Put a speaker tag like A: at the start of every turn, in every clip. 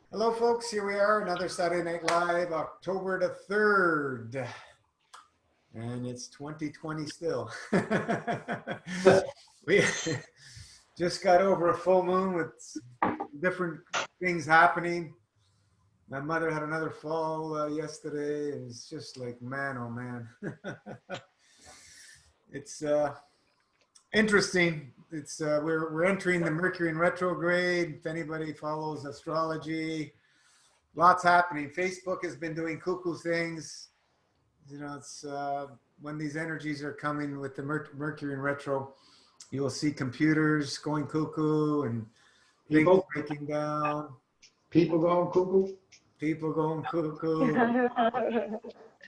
A: Hello, folks. Here we are, another Saturday Night Live, October the 3rd. And it's 2020 still. We just got over a full moon with different things happening. My mother had another fall yesterday, and it's just like, man, oh man. It's interesting. It's we're entering the Mercury in retrograde. If anybody follows astrology, lots happening. Facebook has been doing cuckoo things. It's when these energies are coming with the Mercury in retro, you will see computers going cuckoo and things
B: People,
A: breaking down,
B: people going cuckoo.
A: people going cuckoo.
B: I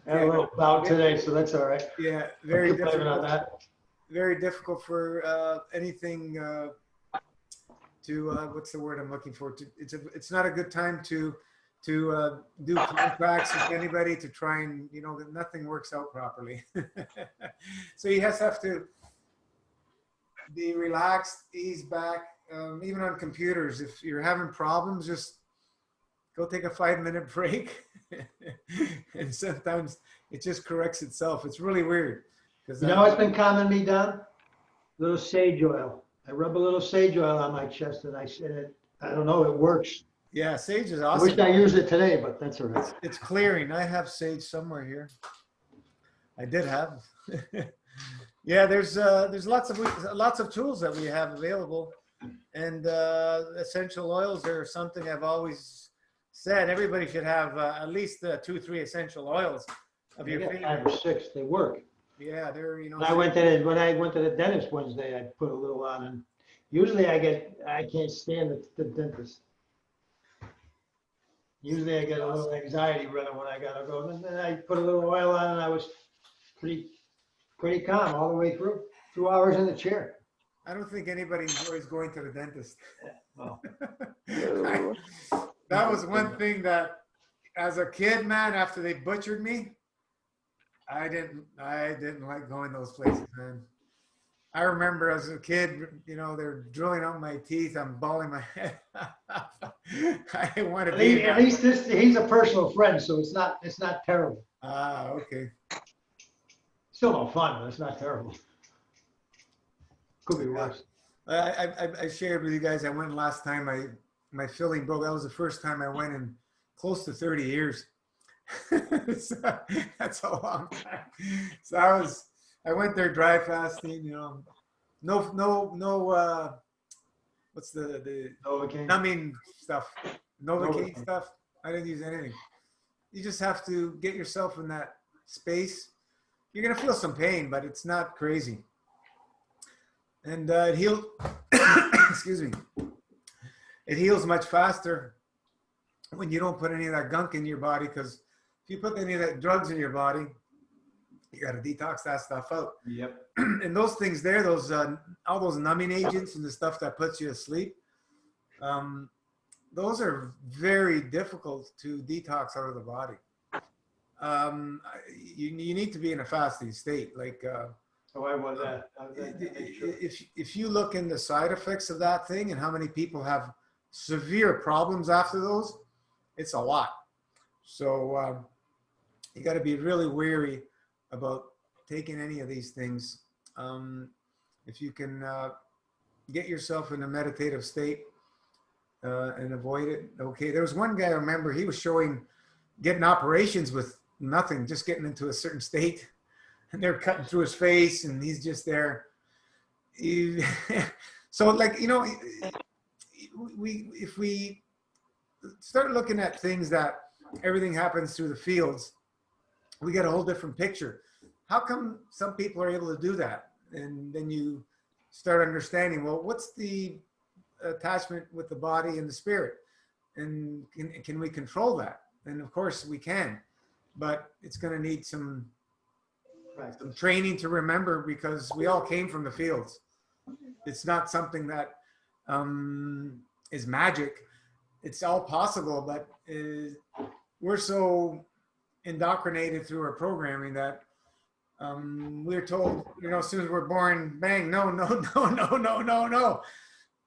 B: had a little cloud today, so that's all right.
A: Yeah,
B: I'm
A: very
B: blaming on
A: difficult.
B: that.
A: Very difficult for anything to what's the word I'm looking for? It's not a good time to do contracts with anybody to try and that nothing works out properly. So you just have to be relaxed, ease back. Even on computers, if you're having problems, just go take a 5-minute break, and sometimes it just corrects itself. It's really weird because
B: You know what's been calming me down? Little sage oil. I rub a little sage oil on my chest, and I said, I don't know, it works.
A: yeah, sage is
B: I wish
A: awesome.
B: I used it today, but that's all right.
A: It's clearing. I have sage somewhere here. I did have. Yeah, there's lots of tools that we have available, and essential oils are something I've always said everybody should have at least 2, 3 essential oils of
B: I
A: your
B: got
A: favorite.
B: 5 or 6. They work.
A: Yeah, they're
B: When I went to the dentist Wednesday, I put a little on, and usually I can't stand the dentist. Usually I get a little anxiety running when I gotta go. And then I put a little oil on, and I was pretty calm all the way through. 2 hours in the chair.
A: I don't think anybody enjoys going to the dentist.
B: Well,
A: That was one thing that, as a kid, man, after they butchered me, I didn't like going those places, man. I remember as a kid, they're drilling out my teeth. I'm bawling my head. I didn't want to be.
B: at least he's a personal friend, so it's not terrible.
A: Ah, okay.
B: Still no fun, but it's not terrible. Could be worse.
A: I shared with you guys. I went last time. My filling broke. That was the first time I went in close to 30 years. So, that's a long time. So I went there dry fasting. No. What's the
B: Novocaine.
A: numbing stuff? Novocaine
B: Novocaine.
A: stuff. I didn't use anything. You just have to get yourself in that space. You're gonna feel some pain, but it's not crazy. And it heals. Excuse me. It heals much faster when you don't put any of that gunk in your body. Because if you put any of that drugs in your body, you got to detox that stuff out.
B: Yep.
A: And those things there, all those numbing agents and the stuff that puts you asleep, those are very difficult to detox out of the body. You need to be in a fasting state. Like
B: So I was that.
A: if you look in the side effects of that thing and how many people have severe problems after those, it's a lot. So you got to be really wary about taking any of these things. If you can get yourself in a meditative state and avoid it. Okay, there was one guy I remember, he was showing getting operations with nothing, just getting into a certain state, and they're cutting through his face and he's just there. So if we start looking at things that everything happens through the fields, we get a whole different picture. How come some people are able to do that? And then you start understanding, well, what's the attachment with the body and the spirit? And can we control that? And of course we can, but it's going to need some training to remember, because we all came from the fields. It's not something that is magic. It's all possible, but we're so indoctrinated through our programming that we're told, as soon as we're born, bang, no,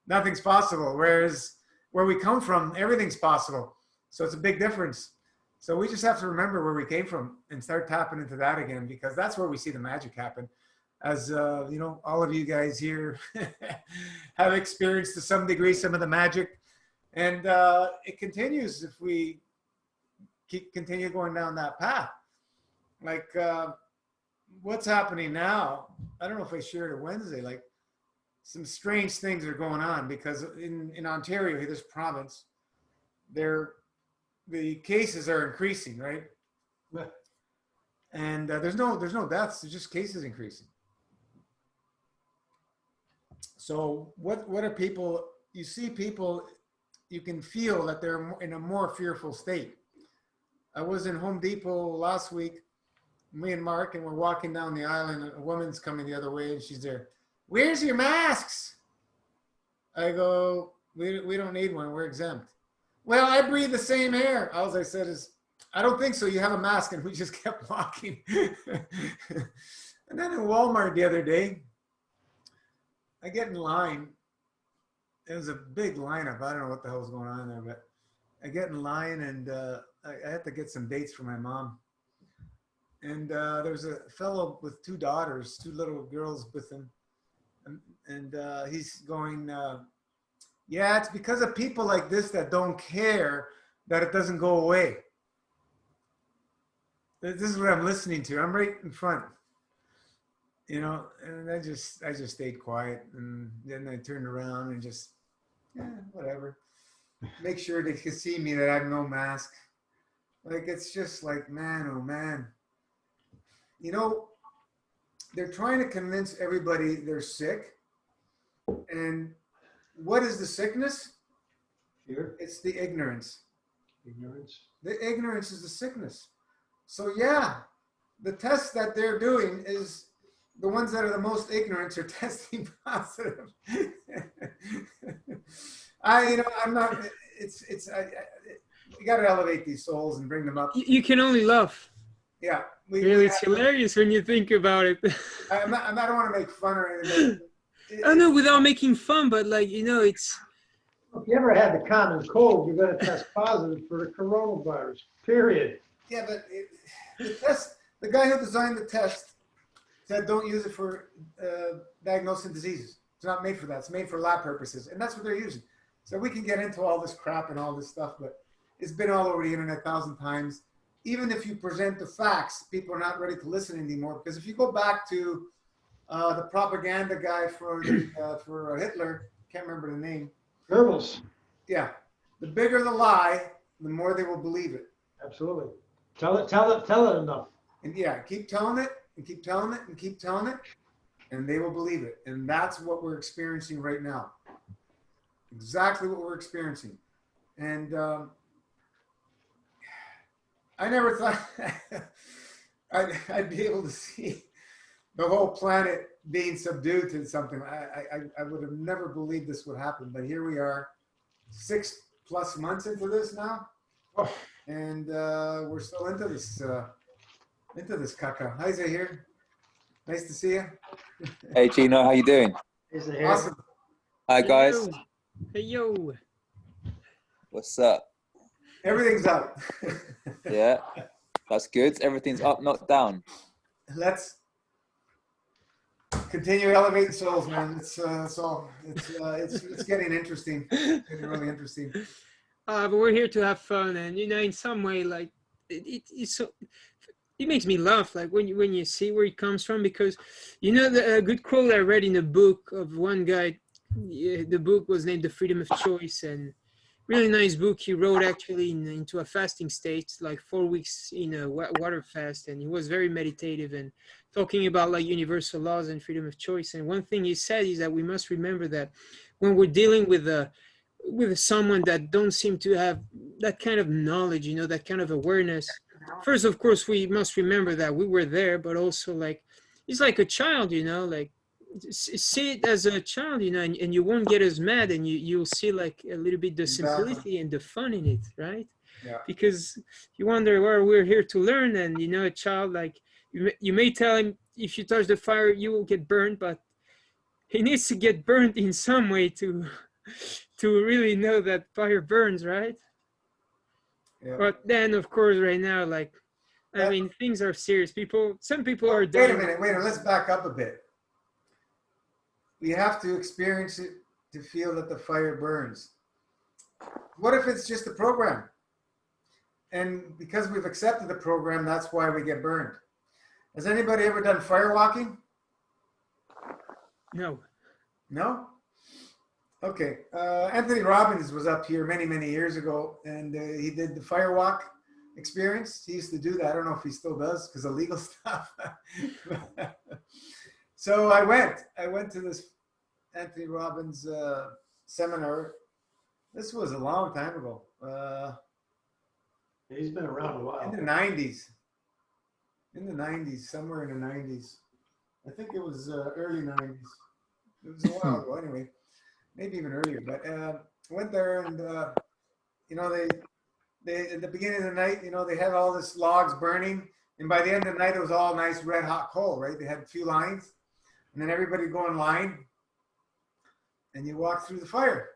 A: nothing's possible. Whereas where we come from, everything's possible. So it's a big difference. So we just have to remember where we came from and start tapping into that again, because that's where we see the magic happen. As you know, all of you guys here have experienced to some degree some of the magic, and it continues if we continue going down that path. Like what's happening now, I don't know if I shared it Wednesday, like some strange things are going on because in Ontario, here, this province, the cases are increasing, right?
B: Yeah.
A: And there's no deaths, there's just cases increasing. So what are people, you see people, you can feel that they're in a more fearful state. I was in Home Depot last week, me and Mark, and we're walking down the aisle, and a woman's coming the other way, and she's there. Where's your masks? I go, we don't need one. We're exempt. Well, I breathe the same air. All I said is, I don't think so. You have a mask. And we just kept walking. And then in Walmart the other day, I get in line. It was a big lineup. I don't know what the hell's going on there, but I get in line, and I had to get some dates for my mom. And there's a fellow with two daughters, two little girls with him. And he's going, yeah, it's because of people like this that don't care that it doesn't go away. This is what I'm listening to. I'm right in front, you know, and I just stayed quiet. And then I turned around and just, yeah, whatever. Make sure they can see me that I have no mask. Like, it's just like, man, oh man. You know, they're trying to convince everybody they're sick. And what is the sickness?
B: Fear.
A: It's the ignorance.
B: Ignorance.
A: The ignorance is the sickness. So yeah, the tests that they're doing is the ones that are the most ignorant are testing positive. I'm not, you got to elevate these souls and bring them up.
C: You can only laugh.
A: Yeah.
C: Really, it's hilarious when you think about it.
A: I don't want to make fun or anything.
C: I know, without making fun, but like, you know, it's.
B: If you ever had the common cold, you're going to test positive for the coronavirus, period.
A: Yeah, but the guy who designed the test said don't use it for diagnosing diseases. It's not made for that. It's made for lab purposes. And that's what they're using. So we can get into all this crap and all this stuff, but it's been all over the internet 1,000 times. Even if you present the facts, people are not ready to listen anymore. Because if you go back to the propaganda guy for Hitler, can't remember the name.
B: Goebbels.
A: Yeah, the bigger the lie, the more they will believe it.
B: Absolutely. Tell it enough.
A: And yeah, keep telling it, and keep telling it, and keep telling it, and they will believe it. And that's what we're experiencing right now. Exactly what we're experiencing. And I never thought I'd be able to see the whole planet being subdued to something. I would have never believed this would happen, but here we are, 6+ months into this now, and we're still into this caca. Hi, Zahir. Nice to see you.
D: Hey, Gino, how you doing?
A: Awesome.
D: Hi, guys.
C: Hey, yo.
D: What's up?
A: Everything's up.
D: Yeah, that's good. Everything's up, not down.
A: Let's continue elevating souls, man. It's getting interesting. It's getting really interesting.
C: But we're here to have fun, and you know, in some way, like it's so. It makes me laugh, like when you see where it comes from, because you know the good quote I read in a book of one guy. The book was named "The Freedom of Choice," and really nice book. He wrote actually into a fasting state, like 4 weeks in a water fast, and he was very meditative and talking about like universal laws and freedom of choice. And one thing he said is that we must remember that when we're dealing with someone that don't seem to have that kind of knowledge, you know, that kind of awareness. First, of course, we must remember that we were there, but also like it's like a child, you know, like see it as a child, you know, and you won't get as mad, and you'll see like a little bit the simplicity and the fun in it, right?
A: Yeah.
C: Because you wonder where we're here to learn, and you know, a child, like you may tell him if you touch the fire you will get burned, but he needs to get burned in some way to really know that fire burns, right?
A: Yeah.
C: But then, of course, right now, like, I
A: That-
C: mean, things are serious. Some people are
A: Wait a
C: dying.
A: minute, let's back up a bit. You have to experience it to feel that the fire burns. What if it's just a program? And because we've accepted the program, that's why we get burned. Has anybody ever done fire walking?
C: No.
A: No? Okay. Anthony Robbins was up here many, many years ago, and he did the fire walk experience. He used to do that. I don't know if he still does because of legal stuff. So I went to this Anthony Robbins seminar. This was a long time ago.
B: He's been around a
A: In
B: while.
A: the 90s. In the 90s, somewhere in the 90s. I think it was early 90s. It was a while ago anyway. Maybe even earlier. But went there and, you know, they at the beginning of the night, you know, they had all this logs burning. And by the end of the night, it was all nice red hot coal, right? They had a few lines. And then everybody would go in line. And you walk through the fire.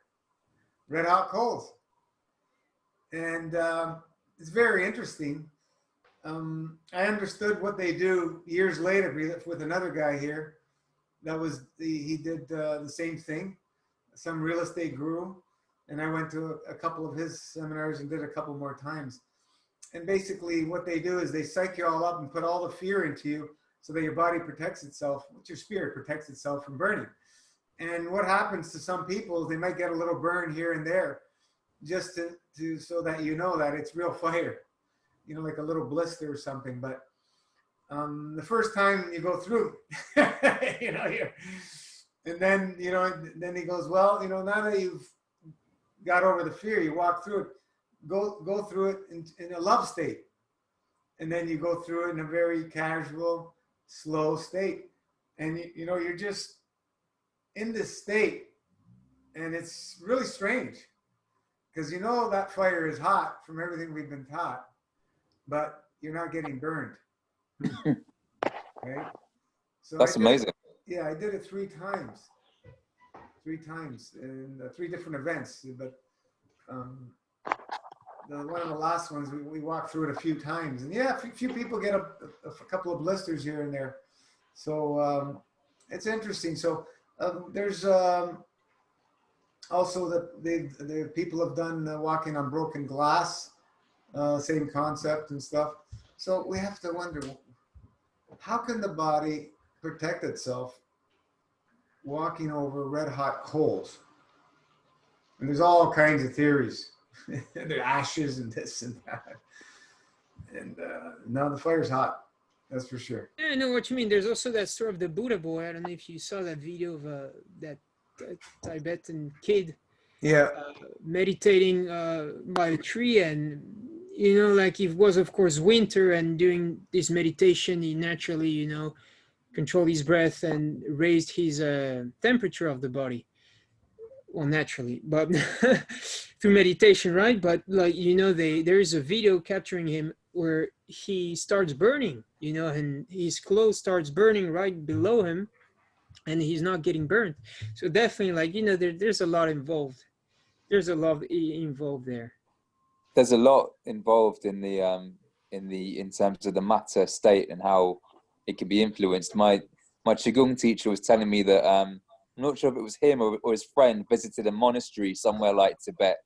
A: Red hot coals. And it's very interesting. I understood what they do years later with another guy here. That was he did the same thing, some real estate guru, and I went to a couple of his seminars and did a couple more times. And basically, what they do is they psych you all up and put all the fear into you, so that your body protects itself, your spirit protects itself from burning. And what happens to some people is they might get a little burn here and there, just to so that you know that it's real fire. You know, like a little blister or something. But the first time you go through, you know, and then, you know, then he goes, well, you know, now that you've got over the fear, you walk through it, go through it in a love state. And then you go through it in a very casual, slow state. And, you know, you're just in this state. And it's really strange because, you know, that fire is hot from everything we've been taught. But you're not getting burned, right? So
D: That's amazing.
A: I did it 3 times, in 3 different events. But one of the last ones, we walked through it a few times, and yeah, a few people get a couple of blisters here and there. So it's interesting. So there's also the people have done walking on broken glass. Same concept and stuff. So we have to wonder, how can the body protect itself walking over red hot coals? And there's all kinds of theories. There are ashes and this and that. And now the fire's hot. That's for sure.
C: Yeah, I know what you mean. There's also that story of the Buddha boy. I don't know if you saw that video of that Tibetan kid
A: Yeah.
C: meditating by a tree, and you know, like it was of course winter, and doing this meditation he naturally, you know, controlled his breath and raised his temperature of the body, well, naturally, but through meditation, right? But like, you know, there is a video capturing him where he starts burning, you know, and his clothes starts burning right below him, and he's not getting burned. So definitely, like, you know, there's a lot involved. There's a lot involved there.
D: There's a lot involved in terms of the matter state and how it can be influenced. My qigong teacher was telling me that I'm not sure if it was him or his friend visited a monastery somewhere like Tibet,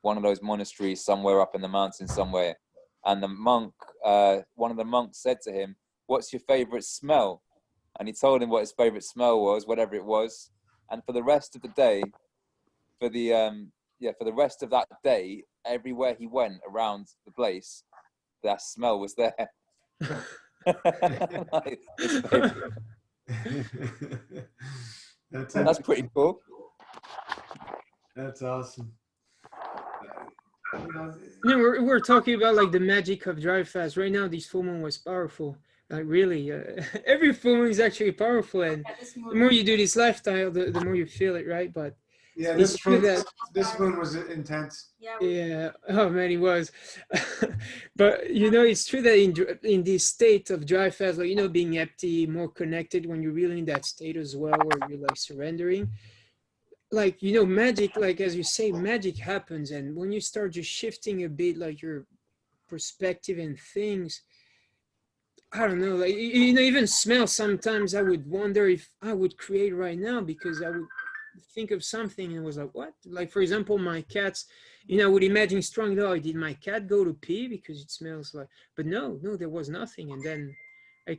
D: one of those monasteries somewhere up in the mountains somewhere, and the monk, one of the monks said to him, "What's your favorite smell?" And he told him what his favorite smell was, whatever it was, and for the rest of the day, for the rest of that day, everywhere he went around the place, that smell was there. Like, that's pretty cool.
A: That's awesome.
C: You know, we're talking about like the magic of dry fast. Right now, this full moon was powerful. Like really, every full moon is actually powerful, and the more you do this lifestyle, the more you feel it, right? But
A: yeah,
C: it's true that
A: this one was intense.
C: yeah, oh man, it was. But you know, it's true that in this state of dry fast, like, you know, being empty, more connected, when you're really in that state as well, where you're like surrendering, like, you know, magic, like as you say, magic happens. And when you start just shifting a bit, like your perspective and things. I don't know, like, you know, even smell, sometimes I would wonder if I would create right now, because I would think of something and was like, what? Like, for example, my cats, you know, I would imagine strong, oh, did my cat go to pee because it smells like, but no, there was nothing. And then I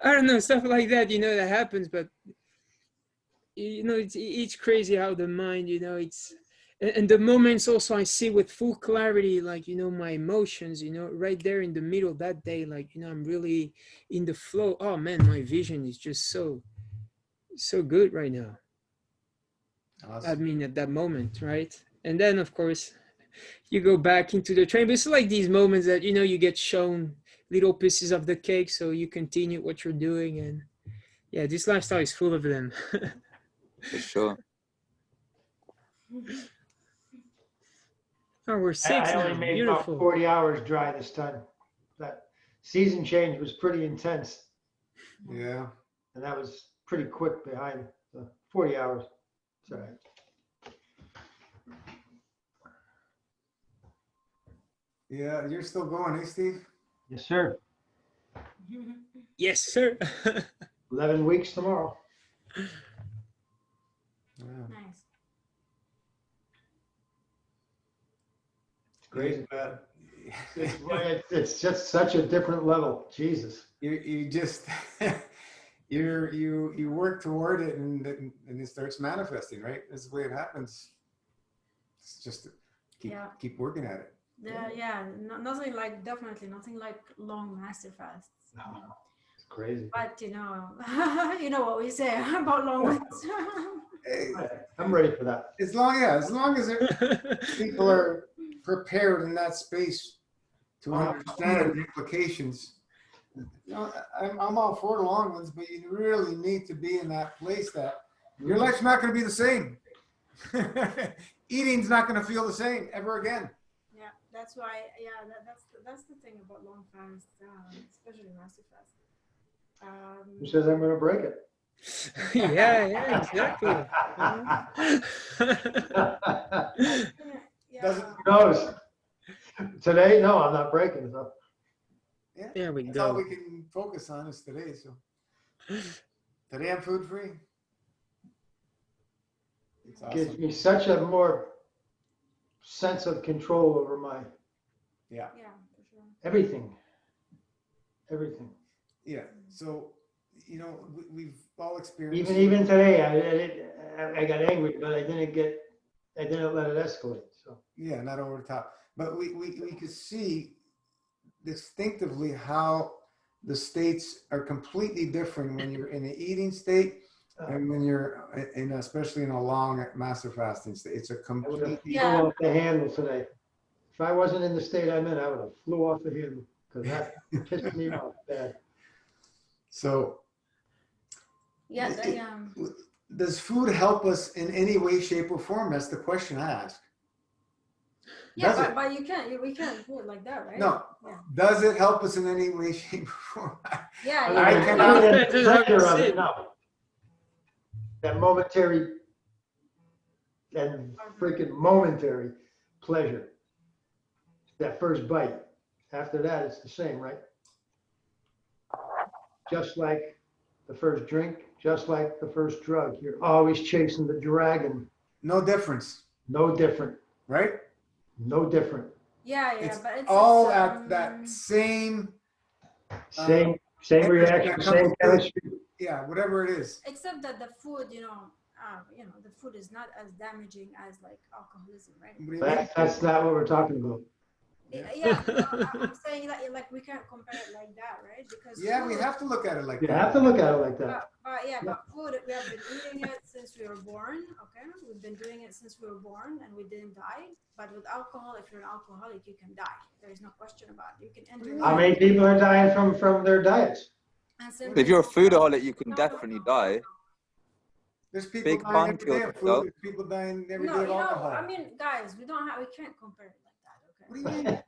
C: don't know, stuff like that, you know, that happens. But you know, it's crazy how the mind, you know, and the moments also I see with full clarity, like, you know, my emotions, you know, right there in the middle that day, like, you know, I'm really in the flow. Oh man, my vision is just so good right now.
A: Awesome.
C: I mean, at that moment, right? And then of course you go back into the train, but it's like these moments that, you know, you get shown little pieces of the cake, so you continue what you're doing. And yeah, this lifestyle is full of them.
D: For sure.
C: Oh, we're six
B: I only
C: now.
B: made about
C: Beautiful.
B: 40 hours dry this time. That season change was pretty intense,
A: Yeah.
B: and that was pretty quick behind the 40 hours. It's all right.
A: Yeah, you're still going, eh, Steve?
B: Yes, sir.
C: Yes, sir.
B: 11 weeks tomorrow.
A: Yeah.
E: Nice.
B: It's crazy.
A: Yeah,
B: It's just such a different level. Jesus.
A: you just you work toward it, and it starts manifesting, right? That's the way it happens. It's just keep working at it.
E: Yeah, nothing like, definitely nothing like long master fasts.
B: No, it's crazy.
E: But you know, you know what we say about long ones.
A: Hey,
B: I'm ready for that.
A: as long as people are prepared in that space to understand the implications. You know, I'm all for the long ones, but you really need to be in that place that your life's not going to be the same. Eating's not going to feel the same ever again.
E: Yeah, that's why. Yeah, that's the thing about long fast, especially master fast.
B: Who says I'm going to break it?
C: yeah, exactly.
E: Yeah,
A: Doesn't-
B: Who knows? Today, no, I'm not breaking. So.
A: Yeah,
C: There we
A: that's all
C: go.
A: we can focus on is today. So today I'm food free. It's
B: Gives
A: awesome.
B: me such a more sense of control over my
A: Yeah,
E: for sure.
B: everything. Everything.
A: yeah. So you know we've all experienced.
B: Even today, I got angry, but I didn't let it escalate. So
A: Yeah, not over the top. But we could see distinctively how the states are completely different when you're in the eating state and when you're in, especially in a long massive fasting state. It's a
B: I would have
A: completely
E: Yeah.
B: flew off the handle today. If I wasn't in the state I'm in, I would have flew off the handle because that pissed me off bad.
A: so.
E: Yeah,
A: Does food help us in any way, shape, or form? That's the question I ask. Does it?
E: but we can't do it like that, right?
A: No.
E: Yeah.
A: Does it help us in any way, shape, or form?
E: Yeah,
B: Other
E: yeah.
B: than-
A: cannot-
B: other than
C: Depends
B: the
C: on how you
B: pleasure of
C: see
B: it,
C: it.
B: no. That momentary and freaking momentary pleasure. That first bite. After that, it's the same, right? Just like the first drink, just like the first drug. You're always chasing the dragon.
A: No difference,
B: No different.
A: right?
B: No different.
E: Yeah,
A: It's
E: but it's
A: all at that same,
B: Same
A: energy
B: reaction,
A: that comes
B: same
A: with it.
B: chemistry.
A: Yeah, whatever it is.
E: except that the food, you know, the food is not as damaging as like alcoholism, right?
A: What do you mean?
B: That's not what we're talking about.
E: Yeah, I'm saying that like we can't compare it like that, right? Because
A: Yeah, we
E: food,
A: have to look at it like
B: You
A: that.
B: have to look at it like that.
E: but food, we have been eating it since we were born. Okay, we've been doing it since we were born, and we didn't die. But with alcohol, if you're an alcoholic, you can die. There is no question about it. You can end your
B: How
E: life.
B: many people are dying from their diets?
E: And since
D: If you're a
E: we-
D: foodaholic, you can
E: No,
D: definitely
E: no, no,
D: die.
E: no.
A: There's people
D: Big
A: dying
D: bang
A: every day
D: killed
A: of
D: yourself.
A: food. There's people dying every
E: No,
A: day of
E: you know,
A: alcohol.
E: I mean, guys, we can't compare it like that. Okay.
A: What do you mean?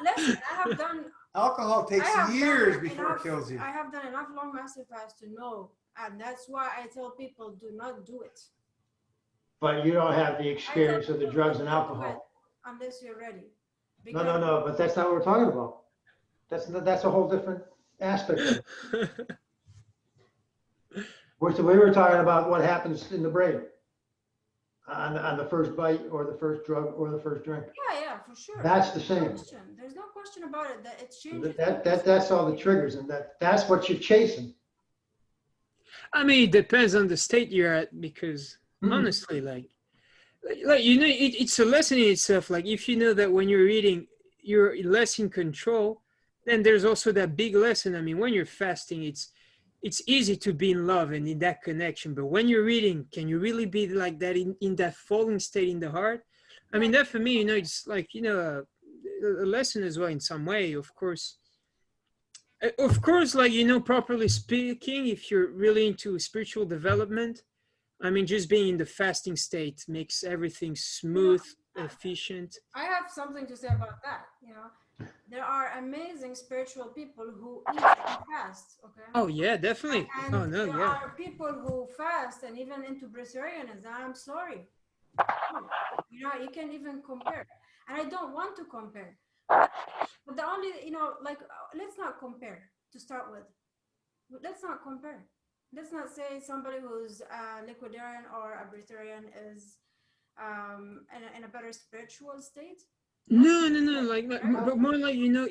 E: Listen, I have done.
A: Alcohol
E: I
A: takes
E: have
A: years
E: done
A: before
E: enough,
A: it kills you.
E: I have done enough long master fasts to know, and that's why I tell people do not do it.
B: But you don't have the
E: I tell
B: experience of the
E: people
B: drugs
E: do
B: and
E: not do it
B: alcohol.
E: unless you're ready.
B: No, but that's not what we're talking about. That's a whole different aspect of it. We were talking about what happens in the brain on the first bite or the first drug or the first drink.
E: Yeah, for sure.
B: That's the same.
E: There's no question about it that it changes.
B: That's all the triggers, and that's what you're chasing.
C: I mean, it depends on the state you're at, because honestly, like you know, it's a lesson in itself. Like if you know that when you're eating, you're less in control, then there's also that big lesson. I mean, when you're fasting, it's easy to be in love and in that connection. But when you're eating, can you really be like that in that falling state in the heart? I mean, that for me, you know, it's like, you know, a lesson as well in some way, of course. Of course, like, you know, properly speaking, if you're really into spiritual development, I mean, just being in the fasting state makes everything smooth, efficient.
E: I have something to say about that. You know, there are amazing spiritual people who eat and fast. Okay.
C: Oh yeah, definitely.
E: And
C: Oh no,
E: there
C: yeah.
E: are people who fast and even into breatharianism. I'm sorry. You know, you can't even compare. And I don't want to compare. But the only, you know, like, let's not compare to start with. Let's not compare. Let's not say somebody who's a liquidarian or a breatharian is in a better spiritual state.
C: No, like but more like, you know,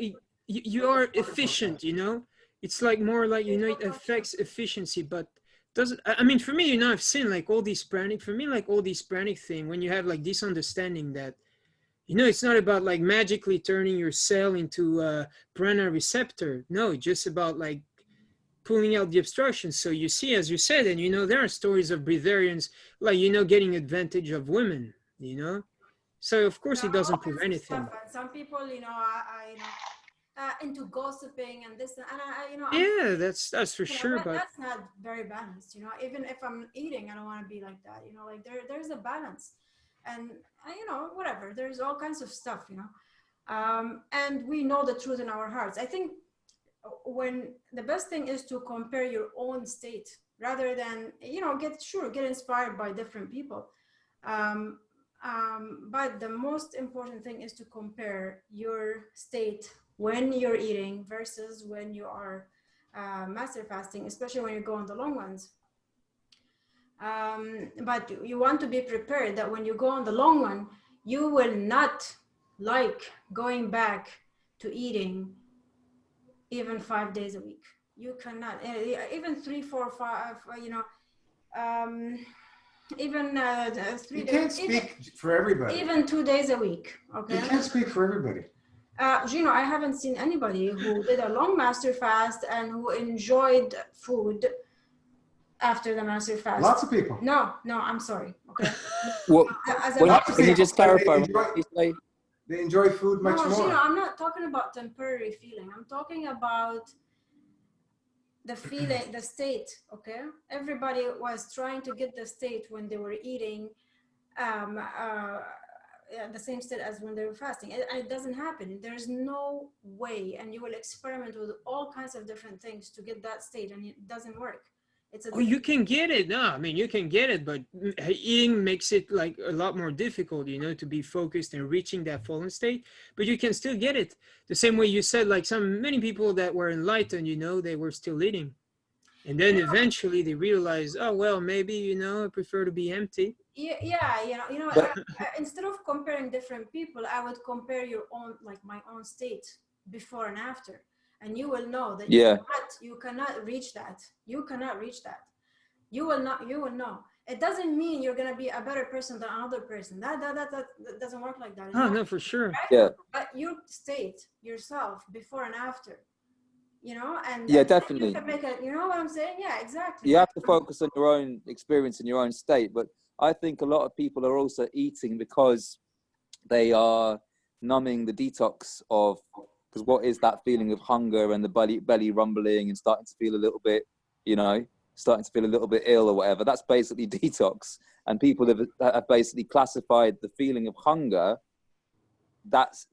C: you are efficient, you know. It's like more like, you know, it affects efficiency, but doesn't. I mean, for me, you know, I've seen like all these pranic. For me, like all these pranic thing, when you have like this understanding that, you know, it's not about like magically turning your cell into a prana receptor. No, it's just about like pulling out the obstruction. So you see, as you said, and you know, there are stories of breatharians, like, you know, getting advantage of women, you know. So of course it doesn't prove anything.
E: Some people, you know, into gossiping and this, and I, you know,
C: Yeah, that's for sure. But
E: that's not very balanced, you know. Even if I'm eating, I don't want to be like that, you know. Like there's a balance, and you know, whatever. There's all kinds of stuff, you know, and we know the truth in our hearts. I think when the best thing is to compare your own state rather than, you know, get inspired by different people. But the most important thing is to compare your state when you're eating versus when you are master fasting, especially when you go on the long ones. But you want to be prepared that when you go on the long one, you will not like going back to eating even 5 days a week. You cannot, even 3, 4, 5, you know, even 3
A: You
E: days.
A: can't speak for everybody.
E: Even 2 days a week. Okay.
A: You can't speak for everybody.
E: Gino, I haven't seen anybody who did a long master fast and who enjoyed food after the master fast.
A: Lots of people.
E: No, I'm sorry. Okay.
D: What? Can you just clarify?
A: They enjoy food much more.
E: Gino, I'm not talking about temporary feeling. I'm talking about the feeling, the state. Okay. Everybody was trying to get the state when they were eating, the same state as when they were fasting. It doesn't happen. There's no way, and you will experiment with all kinds of different things to get that state, and it doesn't work.
C: You can get it. No, I mean, you can get it, but eating makes it like a lot more difficult, you know, to be focused and reaching that fallen state. But you can still get it. The same way you said, like many people that were enlightened, you know, they were still eating. And then eventually they realized, oh, well, maybe, you know, I prefer to be empty.
E: Yeah, you know, instead of comparing different people, I would compare your own, like my own state before and after. And you will know that you cannot reach that. You cannot reach that. You will know. It doesn't mean you're going to be a better person than another person. That doesn't work like that.
C: Oh, no, for sure.
E: Right?
D: Yeah.
E: But your state, yourself, before and after, you know, and
D: yeah, definitely.
E: You can make you know what I'm saying? Yeah, exactly.
D: You have to focus on your own experience and your own state. But I think a lot of people are also eating because they are numbing the detox of, because what is that feeling of hunger and the belly rumbling and starting to feel a little bit, you know, starting to feel a little bit ill or whatever. That's basically detox. And people have basically classified the feeling of hunger.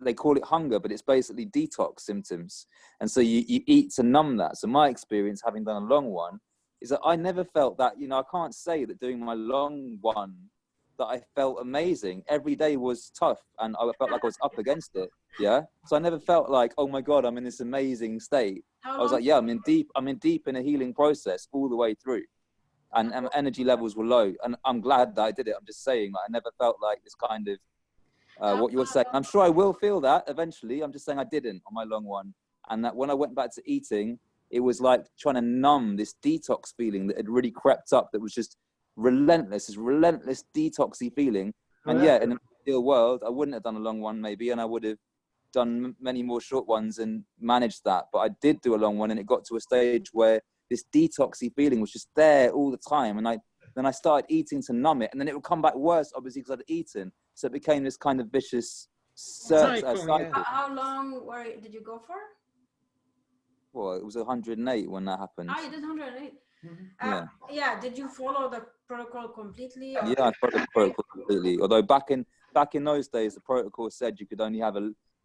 D: They call it hunger, but it's basically detox symptoms. And so you eat to numb that. So my experience, having done a long one, is that I never felt that, you know, I can't say that doing my long one that I felt amazing. Every day was tough, and I felt like I was up against it. Yeah. So I never felt like, oh my God, I'm in this amazing state. I was like, yeah, I'm in deep in a healing process all the way through. And energy levels were low. And I'm glad that I did it. I'm just saying, like, I never felt like this kind of, what you're saying. I'm sure I will feel that eventually. I'm just saying I didn't on my long one. And that when I went back to eating, it was like trying to numb this detox feeling that had really crept up, that was just relentless, this relentless detoxy feeling. And yeah, in the ideal world, I wouldn't have done a long one maybe, and I would have done many more short ones and managed that. But I did do a long one, and it got to a stage where this detoxy feeling was just there all the time. And then I started eating to numb it, and then it would come back worse, obviously, because I'd eaten. So it became this kind of vicious cycle.
E: How long did you go for?
D: Well, it was 108 when that happened.
E: You did 108.
D: Yeah.
E: Yeah. Did you follow the protocol completely? Or?
D: Yeah, I followed the protocol completely. Although back in those days, the protocol said you could only have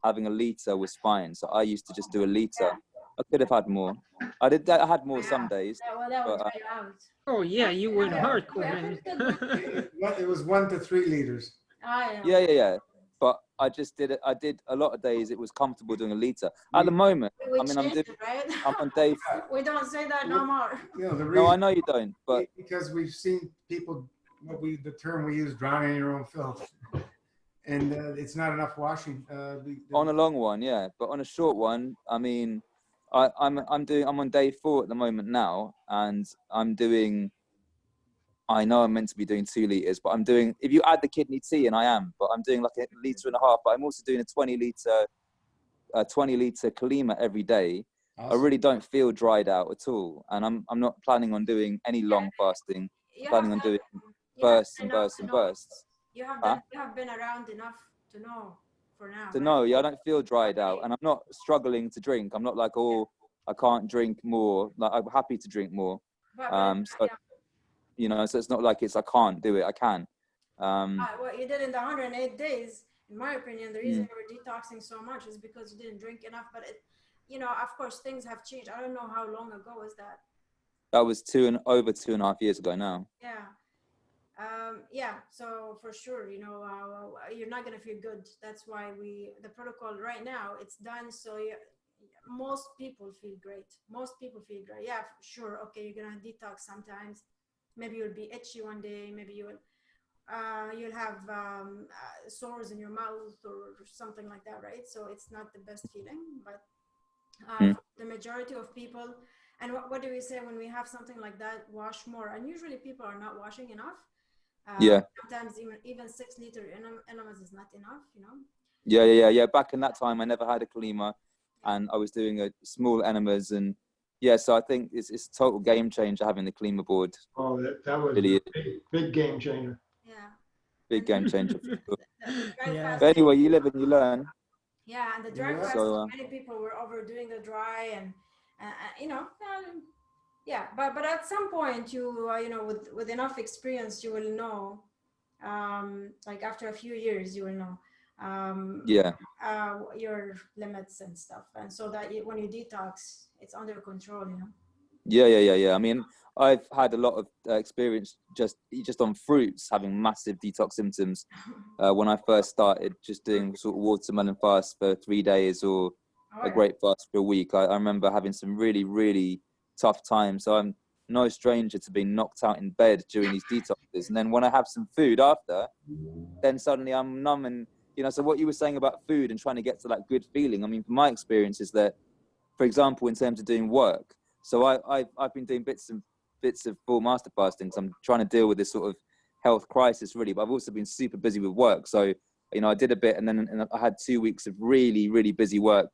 D: having a liter was fine. So I used to just do a liter. Yeah. I could have had more. I had more some days.
E: Yeah, well, that would dry you out.
C: Oh yeah, you went hardcore, man.
A: It was 1 to 3 liters.
D: Yeah. But I just did it. I did a lot of days. It was comfortable doing a liter. At the moment, I'm on day.
E: We don't say that no more.
D: No, I know you don't. But
A: because we've seen people, the term we use, drowning in your own filth, and it's not enough washing.
D: On a long one, yeah, but on a short one, I mean, I'm on day 4 at the moment now, and I'm doing. I know I'm meant to be doing 2 liters, but I'm doing, if you add the kidney tea, and I am, but I'm doing like a liter and a half, but I'm also doing a 20 liter Kalima every day. Awesome. I really don't feel dried out at all. And I'm not planning on doing any long fasting. I'm planning on doing bursts and bursts and bursts.
E: You have been around enough to know for now.
D: To know, yeah, I don't feel dried out, and I'm not struggling to drink. I'm not like, oh, I can't drink more. Like, I'm happy to drink more. You know, so it's not like I can't do it. I can.
E: What you did in the 108 days, in my opinion, the reason you were detoxing so much is because you didn't drink enough. But of course, things have changed. I don't know how long ago was that.
D: That was over 2.5 years ago now.
E: Yeah. So for sure, you're not gonna feel good. That's why the protocol right now, it's done. So most people feel great. Yeah, sure. Okay, you're gonna detox sometimes. Maybe you'll be itchy one day. Maybe you'll have sores in your mouth or something like that, right? So it's not the best feeling, but the majority of people, and what do we say when we have something like that? Wash more. And usually people are not washing enough. Sometimes even 6 liter enemas is not enough,
D: Yeah. Back in that time, I never had a Kalima, and I was doing a small enemas, and yeah, so I think it's a total game changer having the Kalima board.
B: Oh, that was really a big game changer.
E: Yeah.
D: Big game changer. But anyway, you live and you learn.
E: Yeah, and the dry fast, many people were overdoing the dry, and but at some point with enough experience, you will know, like after a few years, you will know your limits and stuff, and so that when you detox, it's under control,
D: Yeah. I mean, I've had a lot of experience just on fruits having massive detox symptoms. When I first started just doing sort of watermelon fast for 3 days or a grape fast for a week, I remember having some really, really tough times. So I'm no stranger to being knocked out in bed during these detoxes. And then when I have some food after, then suddenly I'm numb. And, so what you were saying about food and trying to get to that good feeling, I mean, from my experience is that, for example, in terms of doing work, so I've been doing bits of full master fasting because I'm trying to deal with this sort of health crisis, really. But I've also been super busy with work. So, I did a bit, and then I had 2 weeks of really, really busy work,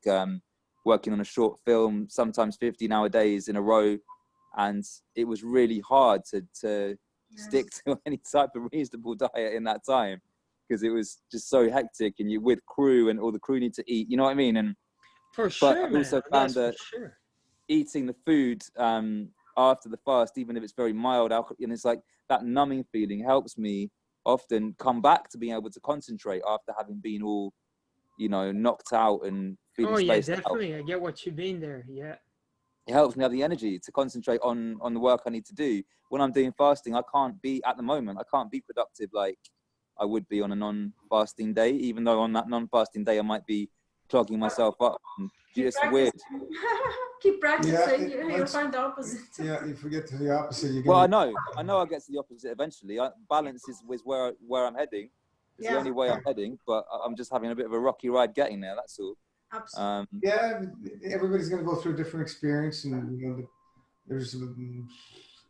D: working on a short film, sometimes 15-hour days in a row. And it was really hard to stick to any type of reasonable diet in that time, because it was just so hectic, and you with crew, and all the crew need to eat, you know what I mean? And
C: for sure,
D: but I also found that eating the food after the fast, even if it's very mild alcohol, and it's like that numbing feeling helps me often come back to being able to concentrate after having been all, knocked out and feeling spaced out.
C: Definitely. I get what you mean there. Yeah.
D: It helps me have the energy to concentrate on the work I need to do. When I'm doing fasting, I can't be productive like I would be on a non-fasting day, even though on that non-fasting day I might be clogging myself up. And
E: Keep
D: it's weird.
E: practicing. Keep practicing.
A: Yeah,
E: You'll find the opposite.
A: Yeah, you forget to the opposite. You
D: Well,
A: get
D: I know I'll get to the opposite eventually. Balance is where I'm heading. It's the
E: Yeah,
D: only way I'm heading, but I'm just having a bit of a rocky ride getting there. That's all.
E: absolutely.
A: yeah, everybody's going to go through a different experience, and there's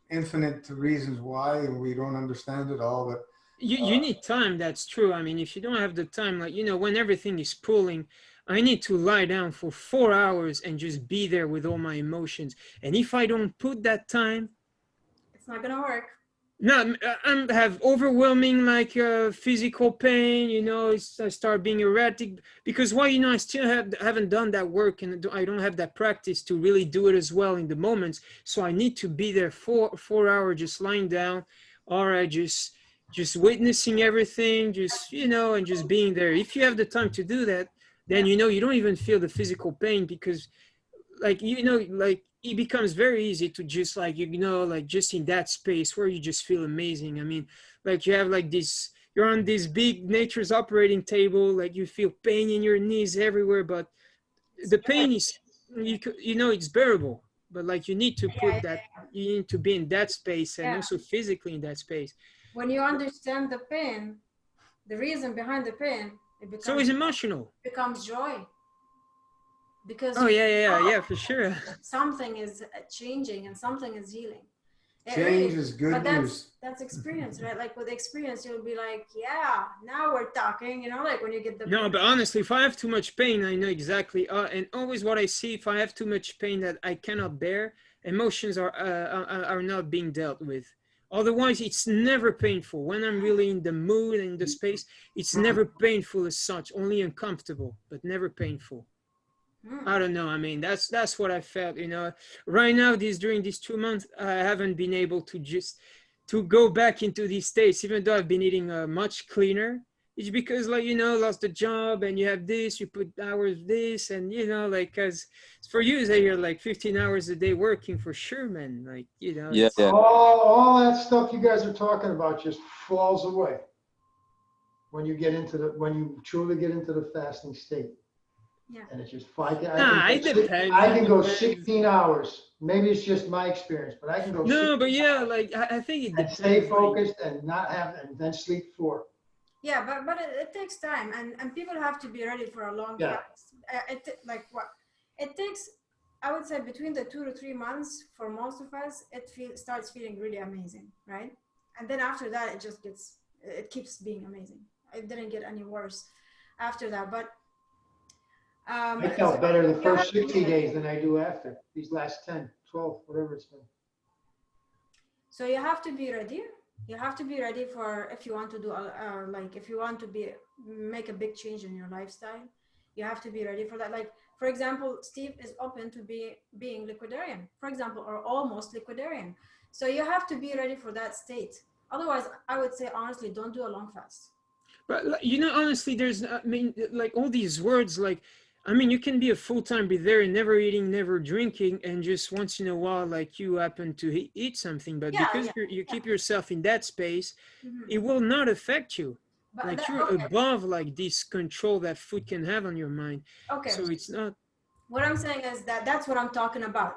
A: infinite reasons why, and we don't understand it all. But
C: You need time, that's true. I mean, if you don't have the time, like, when everything is pulling, I need to lie down for 4 hours and just be there with all my emotions. And if I don't put that time,
E: It's not gonna work.
C: no, I have overwhelming physical pain. I start being erratic because why? I still haven't done that work, and I don't have that practice to really do it as well in the moments. So I need to be there for 4 hours, just lying down, all right, just witnessing everything, and just being there. If you have the time to do that, then you don't even feel the physical pain because it becomes very easy to just just in that space where you just feel amazing. I mean, you have this, you're on this big nature's operating table, you feel pain in your knees everywhere, but the pain is, it's bearable, but you need to put that, you need to be in that space and
E: Yeah.
C: also physically in that space.
E: When you understand the pain, the reason behind the pain,
C: So it's emotional.
E: becomes joy. Because
C: Oh yeah, for sure.
E: something is changing and something is healing.
A: change is good
E: But
A: news.
E: that's experience, right? Like with experience, you'll be like, yeah, now we're talking, like when you get the
C: No, but honestly, if I have too much pain, I know exactly. And always what I see, if I have too much pain that I cannot bear, emotions are not being dealt with. Otherwise, it's never painful. When I'm really in the mood and the space, it's never painful as such. Only uncomfortable, but never painful. I don't know. I mean, that's what I felt. Right now, during these 2 months, I haven't been able to go back into these states, even though I've been eating much cleaner. It's because lost the job and you have this, you put hours this, and because for you, you're 15 hours a day working for sure, man.
D: Yeah,
C: it's,
D: yeah.
B: All that stuff you guys are talking about just falls away when you truly get into the fasting state.
E: Yeah.
B: And it's just
C: it
B: I can go
C: depends.
B: 16 hours. Maybe it's just my experience, but I can go
C: No,
B: 16
C: but yeah,
B: hours
C: I think it
B: and
C: depends.
B: stay focused and not have, and then sleep 4.
E: Yeah, but it takes time, and people have to be ready for a long
B: Yeah.
E: fast. It takes, I would say, between the 2 to 3 months for most of us. Starts feeling really amazing, right? And then after that, it keeps being amazing. It didn't get any worse after that, but
B: I felt better the
E: you have
B: first
E: to be
B: 60
E: ready.
B: days than I do after. These last 10, 12, whatever it's been.
E: So you have to be ready. You have to be ready for, if you want to do if you want to make a big change in your lifestyle, you have to be ready for that. Like, for example, Steve is open to being liquidarian, for example, or almost liquidarian. So you have to be ready for that state. Otherwise, I would say, honestly, don't do a long fast.
C: But honestly, there's, I mean, all these words, I mean, you can be a full-time breatharian, never eating, never drinking, and just once in a while, you happen to eat something. But because you keep yourself in that space, it will not affect you.
E: But
C: You're
E: okay.
C: above this control that food can have on your mind.
E: Okay.
C: So it's not.
E: What I'm saying is that's what I'm talking about.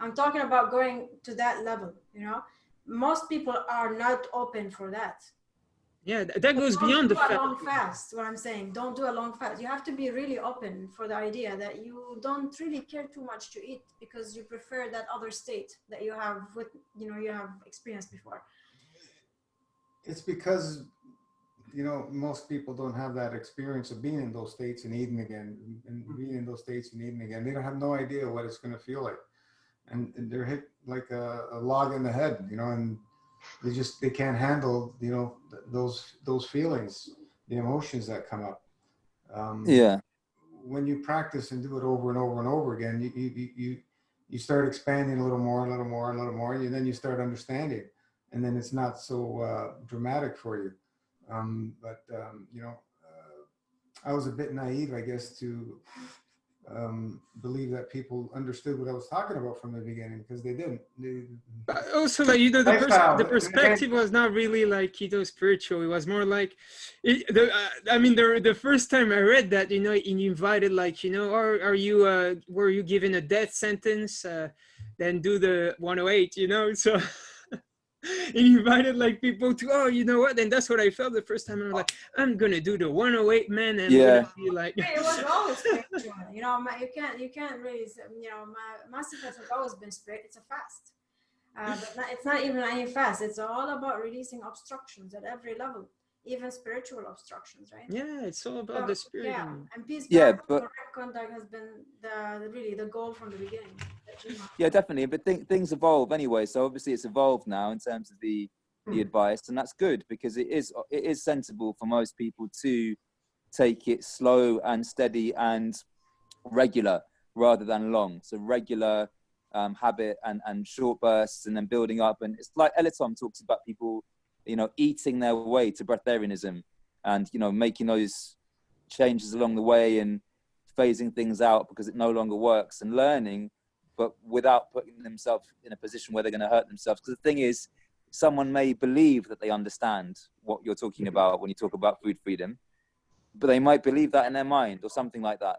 E: I'm talking about going to that level. Most people are not open for that.
C: Yeah, that goes
E: Don't
C: beyond
E: do
C: the
E: a
C: fact.
E: long fast. What I'm saying, don't do a long fast. You have to be really open for the idea that you don't really care too much to eat because you prefer that other state that you have you have experienced before.
A: It's because most people don't have that experience of being in those states and eating again, and being in those states and eating again. They don't have no idea what it's going to feel like, and they're hit like a log in the head, and they can't handle those feelings, the emotions that come up.
D: Yeah.
A: When you practice and do it over and over and over again, you start expanding a little more, and then you start understanding, and then it's not so dramatic for you. I was a bit naive, I guess, to believe that people understood what I was talking about from the beginning, because they didn't.
C: But also, like, the
A: Lifestyle.
C: the perspective was not really like spiritual. It was more like, I mean, the first time I read that, he invited, like, are you were you given a death sentence? Then do the 108, so. He invited, like, people to, oh, you know what? And that's what I felt the first time. I was like, I'm gonna do the 108, man, and I'm gonna be like.
E: It was always spiritual, you can't really, Masterclass has always been spirit. It's a fast, but it's not even any fast. It's all about releasing obstructions at every level, even spiritual obstructions, right?
C: Yeah, it's all about the spirit.
E: Yeah, and peace,
D: Yeah,
E: balance,
D: but
E: correct conduct has been really the goal from the beginning.
D: yeah, definitely. But things evolve anyway. So obviously it's evolved now in terms of the advice, and that's good, because it is sensible for most people to take it slow and steady and regular rather than long. So regular habit and short bursts, and then building up. And it's like Elitom talks about people, eating their way to breatharianism, and making those changes along the way and phasing things out because it no longer works, and learning, but without putting themselves in a position where they're going to hurt themselves. Because the thing is, someone may believe that they understand what you're talking about when you talk about food freedom, but they might believe that in their mind or something like that.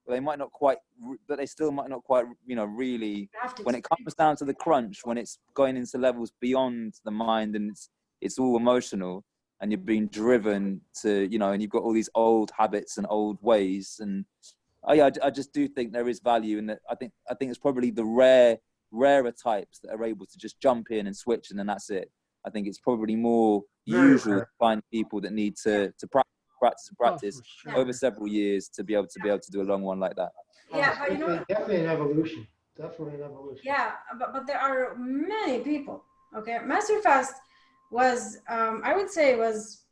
D: But they might not quite, but they still might not quite, really, when it comes down to the crunch, when it's going into levels beyond the mind and it's all emotional, and you're being driven to, and you've got all these old habits and old ways. And I just do think there is value in that. I think it's probably the rarer types that are able to just jump in and switch, and then that's it. I think it's probably more usual to find people that need to practice over several years to be able to do a long one like that.
E: Yeah, but
B: definitely an evolution. Definitely an evolution.
E: Yeah, but there are many people. Okay, Master Fast was, I would say, was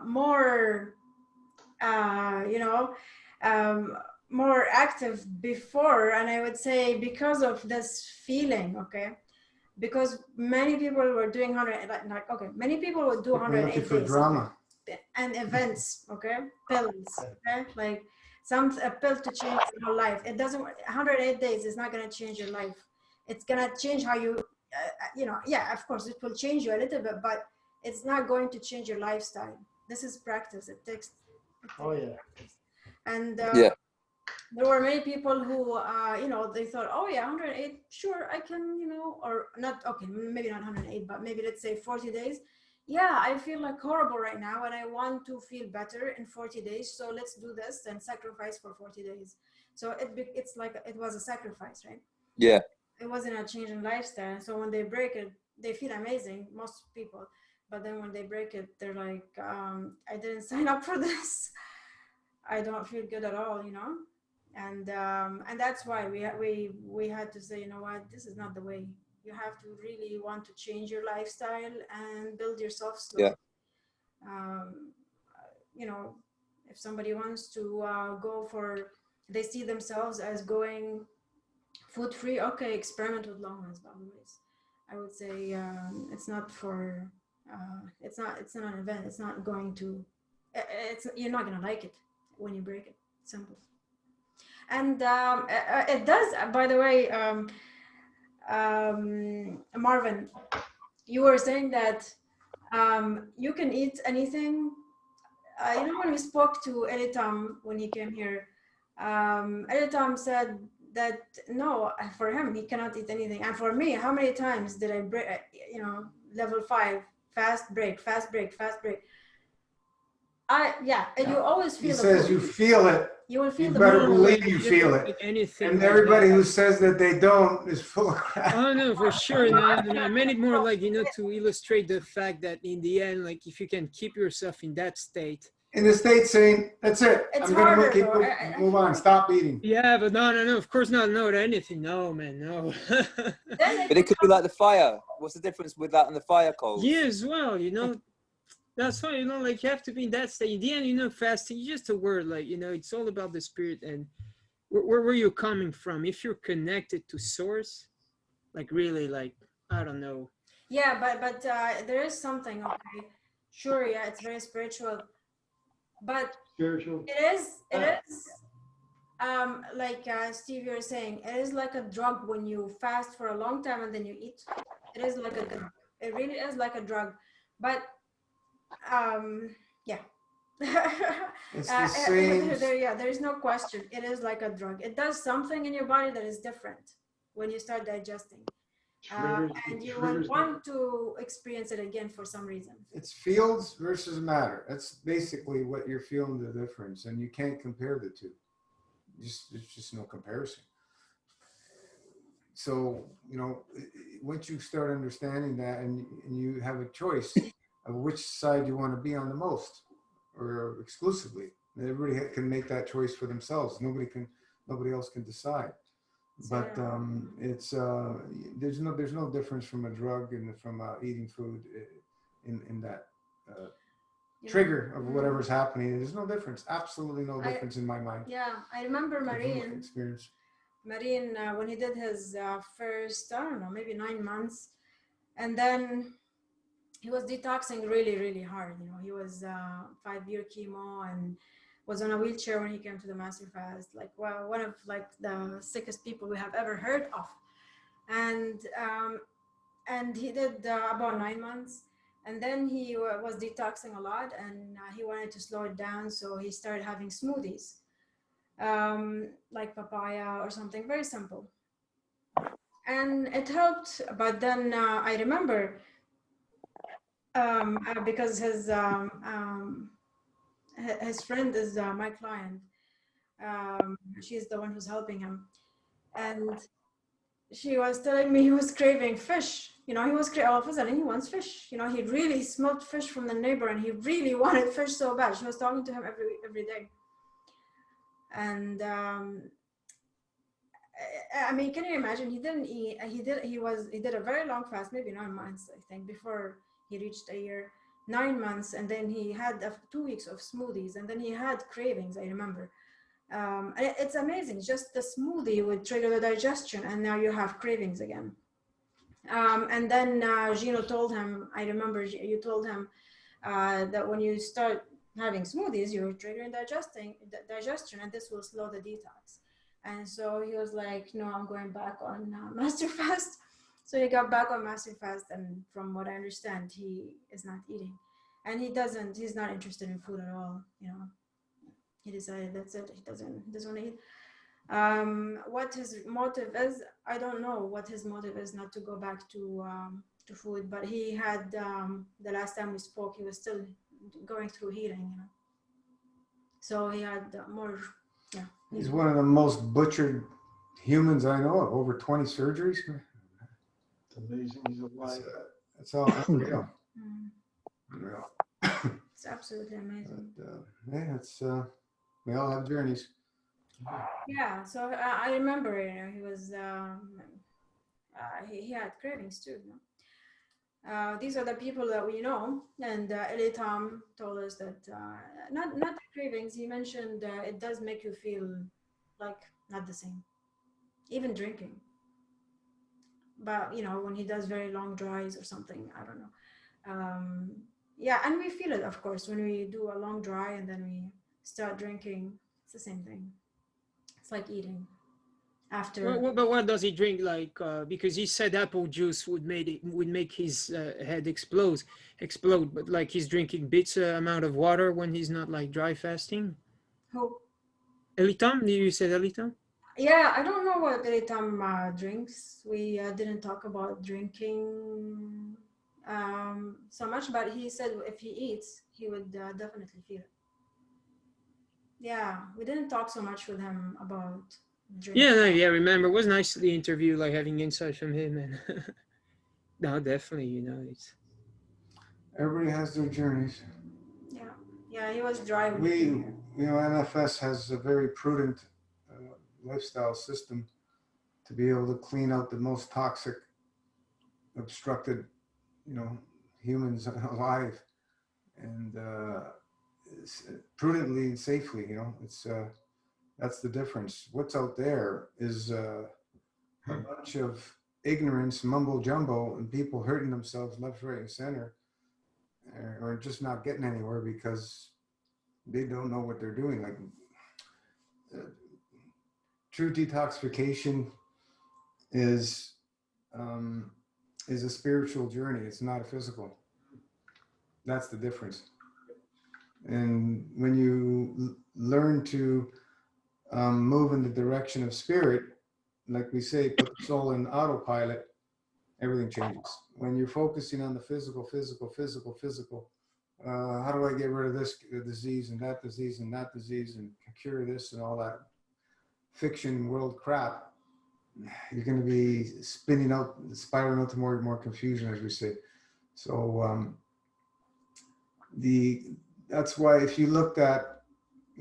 E: more, more active before, and I would say because of this feeling. Okay, because many people were doing 100, many people would do 108 days.
A: Drama.
E: And events, okay, pills, okay, like a pill to change your whole life. It doesn't. 108 days is not going to change your life. It's going to change how you, yeah, of course, it will change you a little bit, but it's not going to change your lifestyle. This is practice. It takes practice. And there were many people who, they thought, oh yeah, 108, sure, I can, or not, okay, maybe not 108, but maybe let's say 40 days. Yeah, I feel like horrible right now and I want to feel better in 40 days. So let's do this and sacrifice for 40 days. So it's like, it was a sacrifice, right?
D: Yeah.
E: It wasn't a change in lifestyle. So when they break it, they feel amazing, most people. But then when they break it, they're like, I didn't sign up for this. I don't feel good at all, And that's why we had to say, you know what, this is not the way. You have to really want to change your lifestyle and build yourself slowly. Yeah. If somebody wants to go for, they see themselves as going food free, okay, experiment with long runs, boundaries. I would say it's not for, it's not an event. It's not going to, you're not going to like it when you break it. Simple. And it does, by the way, Marvin, you were saying that you can eat anything. When we spoke to Elitam when he came here, Elitam said that no, for him he cannot eat anything, and for me, how many times did I break? Level 5, fast break, fast break, fast break. And you always feel.
A: He says you feel it.
E: You will feel.
A: You better believe you feel it.
C: Anything.
A: And everybody who says that they don't is full of crap.
C: Oh no, for sure. No. I meant it more like, to illustrate the fact that in the end, like, if you can keep yourself in that state.
A: In the state saying, that's it.
E: It's
A: I'm going
E: harder,
A: to move on. Stop eating.
C: Yeah, but no. Of course not. No to anything. No, man, no.
D: But it could be like the fire. What's the difference with that and the fire coals?
C: Yeah, as well, That's why, like, you have to be in that state. In the end, fasting is just a word. Like, it's all about the spirit and where you're coming from. If you're connected to source, like, really, like, I don't know.
E: Yeah, but there is something, okay. Sure, yeah, it's very spiritual. But
B: spiritual.
E: it is Like Steve, you're saying, it is like a drug when you fast for a long time and then you eat. It is like a drug. It really is like a drug. But yeah.
A: It's the same.
E: There is no question. It is like a drug. It does something in your body that is different when you start digesting. And you will want to experience it again for some reason.
A: It's fields versus matter. That's basically what you're feeling the difference, and you can't compare the two. There's just no comparison. So, you know, once you start understanding that, and you have a choice of which side you want to be on the most or exclusively, everybody can make that choice for themselves. Nobody else can decide. But it's there's no difference from a drug and from eating food in that trigger of whatever's happening. There's no difference. Absolutely no difference in my mind.
E: Yeah, I remember Marine
A: experience.
E: Marine when he did his first, I don't know, maybe 9 months, and then he was detoxing really, really hard. You know, he was 5-year chemo and was on a wheelchair when he came to the Master Fast. Like, well, one of like the sickest people we have ever heard of. And he did about 9 months, and then he was detoxing a lot, and he wanted to slow it down, so he started having smoothies, like papaya or something very simple, and it helped. But then I remember because his friend is my client. She's the one who's helping him, and she was telling me he was craving fish. You know, he was all of a sudden he wants fish. You know, he really smelled fish from the neighbor, and he really wanted fish so bad. She was talking to him every day, and I mean, can you imagine? He didn't eat. He did a very long fast, maybe 9 months, I think, before he reached a year. 9 months, and then he had 2 weeks of smoothies, and then he had cravings. I remember. It's amazing. Just the smoothie would trigger the digestion, and now you have cravings again. And then Gino told him, I remember you told him that when you start having smoothies, you're triggering digestion, and this will slow the detox. And so he was like, no, I'm going back on Master Fast. So he got back on Master Fast, and from what I understand, he is not eating. And he's not interested in food at all, you know. He decided that's it. He doesn't want to eat. What his motive is, I don't know what his motive is not to go back to food. But he had the last time we spoke, he was still going through healing, you know. So he had more. Yeah.
A: He's one of the most butchered humans I know of. Over 20 surgeries.
B: It's amazing he's alive.
A: It's all unreal. Unreal.
E: It's absolutely amazing.
A: But, yeah, it's we all have journeys.
E: Yeah, so I remember, you know, he was he had cravings too, you know. These are the people that we know, and Eli Tom told us that not cravings. He mentioned it does make you feel like not the same, even drinking. But you know, when he does very long dries or something, I don't know. Yeah, and we feel it, of course, when we do a long dry and then we start drinking. It's the same thing. It's like eating after.
C: But what does he drink? Like because he said apple juice would make his head explode. But like he's drinking bits amount of water when he's not like dry fasting.
E: Who?
C: Elitam? You said Elitam?
E: Yeah, I don't know what Elitam drinks. We didn't talk about drinking so much, but he said if he eats, he would definitely feel it. Yeah, we didn't talk so much with him about drinking.
C: Yeah, remember, it was nice the interview, like having insights from him, and no, definitely, you know, it's
A: Everybody has their journeys.
E: Yeah, he was driving.
A: You know, NFS has a very prudent lifestyle system to be able to clean out the most toxic, obstructed, you know, humans alive, and prudently and safely. You know, it's that's the difference. What's out there is a bunch of ignorance, mumbo jumbo, and people hurting themselves left, right, and center, or just not getting anywhere because they don't know what they're doing. Like true detoxification is a spiritual journey. It's not a physical. That's the difference. And when you learn to move in the direction of spirit, like we say, put the soul in autopilot, everything changes. When you're focusing on the physical, how do I get rid of this disease and that disease and that disease and cure this and all that fiction world crap, you're going to be spiraling out to more and more confusion, as we say. So that's why if you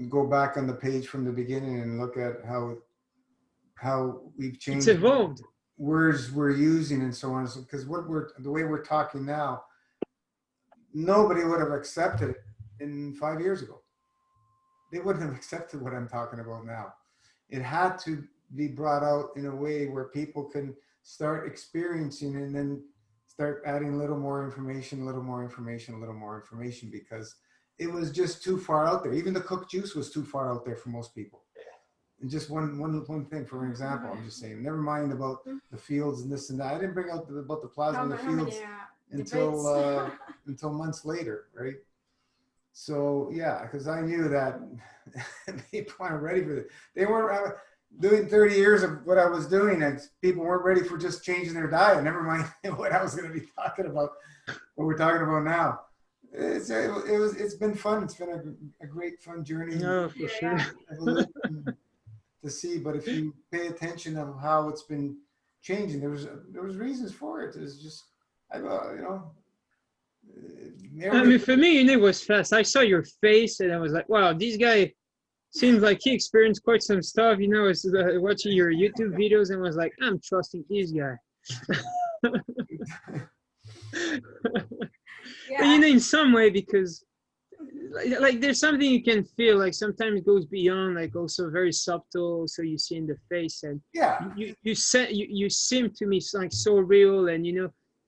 A: go back on the page from the beginning and look at how we've changed,
C: It's evolved.
A: Words we're using and so on, because the way we're talking now, nobody would have accepted it in 5 years ago. They wouldn't have accepted what I'm talking about now. It had to be brought out in a way where people can start experiencing and then start adding a little more information, because it was just too far out there. Even the cooked juice was too far out there for most people. And just one thing, for an example, I'm just saying, never mind about the fields and this and that. I didn't bring out about the plasma in the fields until months later, right? So yeah, because I knew that people weren't ready for it. They weren't doing 30 years of what I was doing, and people weren't ready for just changing their diet. Never mind what I was going to be talking about, what we're talking about now. It's been fun. It's been a great fun journey.
C: No, for sure.
A: To see, but if you pay attention of how it's been changing, there was reasons for it. It's just, I mean,
C: for me, it was fast. I saw your face and I was like, wow, this guy seems like he experienced quite some stuff. I was watching your YouTube videos and was like, I'm trusting this guy.
E: Yeah.
C: But in some way, because like there's something you can feel, like sometimes it goes beyond, like also very subtle, so you see in the face, and
A: yeah,
C: you seem to me like so real, and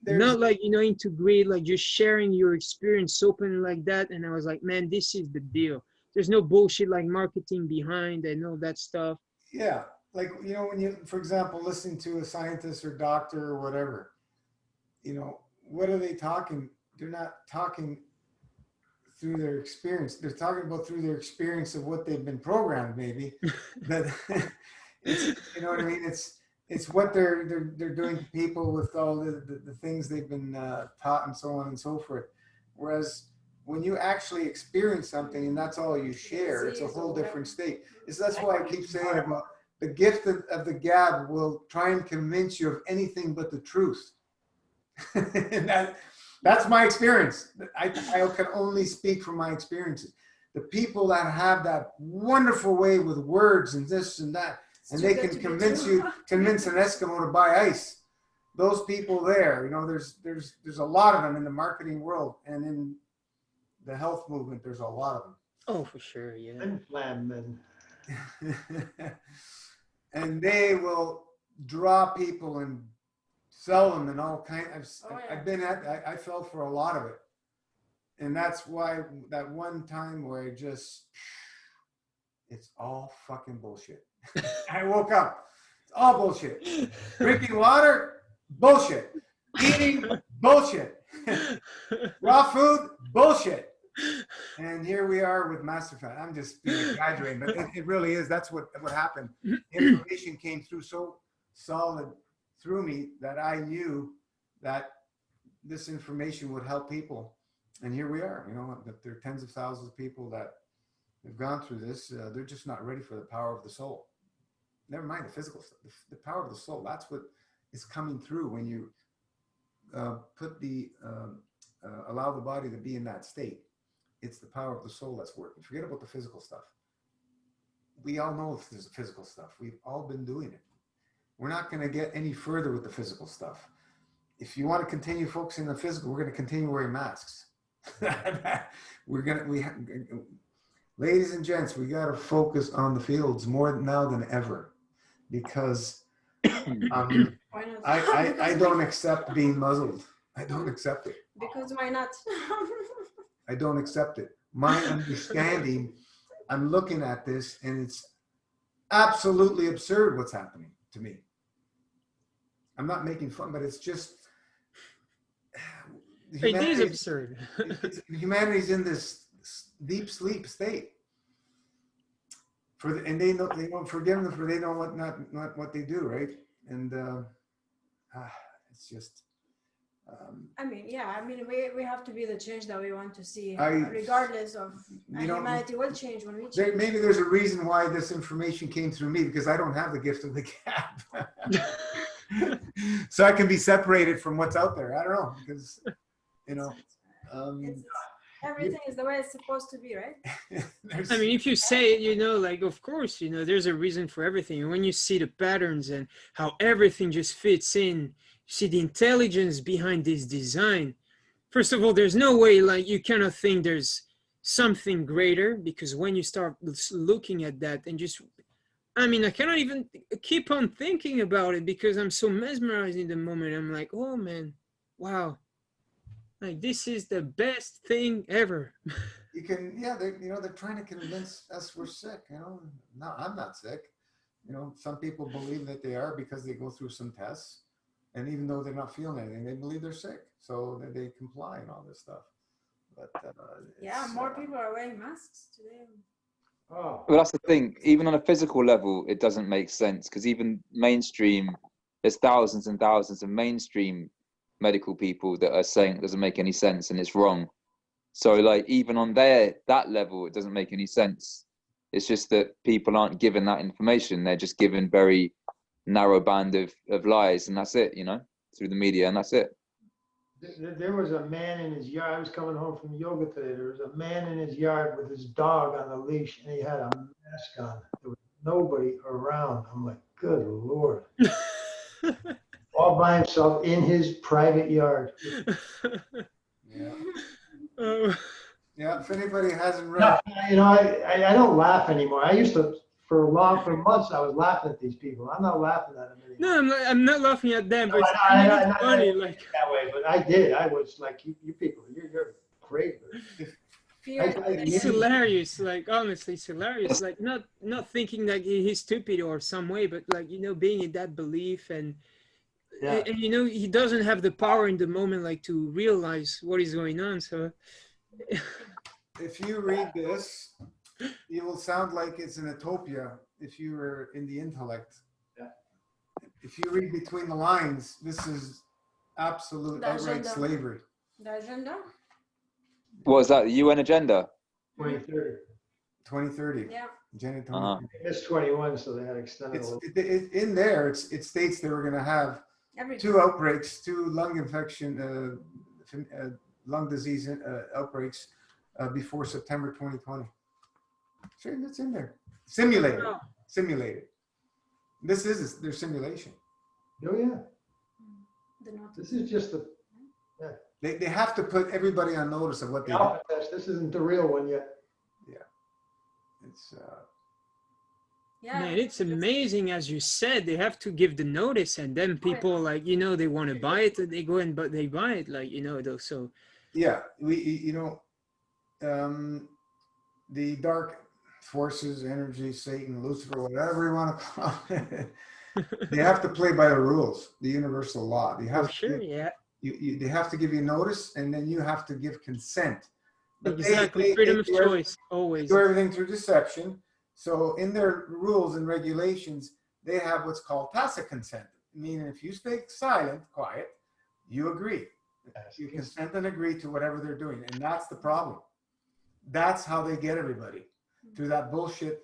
C: not like into greed, like just sharing your experience open like that. And I was like, man, this is the deal. There's no bullshit like marketing behind and all that stuff.
A: Yeah, like when you, for example, listen to a scientist or doctor or whatever, what are they talking? They're not talking through their experience. They're talking about through their experience of what they've been programmed, maybe. But it's, you know what I mean? It's what they're doing to people with all the things they've been taught and so on and so forth. Whereas when you actually experience something and that's all you share, it's a whole different state. That's why I keep saying about the gift of the gab will try and convince you of anything but the truth. And that's my experience. I can only speak from my experiences. The people that have that wonderful way with words and this and that, and they can convince an Eskimo to buy ice. Those people there, there's a lot of them in the marketing world, and in the health movement, there's a lot of them.
C: Oh, for sure, yeah.
A: And they will draw people and sell them and all kinds. I fell for a lot of it. And that's why that one time where it's all fucking bullshit. I woke up, it's all bullshit. Drinking water, bullshit. Eating, bullshit. Raw food, bullshit. And here we are with Master Fat. I'm just being exaggerating, but it really is. That's what happened. Information came through so solid through me that I knew that this information would help people. And here we are. There are tens of thousands of people that have gone through this. They're just not ready for the power of the soul. Never mind the physical stuff. The power of the soul. That's what is coming through when you allow the body to be in that state. It's the power of the soul that's working. Forget about the physical stuff. We all know if there's physical stuff. We've all been doing it. We're not going to get any further with the physical stuff. If you want to continue focusing on the physical, we're going to continue wearing masks. Ladies and gents, we got to focus on the fields more now than ever, because I don't accept being muzzled. I don't accept it.
E: Because why not?
A: I don't accept it. My understanding, I'm looking at this, and absolutely absurd what's happening to me. I'm not making fun, but it's just
C: It is absurd.
A: humanity's in this deep sleep state. And they don't forgive them for they know not what they do, right? And it's just.
E: I mean, yeah, I mean, we have to be the change that we want to see,
A: I-
E: regardless of, and
A: you know,
E: humanity will change when we change.
A: Maybe there's a reason why this information came through me, because I don't have the gift of the gab. So I can be separated from what's out there. I don't know, because, you know,
E: It's, everything is the way it's supposed to be, right?
C: I mean, if you say it, you know, like, of course, you know, there's a reason for everything. And when you see the patterns and how everything just fits in, you see the intelligence behind this design. First of all, there's no way, like, you cannot think there's something greater, because when you start looking at that and just, I mean, I cannot even keep on thinking about it because I'm so mesmerized in the moment. I'm like, oh man, wow. Like, this is the best thing ever.
A: You can, yeah, they're trying to convince us we're sick, you know. No, I'm not sick. You know, some people believe that they are because they go through some tests, and even though they're not feeling anything, they believe they're sick, so they comply and all this stuff. But
E: Yeah, more people are wearing masks today.
B: Oh,
D: Well, that's the thing. Even on a physical level, it doesn't make sense, because even mainstream, there's thousands and thousands of mainstream medical people that are saying it doesn't make any sense and it's wrong. So, like, even on that level, it doesn't make any sense. It's just that people aren't given that information. They're just given very narrow band of lies, and that's it, you know, through the media, and that's it.
B: there was a man in his yard. I was coming home from yoga today. There was a man in his yard with his dog on a leash, and he had a mask on. There was nobody around. I'm like, good Lord. All by himself in his private yard.
A: yeah,
C: Oh.
A: yeah. If anybody hasn't read,
B: No, you know, I don't laugh anymore. I used to, for months, I was laughing at these people. I'm not laughing at them anymore.
C: No, I'm not laughing at them, but
B: I
C: it's funny. Like,
B: that way, but I did. I was like, you people, you're great.
C: it's hilarious. Like, honestly, it's hilarious. Like, not thinking that he's stupid or some way, but like, you know, being in that belief and you know, he doesn't have the power in the moment, like, to realize what is going on. So
A: if you read this, you will sound like it's an utopia if you were in the intellect.
B: Yeah.
A: If you read between the lines, this is absolute
E: The
A: outright
E: agenda.
A: slavery.
E: The agenda?
D: What is that? The UN agenda?
B: 2030.
A: 2030.
E: Yeah.
A: Agenda
D: Uh-huh.
A: 2030.
B: It's 21, so they had extended.
A: It's in there. It states they were going to have
E: Everything.
A: 2 outbreaks, 2 lung infection, lung disease outbreaks before September 2020. Sure, that's in there. Simulated.
C: wow.
A: Simulated. This is their simulation.
B: Oh yeah,
E: The notice.
B: this is just the
A: They have to put everybody on notice of what they do.
B: alpha test. This isn't the real one yet.
A: It's
E: Yeah.
C: Man, it's amazing. As you said, they have to give the notice, and then people, like, you know, they want to buy it, and they go and but they buy it, like, you know, though. So
A: yeah, you know, the dark forces, energy, Satan, Lucifer, whatever you want to call it, they have to play by the rules, the universal law. They have
C: for sure, yeah,
A: they have to give you notice, and then you have to give consent. But
C: exactly. Freedom of
A: do
C: choice, always.
A: do everything through deception. So in their rules and regulations, they have what's called tacit consent, meaning if you stay silent, quiet, you agree. You consent and agree to whatever they're doing, and that's the problem. That's how they get everybody through that bullshit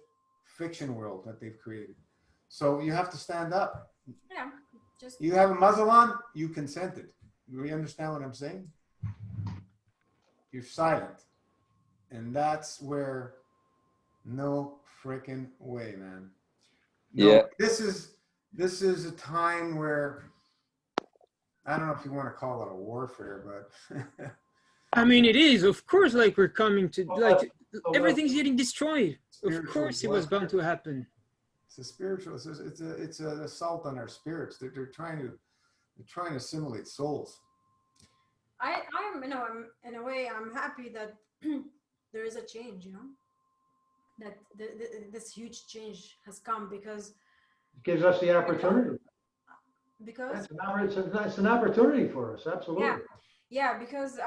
A: fiction world that they've created. So you have to stand up.
E: Yeah. Just
A: You have a muzzle on, you consented. Do you understand what I'm saying? You're silent. And that's where no freaking way, man. No,
D: Yeah.
A: This is a time where I don't know if you want to call it a warfare, but
C: I mean, it is, of course. Like, we're coming to, like,
B: well,
C: everything's getting destroyed. Of
A: spiritual
C: course, it was bound to happen.
A: it's a spiritual. It's an assault on our spirits. They're trying to assimilate souls.
E: I'm, you know, I'm in a way, I'm happy that there is a change, you know, that this huge change has come because
B: It gives us the opportunity.
E: because
B: It's an opportunity for us, absolutely.
E: yeah, because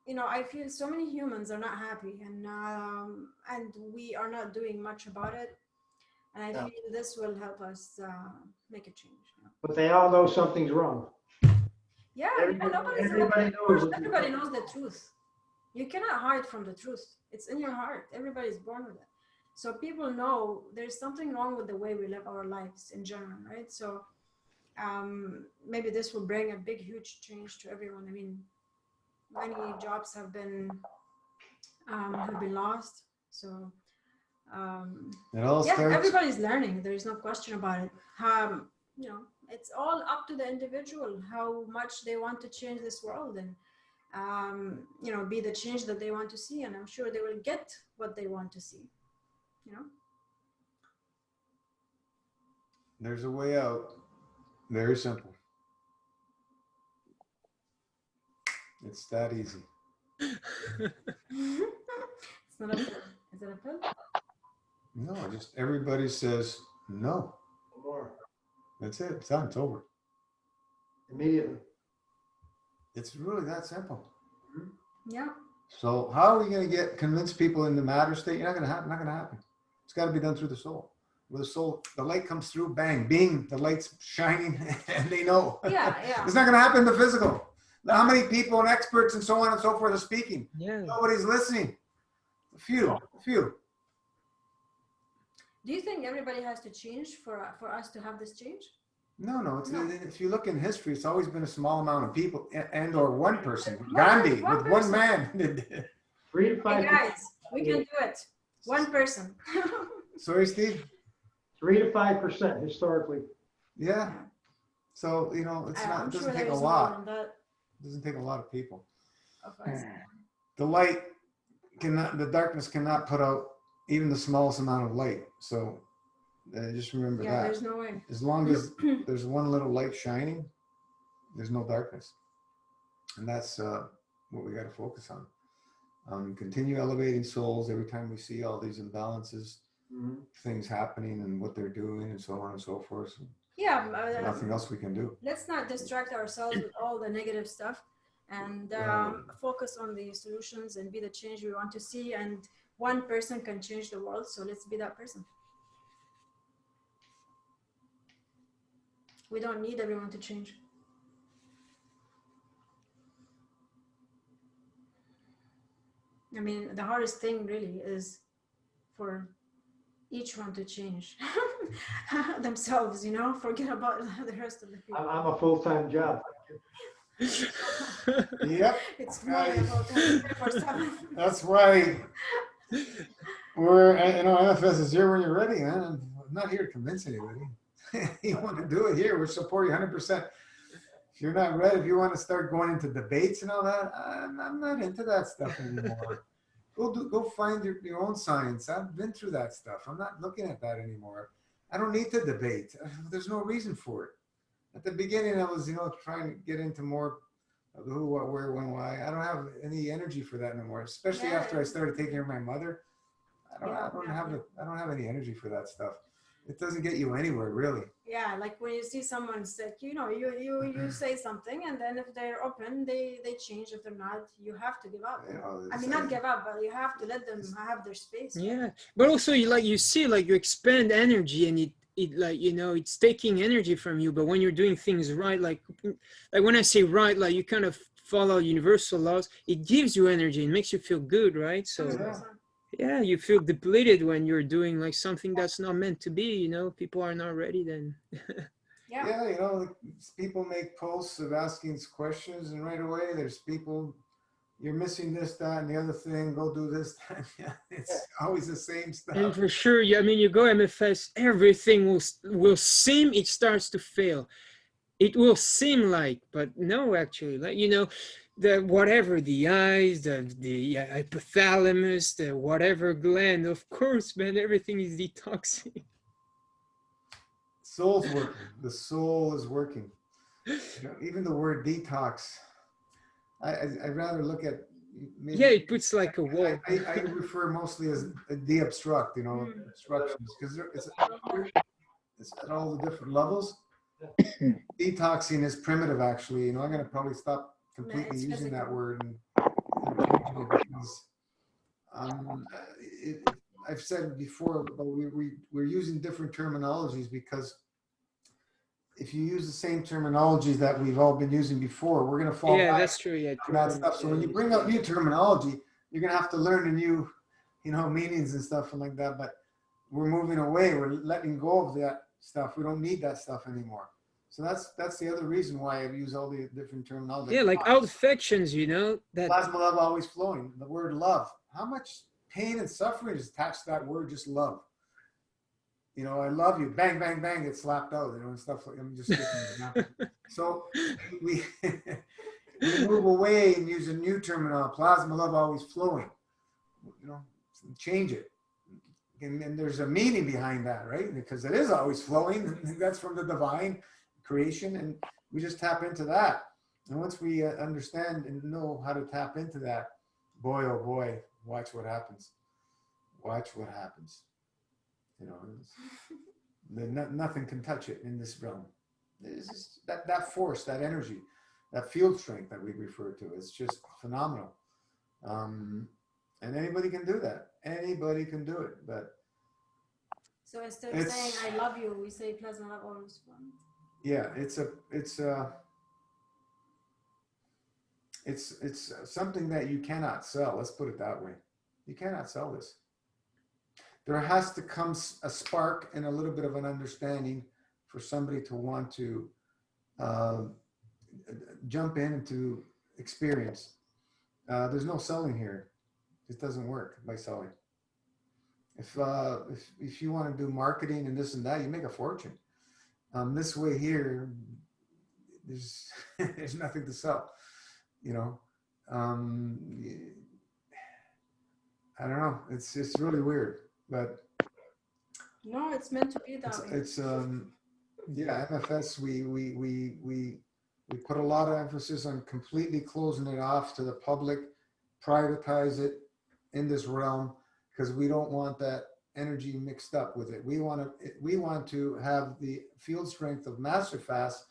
E: you know, I feel so many humans are not happy, and we are not doing much about it, and I
B: Yeah.
E: feel this will help us make a change.
B: But they all know something's wrong.
E: Yeah,
B: Everybody knows.
E: everybody knows the truth. You cannot hide from the truth. It's in your heart. Everybody's born with it. So people know there's something wrong with the way we live our lives in general, right? So maybe this will bring a big, huge change to everyone. I mean, many jobs have been lost. So
A: It all
E: yeah,
A: starts.
E: everybody's learning. There is no question about it. You know, it's all up to the individual how much they want to change this world and you know, be the change that they want to see. And I'm sure they will get what they want to see. You know.
A: There's a way out. Very simple. It's that easy.
E: It's not a pill. Is it a pill?
A: No, just everybody says no.
B: More
A: That's it. It's done. It's over.
B: immediately.
A: It's really that simple.
E: Yeah.
A: So how are we going to convince people in the matter state? You're not going to happen. Not going to happen. It's got to be done through the soul. With the soul, the light comes through. Bang, bing. The light's shining, and they know.
E: Yeah, yeah.
A: It's not going to happen in the physical. Now, how many people and experts and so on and so forth are speaking?
C: Yeah.
A: Nobody's listening. A few.
E: Do you think everybody has to change for us to have this change?
A: No. It's,
E: No.
A: if you look in history, it's always been a small amount of people and or one person.
E: One
A: Gandhi
E: person.
A: with one man.
B: 3 to
E: Hey
B: 5.
E: guys, we can do it. One person.
A: Sorry, Steve.
B: 3 to 5% historically.
A: Yeah. So you know, it's not.
E: I'm
A: It
E: sure
A: doesn't take a
E: there's more
A: lot.
E: than that
A: It doesn't take a lot of people.
E: of us.
A: The light cannot. The darkness cannot put out even the smallest amount of light. So just remember
E: Yeah,
A: that.
E: there's no way.
A: As long as there's one little light shining, there's no darkness, and that's what we got to focus on. Continue elevating souls every time we see all these imbalances, things happening, and what they're doing, and so on and so forth.
E: Yeah.
A: Nothing else we can do.
E: Let's not distract ourselves with all the negative stuff, and focus on the solutions and be the change we want to see. And one person can change the world, so let's be that person. We don't need everyone to change. I mean, the hardest thing really is for each one to change themselves, you know, forget about the rest of the people.
B: I'm a full-time job.
A: Yep.
E: It's more than about 24/7.
A: That's why we're, you know, MFS is here when you're ready, man. I'm not here to convince anybody. You want to do it here, we'll support you 100%. If you're not ready, if you want to start going into debates and all that, I'm not into that stuff anymore. Go find your own science. I've been through that stuff. I'm not looking at that anymore. I don't need to debate. There's no reason for it. At the beginning, I was, you know, trying to get into more of the who, what, where, when, why. I don't have any energy for that anymore. Especially after I started taking care of my mother. I don't have any energy for that stuff. It doesn't get you anywhere, really.
E: Yeah, like when you see someone sick, you know, you say something, and then if they're open, they change. If they're not, you have to give up.
A: You know,
E: I mean, not give up, but you have to let them have their space.
C: Yeah, but also you see, like, you expend energy, and it like, you know, it's taking energy from you. But when you're doing things right, like when I say right, like you kind of follow universal laws, it gives you energy and makes you feel good, right? So yeah, you feel depleted when you're doing like something that's not meant to be, you know, people are not ready then.
A: Yeah, you know, people make posts of asking questions, and right away there's people, you're missing this, that, and the other thing, go do this, that. Yeah, it's always the same stuff.
C: And for sure, yeah, I mean, you go MFS, everything will seem, it starts to fail. It will seem like, but no, actually, like, you know, the whatever, the eyes, the hypothalamus, the whatever gland, of course, man, everything is detoxing.
A: Soul's working. The soul is working. You know, even the word detox, I'd rather look at maybe
C: Yeah, it puts like a wall.
A: I refer mostly as de-obstruct, you know, obstructions, because it's at all the different levels. Detoxing is primitive, actually. You know, I'm going to probably stop completely
E: it's
A: using that
E: physical.
A: word and changing it because it, I've said before, but we're using different terminologies because if you use the same terminologies that we've all been using before, we're going to fall
C: Yeah,
A: back
C: that's true. Yeah,
A: on that stuff. So when you bring up new terminology, you're going to have to learn the new, you know, meanings and stuff and like that. But we're moving away. We're letting go of that stuff. We don't need that stuff anymore. So that's the other reason why I use all the different terminology.
C: Yeah, like affections, you know, that
A: Plasma love always flowing. The word love. How much pain and suffering is attached to that word, just love? You know, I love you. Bang, bang, bang. It's slapped out, you know, and stuff like. I'm just giving an example. So we we move away and use a new terminology. Plasma love always flowing. You know, change it. And there's a meaning behind that, right? Because it is always flowing. That's from the divine creation, and we just tap into that. And once we understand and know how to tap into that, boy, oh boy, watch what happens. Watch what happens. You know, nothing can touch it in this realm. It's just that force, that energy, that field strength that we refer to. It's just phenomenal. And anybody can do that. Anybody can do it. But
E: So instead of saying I love you, we say plasma love always one.
A: yeah, it's something that you cannot sell. Let's put it that way. You cannot sell this. There has to come a spark and a little bit of an understanding for somebody to want to jump in and to experience. There's no selling here. It doesn't work by selling. If you want to do marketing and this and that, you make a fortune. This way here, there's there's nothing to sell. You know, I don't know. It's really weird, but
E: no, it's meant to be that way.
A: It's yeah, MFS. We put a lot of emphasis on completely closing it off to the public, privatize it in this realm because we don't want that energy mixed up with it. We want to have the field strength of Master Fast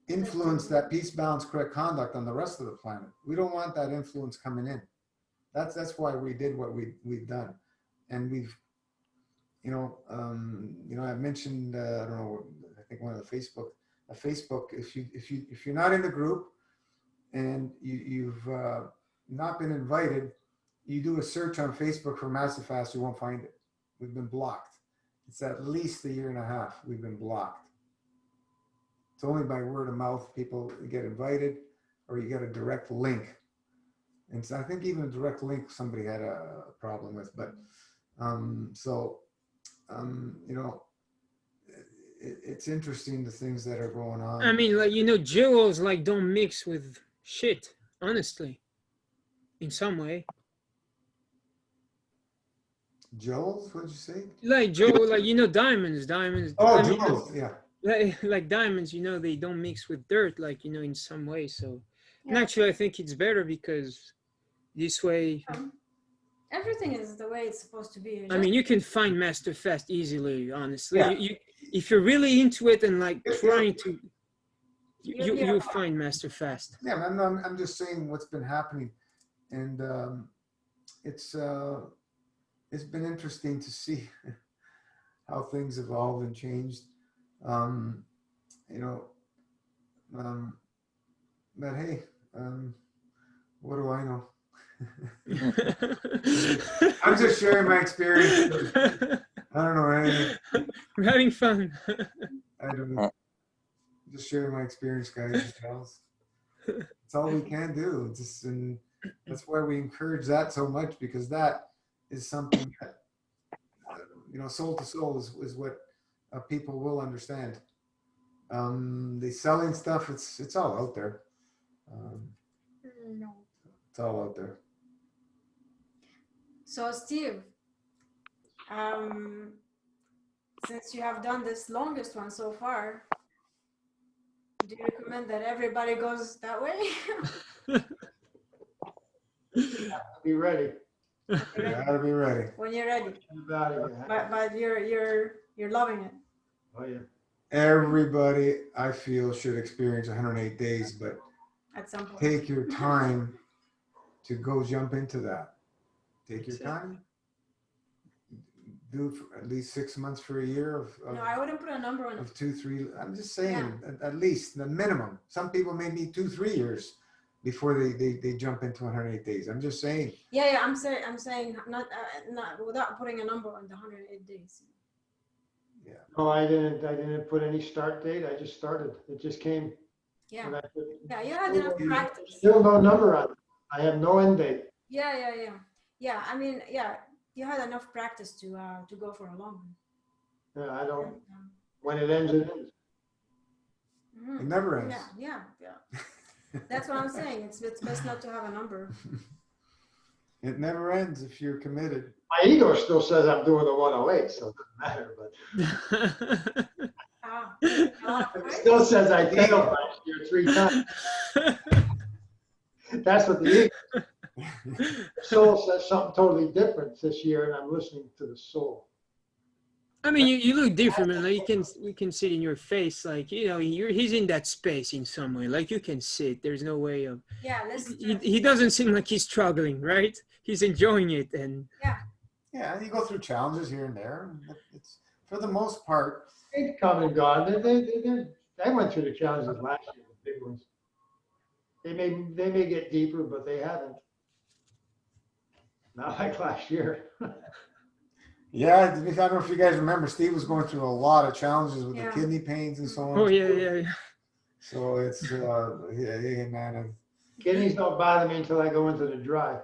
A: influence that peace, balance, correct conduct on the rest of the planet. We don't want that influence coming in. That's why we did what we've done, and we've, you know, I mentioned I don't know, I think one of the Facebook. If you're not in the group and you've not been invited, you do a search on Facebook for Massive Fast, you won't find it. We've been blocked. It's at least 1.5 years we've been blocked. It's only by word of mouth people get invited, or you get a direct link. And so I think even a direct link somebody had a problem with, but you know, it's interesting the things that are going on.
C: I mean, like, you know, jewels like don't mix with shit, honestly, in some way.
A: Jewels, what'd you say?
C: Like jewel, like, you know, diamonds.
A: Oh,
C: I mean,
A: jewels, yeah.
C: like diamonds, you know, they don't mix with dirt, like, you know, in some way. So, and
E: Yeah.
C: actually, I think it's better because this way.
E: Everything is the way it's supposed to be.
C: I mean, you can find Master Fast easily, honestly.
A: Yeah.
C: You if you're really into it and like trying to,
E: You'll
C: you'll find Master Fast.
A: Yeah, I'm just saying what's been happening, and it's been interesting to see how things evolved and changed. You know, but hey, what do I know? I'm just sharing my experience. I don't know anything.
C: We're having fun.
A: I don't know. Just sharing my experience, guys and gals. It's all we can do. And that's why we encourage that so much, because that is something that, you know, soul to soul is what people will understand. The selling stuff, it's all out there.
E: No.
A: It's all out there.
E: So Steve, since you have done this longest one so far, do you recommend that everybody goes that way?
B: Be ready.
A: You gotta be ready.
E: When you're ready.
B: About it, yeah.
E: But you're loving it.
B: Oh yeah.
A: Everybody, I feel, should experience 108 days, but
E: At some point.
A: take your time to go jump into that. Take your
E: That's it.
A: time. Do it for at least 6 months for a year of,
E: No, I wouldn't put a number on it.
A: of 2, 3. I'm just saying, at least the minimum. Some people may need 2, 3 years before they jump into 108 days. I'm just saying.
E: Yeah, I'm saying not without putting a number on the 108 days.
B: No, I didn't put any start date. I just started. It just came.
E: Yeah.
B: And I put-
E: Yeah, you had enough practice.
B: Still no number on it. I have no end date.
E: Yeah. I mean, yeah, you had enough practice to go for a long one.
B: Yeah, I don't. When it ends, it ends.
E: Mhm.
A: It never ends.
E: Yeah. That's what I'm saying. It's best not to have a number.
A: It never ends if you're committed.
B: My ego still says I'm doing the 108, so it doesn't matter. But
E: Ah,
B: it still says I failed last year 3 times. That's what the ego. Soul says something totally different this year, and I'm listening to the soul.
C: I mean, you look different, man. Like we can see it in your face. Like, you know, he's in that space in some way. Like you can see it. There's no way of.
E: yeah, let's.
C: He doesn't seem like he's struggling, right? He's enjoying it, and
A: Yeah, you go through challenges here and there. But it's for the most part.
B: They've come and gone. They went through the challenges last year, the big ones. They may get deeper, but they haven't. Not like last year.
A: Yeah, I don't know if you guys remember, Steve was going through a lot of challenges with
E: Yeah.
A: the kidney pains and so on.
C: oh yeah.
A: So it's yeah, man.
B: Kidneys don't bother me until I go into the dry.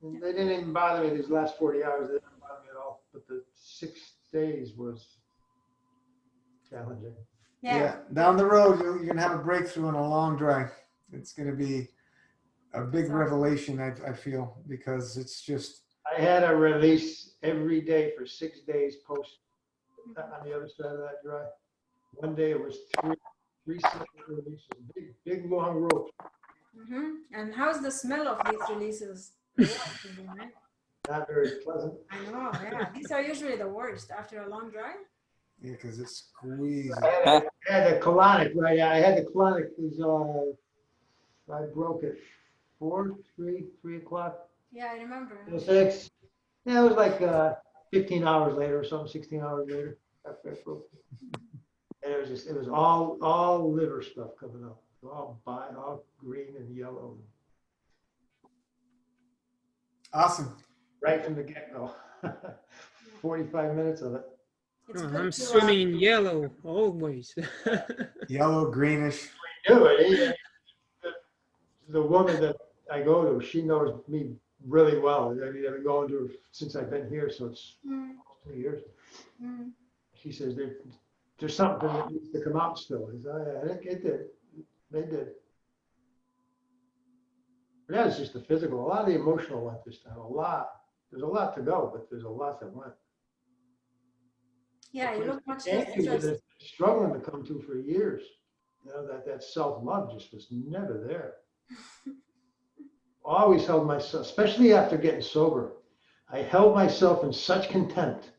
B: They didn't even bother me these last 40 hours. They didn't bother me at all. But the 6 days was challenging.
E: Yeah.
A: Down the road, you're gonna have a breakthrough in a long dry. It's gonna be a big revelation. I feel, because it's just.
B: I had a release every day for 6 days post on the other side of that dry. One day it was three separate releases, big long ropes.
E: And how's the smell of these releases? Right?
B: Not very pleasant.
E: I know. Yeah, these are usually the worst after a long drive.
A: Yeah, because it's squeezing.
B: I had the colonic, right? I had the colonic. I broke it 3 o'clock.
E: Yeah, I remember.
B: 6. Yeah, it was like 15 hours later or something, 16 hours later after I broke it. And it was all liver stuff coming up. All green and yellow.
A: Awesome.
B: Right from the get-go. 45 minutes of it.
E: It's
C: Oh,
E: good
C: I'm
E: to,
C: swimming in yellow always.
A: Yellow, greenish.
B: Do it. The woman that I go to, she knows me really well. I mean, I've been going to her since I've been here, so it's almost 2 years. She says there's something that needs to come out still. I said, I think it did. They did. But that was just the physical. A lot of the emotional went this time. A lot. There's a lot to go, but there's a lot that went.
E: yeah, you look much
B: Thank you.
E: less
B: Been struggling to come to for years. You know, that self-love just was never there. Always held myself, especially after getting sober, I held myself in such contempt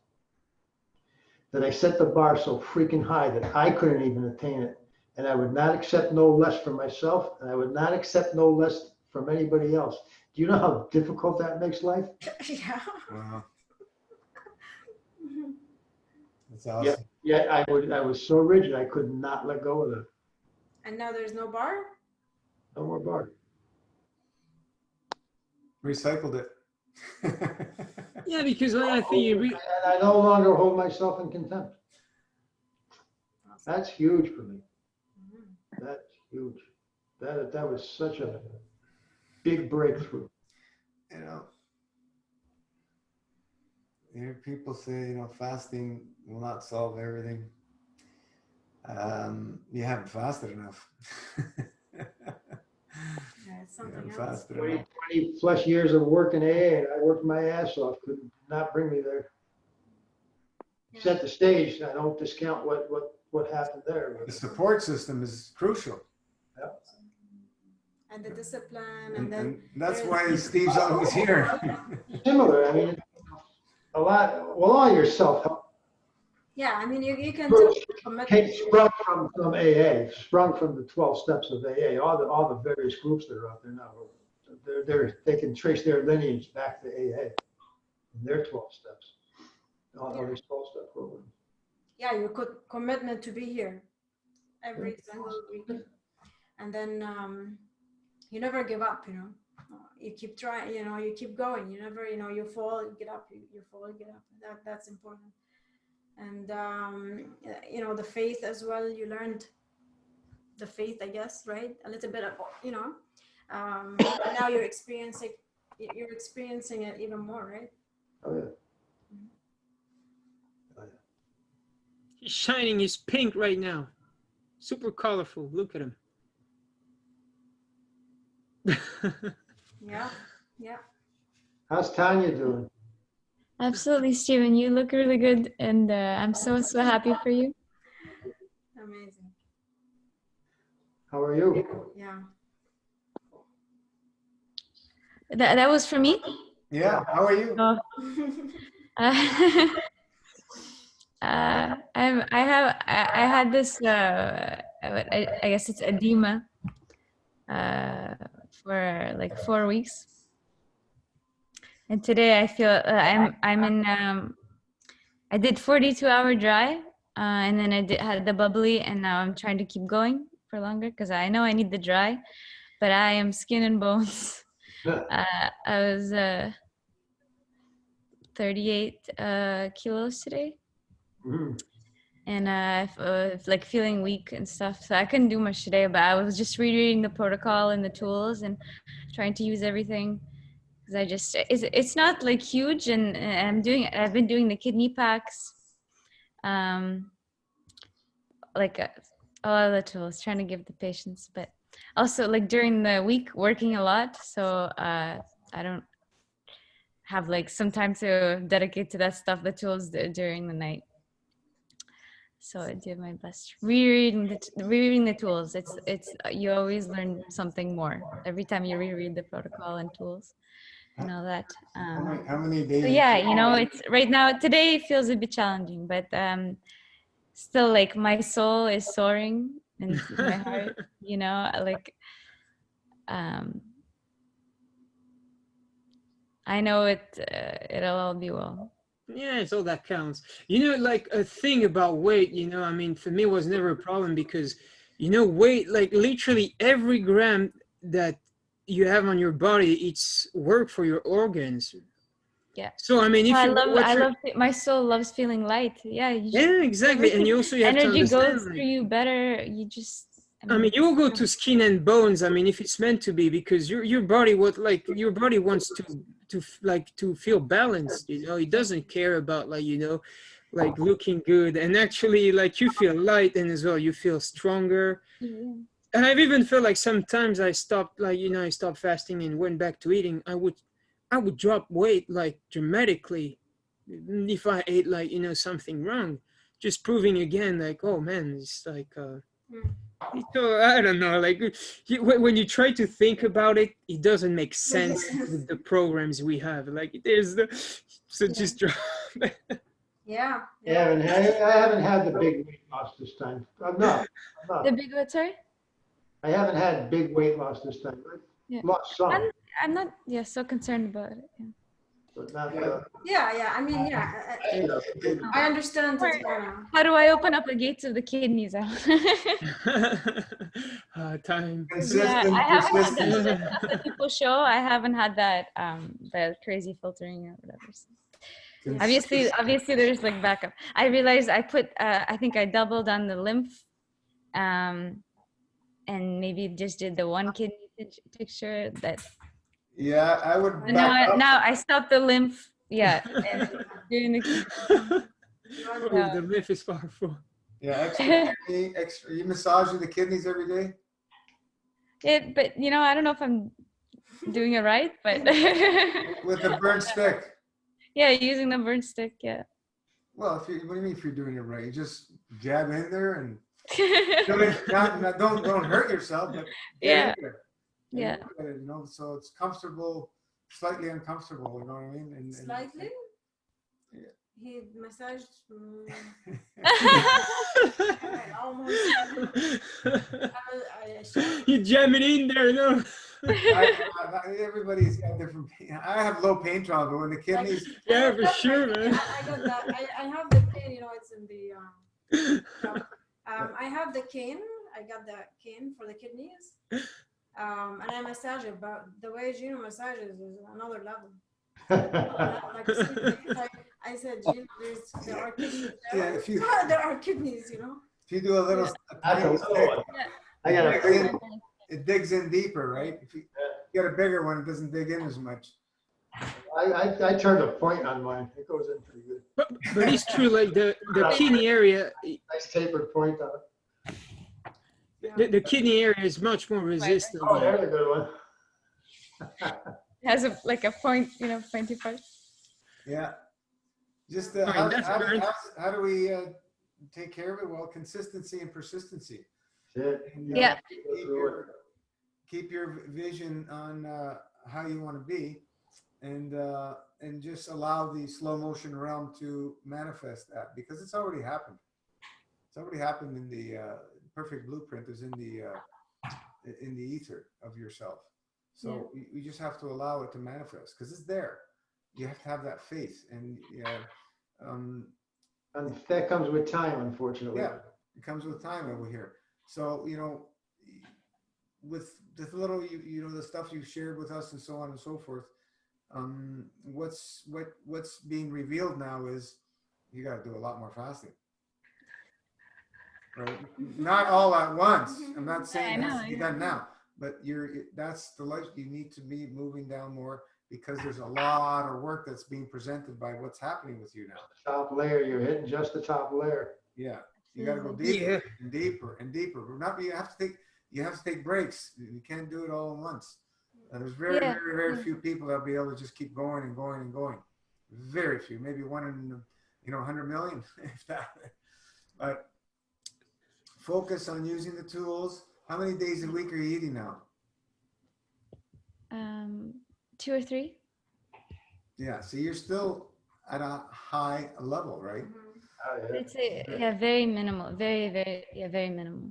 B: that I set the bar so freaking high that I couldn't even attain it. And I would not accept no less from myself, and I would not accept no less from anybody else. Do you know how difficult that makes life?
E: Yeah.
A: Wow. That's awesome.
B: Yeah, I was so rigid, I could not let go of it.
E: And now there's no bar?
B: No more bar.
A: Recycled it.
C: Yeah, because I think
B: And I no longer hold myself in contempt. That's huge for me. That's huge. That was such a big breakthrough.
A: You hear people say, fasting will not solve everything. You haven't fasted enough.
E: Yeah, it's
A: You
E: something
A: haven't
E: else.
A: fasted enough.
B: 20 plus years of working AA, and I worked my ass off, could not bring me there.
E: Yeah.
B: Set the stage. I don't discount what happened there.
A: The support system is crucial.
E: and the discipline, and then
A: And that's
E: there's-
A: why Steve's always here.
B: Similar, I mean, a lot, well, all your self-help
E: yeah, I mean, you can tell commitment.
B: sprung from AA, sprung from the 12 steps of AA, all the various groups that are out there now. They can trace their lineage back to AA and their 12 steps, all these 12-step programs.
E: Yeah, you could commitment to be here every single week, and then you never give up. You know, you keep trying. You know, you keep going. You never, you know, you fall, you get up. You fall, you get up. That's important. And you know, the faith as well. You learned the faith, I guess, right? A little bit of, you know. Now you're experiencing it even more, right?
B: Oh, yeah.
C: He's shining. He's pink right now. Super colorful. Look at him.
E: Yeah, yeah.
B: How's Tanya doing?
F: Absolutely, Steven. You look really good, and I'm so happy for you.
E: Amazing.
B: How are you?
E: Yeah.
F: That was for me.
A: Yeah, how are you?
F: Oh. I had this I guess it's edema for like 4 weeks, and today I feel I'm in I did 42-hour dry, and then had the bubbly, and now I'm trying to keep going for longer because I know I need the dry, but I am skin and bones. I was 38 kilos today.
B: Mhm.
F: And like feeling weak and stuff, so I couldn't do much today, but I was just rereading the protocol and the tools and trying to use everything, because it's not like huge, and I've been doing the kidney packs, like all the tools, trying to give the patients, but also like during the week working a lot, so I don't have like some time to dedicate to that stuff, the tools during the night. So I did my best. Rereading the tools. It's you always learn something more every time you reread the protocol and tools and all that.
A: How many days?
F: So yeah, you know, it's right now. Today feels a bit challenging, but still, like my soul is soaring and my heart. You know, like I know it'll all be well.
C: Yeah, it's all that counts. You know, like a thing about weight, you know, I mean, for me it was never a problem because, you know, weight, like literally every gram that you have on your body, it's work for your organs.
F: Yeah.
C: So, I mean, if
F: I
C: you
F: love my soul loves feeling light. Yeah.
C: yeah, exactly. And you also have to
F: energy
C: understand,
F: goes through you better. You just.
C: I mean, you will go to skin and bones. I mean, if it's meant to be, because your body your body wants to feel balanced. You know, it doesn't care about like, you know, like looking good, and actually like you feel light, and as well you feel stronger.
F: Yeah.
C: And I've even felt like sometimes I stopped, like, you know, I stopped fasting and went back to eating. I would drop weight like dramatically if I ate like, you know, something wrong, just proving again like, oh man, it's like. So I don't know, like when you try to think about it, it doesn't make sense with the programs we have. Like there's just drop.
E: Yeah.
B: I haven't had the big weight loss this time. I'm not.
F: The big what, sorry?
B: I haven't had big weight loss this time. I
F: Yeah.
B: lost some,
F: I'm not so concerned about it. Yeah.
B: but not.
E: Yeah. I mean, yeah. I understand it now.
F: How do I open up the gates of the kidneys out?
C: Time.
A: Consistent,
F: I haven't had
A: persistent.
F: that stuff that people show. I haven't had that the crazy filtering or whatever. So. Obviously there's like backup. I realized I put I think I doubled on the lymph, and maybe just did the one kidney picture that.
A: Yeah, I would.
F: Now I stopped the lymph. Yeah, and doing the.
C: Oh, the lymph is powerful.
A: Yeah, extra. You massaging the kidneys every day?
F: But you know, I don't know if I'm doing it right, but.
A: With a burnt stick.
F: Yeah, using the burn stick. Yeah.
A: Well, what do you mean if you're doing it right? You just jab in there and don't hurt yourself. But
F: Yeah.
A: And
F: Yeah.
A: look at it, you know, so it's comfortable, slightly uncomfortable, you know what I mean? And
E: Slightly.
A: Yeah.
E: He massaged. I
C: you
E: almost.
C: jam it in there, no?
A: Everybody's got different pain. I have low pain tolerance, but when the kidneys,
C: Yeah, for sure, man.
E: I got that. I have the cane. You know, it's in the. I have the cane. I got the cane for the kidneys. And I massage it, but the way Gino massages is another level. Like I said, Gino, there are kidneys there.
A: Yeah,
E: there are kidneys, you know.
A: if you do a little,
B: That's a little one. I got a
A: it digs in deeper, right? If you get a bigger one, it doesn't dig in as much.
B: I turned a point on mine. It goes in pretty good.
C: But it's true, like the kidney area,
B: Nice tapered point on it.
C: the kidney area is much more resistant.
B: Oh, there's a good one.
F: It has like a point, you know, pointy part.
A: Yeah. Just
C: Right,
A: how do we take care of it? Well, consistency and persistency.
B: That's it.
A: And,
F: Yeah.
A: keep your vision on how you want to be, and just allow the slow motion realm to manifest that, because it's already happened. It's already happened in the perfect blueprint is in the ether of yourself. So you just have to allow it to manifest, because it's there. You have to have that faith, and
B: And that comes with time, unfortunately.
A: yeah, it comes with time over here. So, you know, with the little, you know, the stuff you've shared with us and so on and so forth, what's being revealed now is you got to do a lot more fasting. Right? Not all at once. I'm not saying it has to be done now, but that's the life you need to be moving down more, because there's a lot of work that's being presented by what's happening with you now.
B: Top layer, you're hitting just the top layer.
A: Yeah, you got to go deeper and deeper and deeper. But you have to take breaks. You can't do it all at once. There's very few people that'll be able to just keep going and going and going. Very few, maybe one in 100 million, if that. But focus on using the tools. How many days a week are you eating now?
F: 2 or 3.
A: Yeah, so you're still at a high level, right?
B: Oh, yeah.
F: I'd say, very minimal. Very minimal.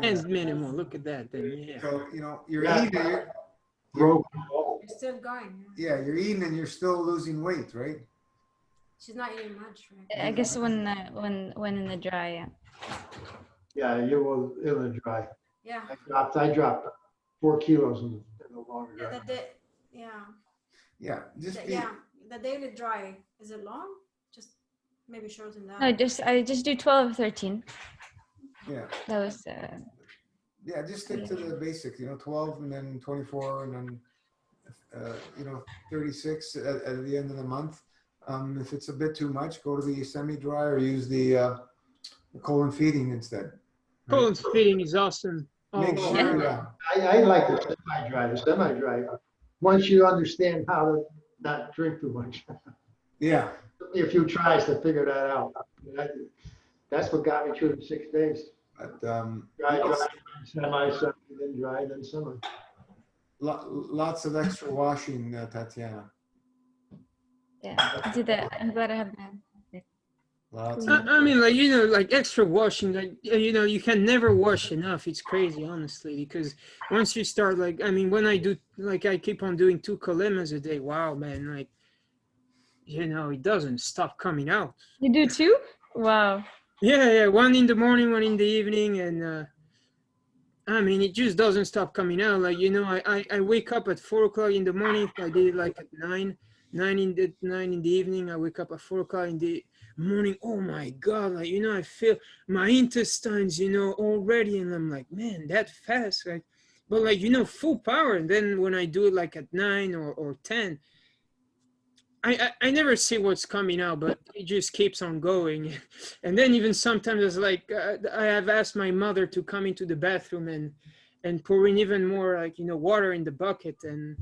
C: It's minimal. Look at that. Then, yeah.
A: So, you know, you're
B: Yeah.
A: eating.
B: Broke.
E: You're still going.
A: Yeah, you're eating and you're still losing weight, right?
E: She's not eating much, right?
F: I guess when in the dry, yeah.
B: Yeah, you will in the dry.
E: Yeah.
B: I dropped 4 kilos in the longer dry.
A: Yeah, just
E: The daily dry, is it long? Just maybe shorten that.
F: No, I just do 12 or 13.
A: yeah.
F: That was
A: Yeah, just stick to the basics, you know, 12 and then 24 and then, 36 at the end of the month. If it's a bit too much, go to the semi-dry or use the colon feeding instead.
C: Colon feeding is awesome.
A: Make
C: Oh,
A: sure,
C: wow.
B: I like the semi-dry. The semi-dry, once you understand how to not drink too much.
A: yeah,
B: Took me a few tries to figure that out. That's what got me through the 6 days.
A: but
B: Dry, semi, then dry, then summer.
A: lots of extra washing, Tatiana.
F: yeah. I did that. I'm glad I have that.
A: Lots.
C: I mean, like, you know, like extra washing, like, you know, you can never wash enough. It's crazy, honestly, because once you start, like, I mean, when I do, like, I keep on doing 2 kalemas a day. Wow, man, like, you know, it doesn't stop coming out.
F: You do 2? Wow.
C: Yeah, 1 in the morning, 1 in the evening, and I mean, it just doesn't stop coming out. Like, you know, I wake up at 4 o'clock in the morning. I did it like at 9 in the evening. I wake up at 4 o'clock in the morning. Oh my God, like, you know, I feel my intestines, you know, already, and I'm like, man, that fast, like, but like, you know, full power. And then when I do it like at 9 or 10, I never see what's coming out, but it just keeps on going. And then even sometimes it's like, I have asked my mother to come into the bathroom and pour in even more, like, you know, water in the bucket. And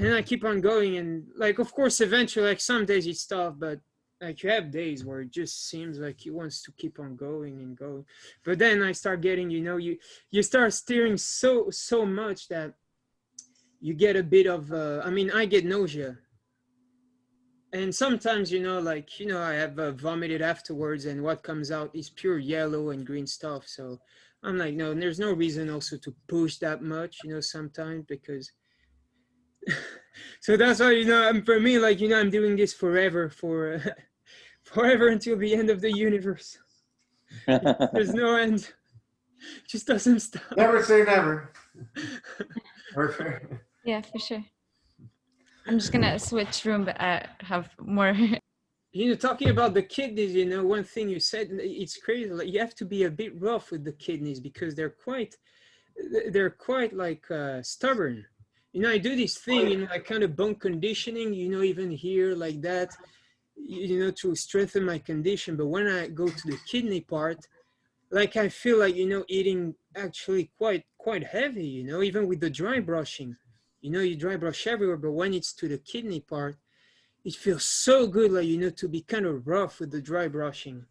C: I keep on going. And like, of course, eventually, like, some days it's tough, but like, you have days where it just seems like he wants to keep on going and going. But then I start getting, you know, you start steering so much that you get a bit of, I mean, I get nausea. And sometimes, I have vomited afterwards, and what comes out is pure yellow and green stuff. So I'm like, no, there's no reason also to push that much, sometimes, because so that's why, for me, like, I'm doing this forever, for forever until the end of the universe. There's no end. It just doesn't stop.
A: Never say never.
F: Yeah, for sure. I'm just gonna switch room, but I have more.
C: Talking about the kidneys, one thing you said, it's crazy. Like, you have to be a bit rough with the kidneys because they're quite like stubborn. I do this thing, I kind of bone conditioning, even here like that, to strengthen my condition. But when I go to the kidney part, like, I feel like, eating actually quite heavy, even with the dry brushing. You dry brush everywhere, but when it's to the kidney part, it feels so good, like, to be kind of rough with the dry brushing.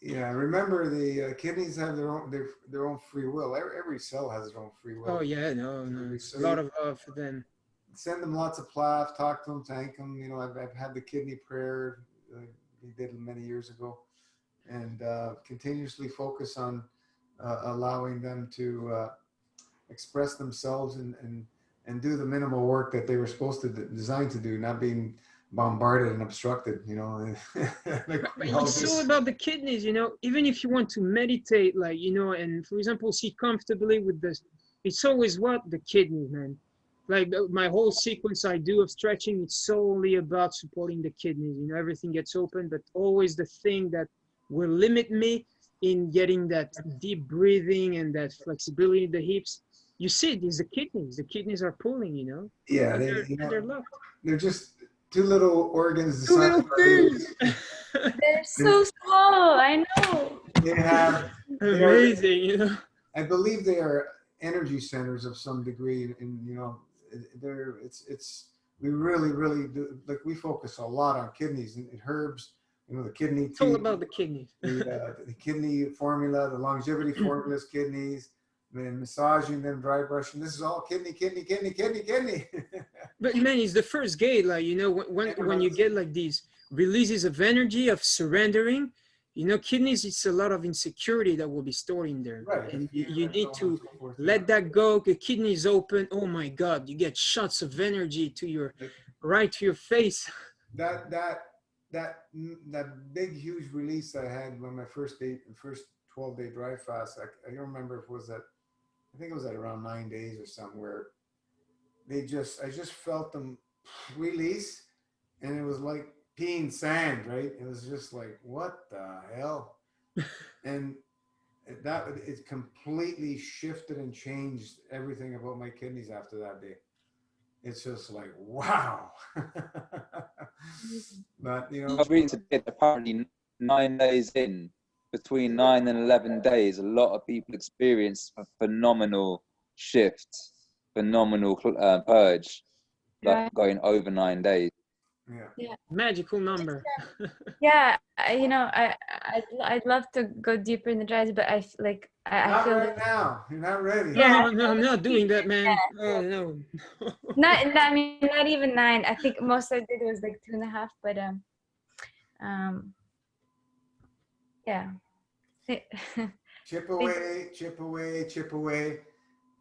A: Yeah, remember the kidneys have their own free will. Every cell has its own free will.
C: Oh yeah, no, it's a lot of love for them.
A: Send them lots of plath, talk to them, thank them. I've had the kidney prayer we did many years ago, and continuously focus on allowing them to express themselves and do the minimal work that they were supposed to designed to do, not being bombarded and obstructed,
C: But it's all about the kidneys, even if you want to meditate, like, and for example, sit comfortably with this, it's always the kidneys, man. Like, my whole sequence I do of stretching, it's solely about supporting the kidneys. Everything gets open, but always the thing that will limit me in getting that deep breathing and that flexibility in the hips, you see it is the kidneys. The kidneys are pulling,
A: Yeah,
C: they're locked.
A: They're just two little organs.
C: Two little things.
F: They're so small. I know.
A: They have
C: amazing.
A: I believe they are energy centers of some degree, and we really do. Like, we focus a lot on kidneys and herbs. The kidney tea.
C: It's all about the kidneys.
A: The kidney formula, the longevity formulas, kidneys. Then massaging, then dry brushing. This is all kidney.
C: But man, it's the first gate. Like, when you get like these releases of energy, of surrendering, kidneys, it's a lot of insecurity that will be stored in there.
A: Right.
C: And you need to let that go. The kidneys open. Oh my God, you get shots of energy right to your face.
A: That big, huge release I had when my first 12-day dry fast. I don't remember if it was I think it was at around 9 days or something, where I just felt them release, and it was like peeing sand, right? It was just like, what the hell? And it completely shifted and changed everything about my kidneys after that day. It's just like, wow. But,
D: I was reading today, apparently 9 days in, between 9 and 11 days, a lot of people experience a phenomenal shift, phenomenal purge, like going over 9 days.
A: Yeah.
C: Magical number.
F: Yeah, I'd love to go deeper in the dries, but I feel
A: right now. You're not ready.
C: Yeah. No, I'm not doing that, man.
F: Yeah.
C: Oh no.
F: not even 9. I think most I did was like 2.5, but yeah.
A: Chip away.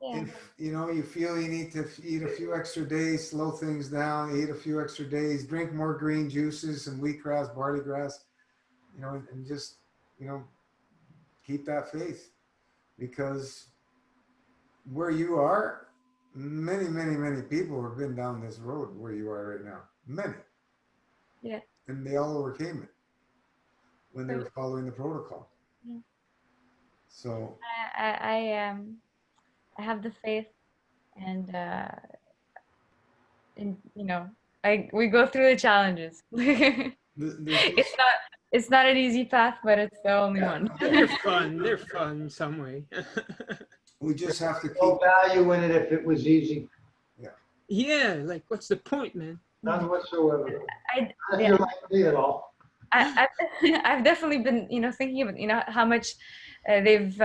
F: Yeah.
A: If you feel you need to eat a few extra days, slow things down, eat a few extra days, drink more green juices and wheatgrass, barley grass, and just, keep that faith, because where you are, many people have been down this road where you are right now. Many.
F: Yeah.
A: And they all overcame it when they were following the protocol.
F: Yeah.
A: So
F: I have the faith, and we go through the challenges. It's not an easy path, but it's the only one.
C: They're fun in some way.
A: We just have to keep
B: No value in it if it was easy.
C: Yeah, like, what's the point, man?
B: None whatsoever.
F: I
B: Not if you're like me at all.
F: I've definitely been, thinking about, how much they've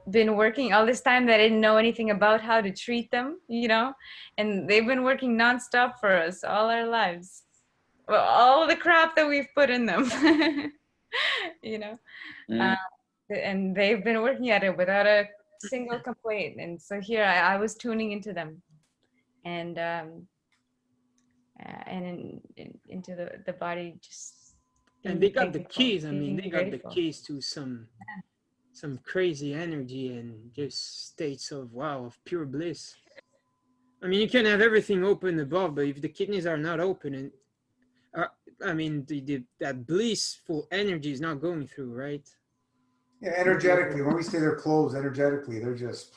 F: been working all this time that I didn't know anything about how to treat them, and they've been working nonstop for us all our lives. Well, all the crap that we've put in them, you know, uh,
D: Mm.
F: and they've been working at it without a single complaint. And so here I was tuning into them, and into the body, just
C: And
F: being
C: they got the
F: thankful,
C: keys. I mean,
F: being
C: they got the
F: grateful.
C: keys to some crazy energy and just states of wow, of pure bliss. I mean, you can have everything open above, but if the kidneys are not open, and uh, I mean, that blissful energy is not going through, right?
A: Yeah, energetically, when we say they're closed, energetically, they're just,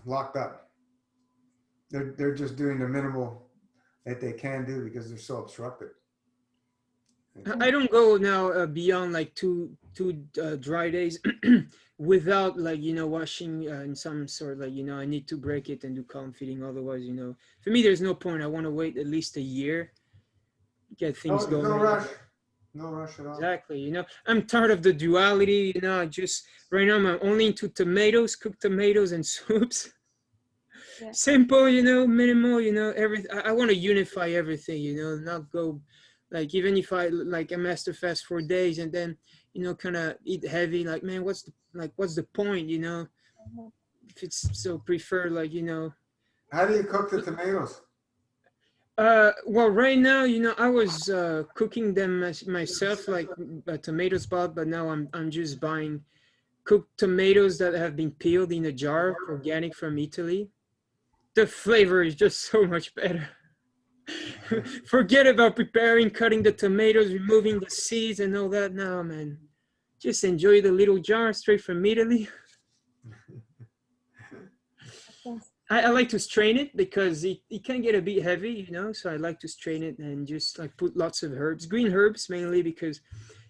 A: locked up. They're just doing the minimal that they can do because they're so obstructed.
C: I don't go now beyond like two dry days without like washing in some sort, like I need to break it and do calm feeding. Otherwise, for me there's no point. I want to wait at least a year, get things
A: No, no
C: going.
A: rush. No rush at all.
C: Exactly. I'm tired of the duality. I just right now I'm only into tomatoes, cooked tomatoes and soups.
F: Yeah.
C: Simple, minimal, everything. I want to unify everything, not go like, even if I like a master fast for days and then, kind of eat heavy, like, man, what's the point, if it's so prefer like,
A: How do you cook the tomatoes?
C: well, right now, I was cooking them myself, like tomatoes bought, but now I'm just buying cooked tomatoes that have been peeled in a jar, organic from Italy. The flavor is just so much better. Forget about preparing, cutting the tomatoes, removing the seeds and all that. No, man. Just enjoy the little jar straight from Italy. I like to strain it because it can get a bit heavy, so I like to strain it and just like put lots of herbs, green herbs mainly, because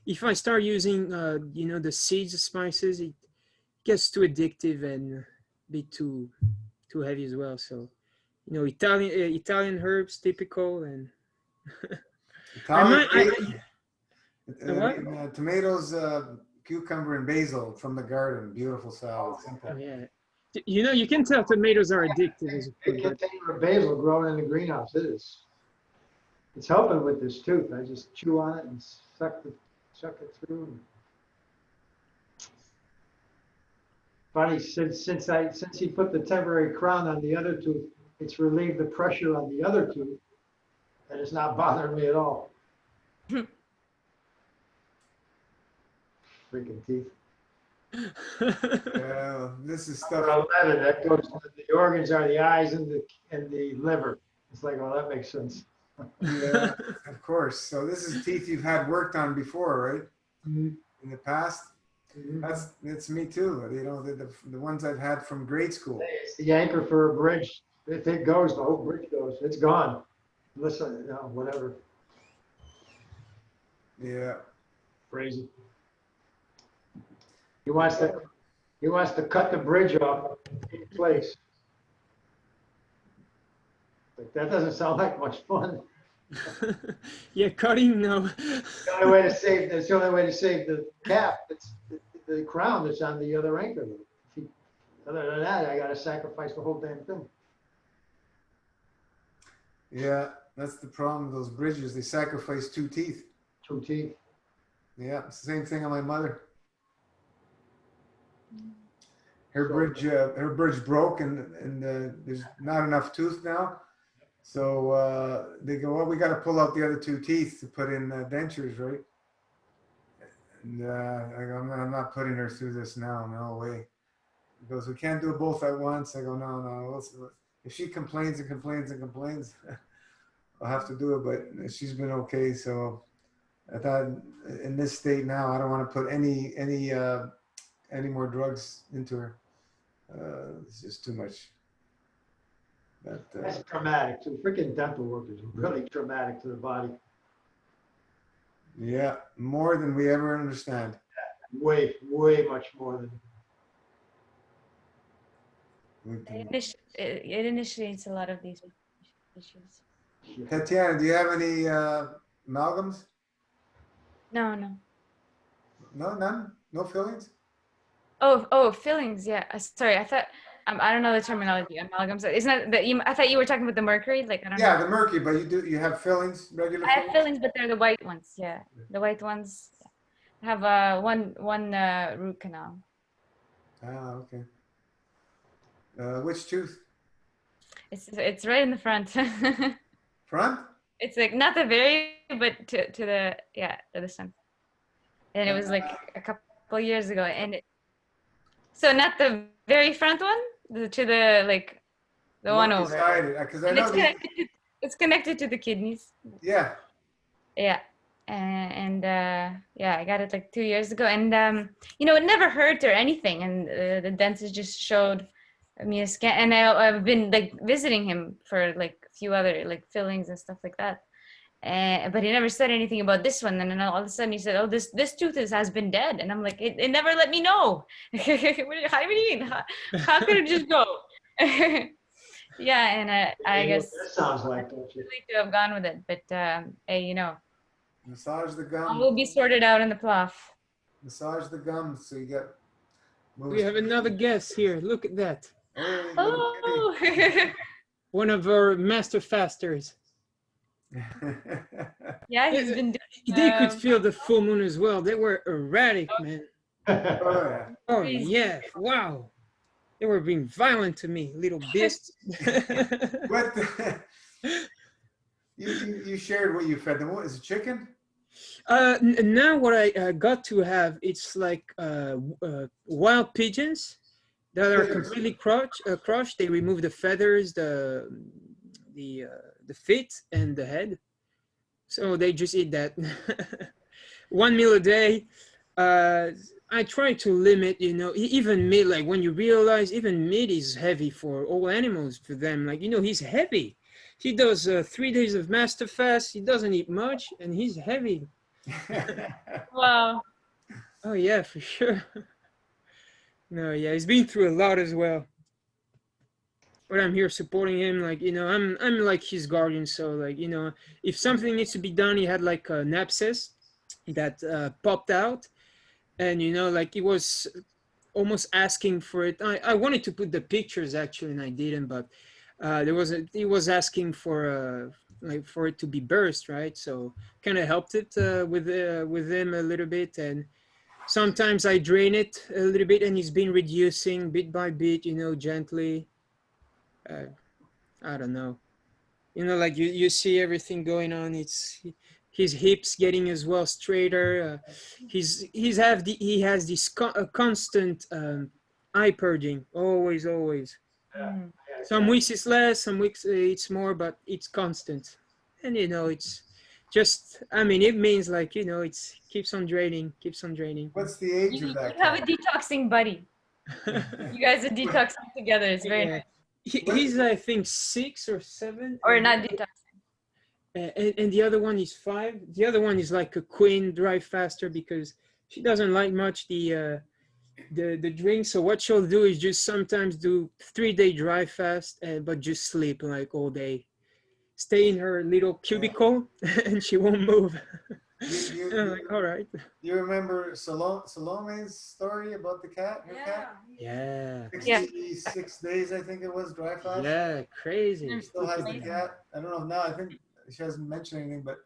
C: if I start using, the seeds, the spices, it gets too addictive and a bit too heavy as well. So, Italian herbs, typical, and I
A: Italian
C: might, what?
A: tomatoes, cucumber, and basil from the garden. Beautiful salad. Simple.
C: Oh, yeah. You can tell tomatoes are addictive as a
B: Big
C: food.
B: container of basil growing in the greenhouse. It is. It's helping with this tooth. I just chew on it and suck it through. Funny, since he put the temporary crown on the other tooth, it's relieved the pressure on the other tooth, and it's not bothering me at all. Freaking teeth.
A: Yeah, this is stuff.
B: Number 11, that goes to the organs are the eyes and the liver. It's like, well, that makes sense.
A: Yeah, of course. So this is teeth you've had worked on before, right?
B: Mhm.
A: In the past.
B: Mhm.
A: That's me too. The ones I've had from grade school.
B: It's the anchor for a bridge. If it goes, the whole bridge goes. It's gone. Listen, whatever.
A: Yeah.
B: Crazy. He wants to cut the bridge off in place. Like, that doesn't sound like much fun.
C: Yeah, cutting, no.
B: That's the only way to save the cap. It's the crown that's on the other anchor. Other than that, I got to sacrifice the whole damn thing.
A: Yeah, that's the problem with those bridges. They sacrifice 2 teeth.
B: 2 teeth.
A: Yeah, it's the same thing on my mother. Her bridge broke, and there's not enough tooth now. So they go, well, we got to pull out the other 2 teeth to put in dentures, right? And I go, I'm not putting her through this now. No way. He goes, we can't do it both at once. I go, no. If she complains and complains and complains, I'll have to do it. But she's been okay. So I thought, in this state now, I don't want to put any more drugs into her. It's just too much.
B: That's traumatic too. Freaking dental work is really traumatic to the body.
A: Yeah, more than we ever understand.
B: Way much more than.
F: It initiates a lot of these issues.
A: Tatiana, do you have any Amalgams?
F: No, no.
A: No, none? No fillings?
F: Oh, fillings. Yeah. Sorry, I thought. I don't know the terminology. Amalgams. Isn't that the? I thought you were talking about the mercury. Like I don't
A: Yeah,
F: know.
A: the mercury, but you have fillings, regular
F: I have
A: fillings?
F: fillings, but they're the white ones. Yeah, the white ones. I have one root canal.
A: Ah, okay. Which tooth?
F: It's right in the front.
A: Front?
F: It's like not the very, but to the to the sun. And it was like a couple years ago, and so not the very front one, to the like the one over.
A: Beside it, because I
F: And
A: know the,
F: it's connected to the kidneys.
A: yeah.
F: Yeah. And yeah, I got it like 2 years ago, and it never hurt or anything. And the dentist just showed me a scan, and I've been like visiting him for like a few other like fillings and stuff like that. But he never said anything about this one. And then all of a sudden he said, "Oh, this tooth has been dead." And I'm like, it never let me know. How do you mean? How could it just go? Yeah, and I guess
B: That sounds like that.
F: I'd like to have gone with it, but hey,
A: Massage the
F: all
A: gum.
F: will be sorted out in the plough.
A: Massage the gum so you get.
C: We have another guest here. Look at that.
A: Hey,
F: Oh,
C: One of our master fasters.
F: yeah, he's been doing.
C: They could feel the full moon as well. They were erratic, man.
A: Oh, yeah.
C: Oh
F: Crazy.
C: yeah, wow. They were being violent to me, little beasts.
A: What the, you shared what you fed them. What is it, chicken?
C: Now what I got to have, it's like wild pigeons that are
A: Pigeons.
C: completely crushed. They remove the feathers, the feet and the head. So they just eat that. One meal a day. I try to limit, even meat, like when you realize even meat is heavy for all animals, for them, like, he's heavy. He does 3 days of master fast. He doesn't eat much and he's heavy.
F: Wow.
C: Oh yeah, for sure. No, yeah, he's been through a lot as well. But I'm here supporting him, like, I'm like his guardian. So like, if something needs to be done, he had like an abscess that popped out, and like he was almost asking for it. I wanted to put the pictures actually, and I didn't, but he was asking for like for it to be burst, right? So kind of helped it with him a little bit, and sometimes I drain it a little bit, and he's been reducing bit by bit, gently. I don't know, like you see everything going on. It's his hips getting as well straighter. He has this constant eye purging, always.
F: Mm.
C: Some weeks it's less, some weeks it's more, but it's constant. And it's just, it means like, it's keeps on draining.
A: What's the age
F: You
A: of that
F: have a
A: cat?
F: detoxing buddy. You guys are detoxing together. It's very
C: Yeah.
F: nice.
C: He's, I think, 6 or 7.
F: Or not detoxing.
C: And the other one is 5. The other one is like a queen, drive faster, because she doesn't like much the drink. So what she'll do is just sometimes do 3-day drive fast, but just sleep like all day, stay in her little cubicle, and she won't move.
A: You,
C: And I'm like, all right.
A: you remember Salome's story about the cat? Her cat?
C: Yeah.
A: 66 days, I think it was, dry fast.
C: Yeah, crazy.
A: She still has the cat. I don't know now. I think she hasn't mentioned anything, but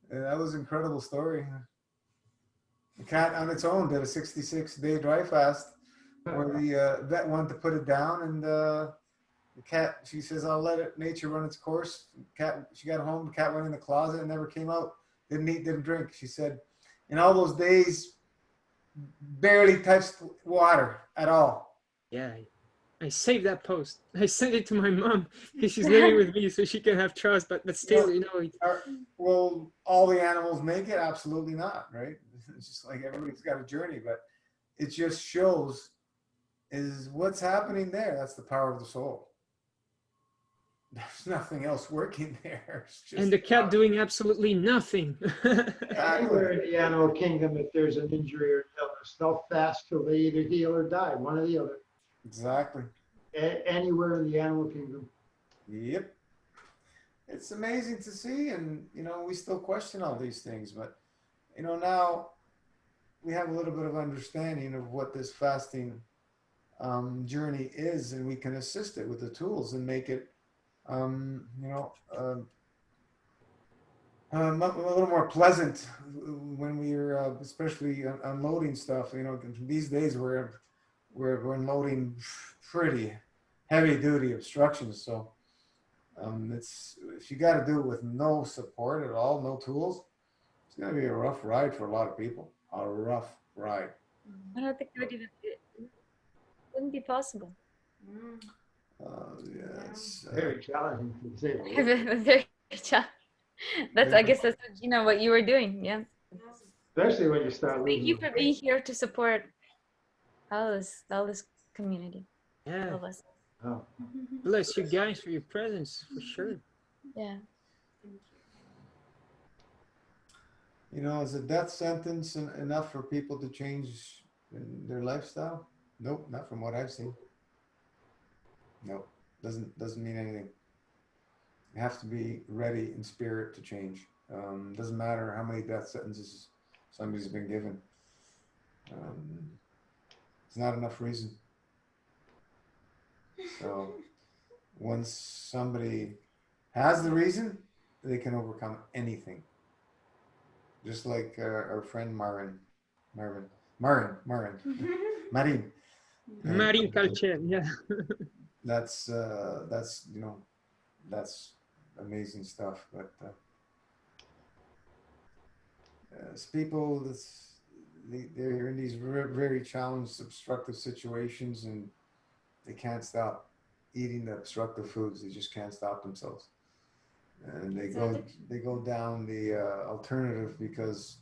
A: that was an incredible story. The cat on its own did a 66-day dry fast, where the vet wanted to put it down, and the cat, she says, "I'll let nature run its course." She got home. The cat went in the closet and never came out. Didn't eat, didn't drink. She said, in all those days, barely touched water at all.
C: Yeah. I saved that post. I sent it to my mom because she's living with me, so she can have trust. But still,
A: Will all the animals make it? Absolutely not, right? It's just like everybody's got a journey, but it just shows is what's happening there. That's the power of the soul. There's nothing else working there. It's just
C: and the cat doing absolutely nothing.
B: Anywhere in the animal kingdom, if there's an injury or illness, they'll fast till they either heal or die, one or the other.
A: Exactly.
B: Anywhere in the animal kingdom.
A: Yep. it's amazing to see, and we still question all these things, but now we have a little bit of understanding of what this fasting journey is, and we can assist it with the tools and make it um, you know uh, a little more pleasant when we're especially unloading stuff. These days we're unloading pretty heavy duty obstructions, so it's if you got to do it with no support at all, no tools, it's going to be a rough ride for a lot of people. A rough ride.
F: I don't think it wouldn't be possible.
E: Mm.
A: Yeah, it's,
B: Very challenging to say. the least.
F: Very That's, I guess that's what you were doing. Yeah.
E: Yes.
B: Especially when you start
F: Thank
B: losing.
F: you for being here to support all this community, all
C: Yeah.
F: of us.
B: Oh.
C: Bless you guys for your presence, for sure.
F: Yeah.
A: Is a death sentence enough for people to change their lifestyle? Nope, not from what I've seen. Nope, doesn't mean anything. You have to be ready in spirit to change. Doesn't matter how many death sentences somebody's been given. It's not enough reason. So once somebody has the reason, they can overcome anything. Just like our friend Marin.
C: Marine culture, yeah.
A: That's that's amazing stuff. But as people, they're in these very challenged, obstructive situations, and they can't stop eating the obstructive foods. They just can't stop themselves, and they go down the alternative because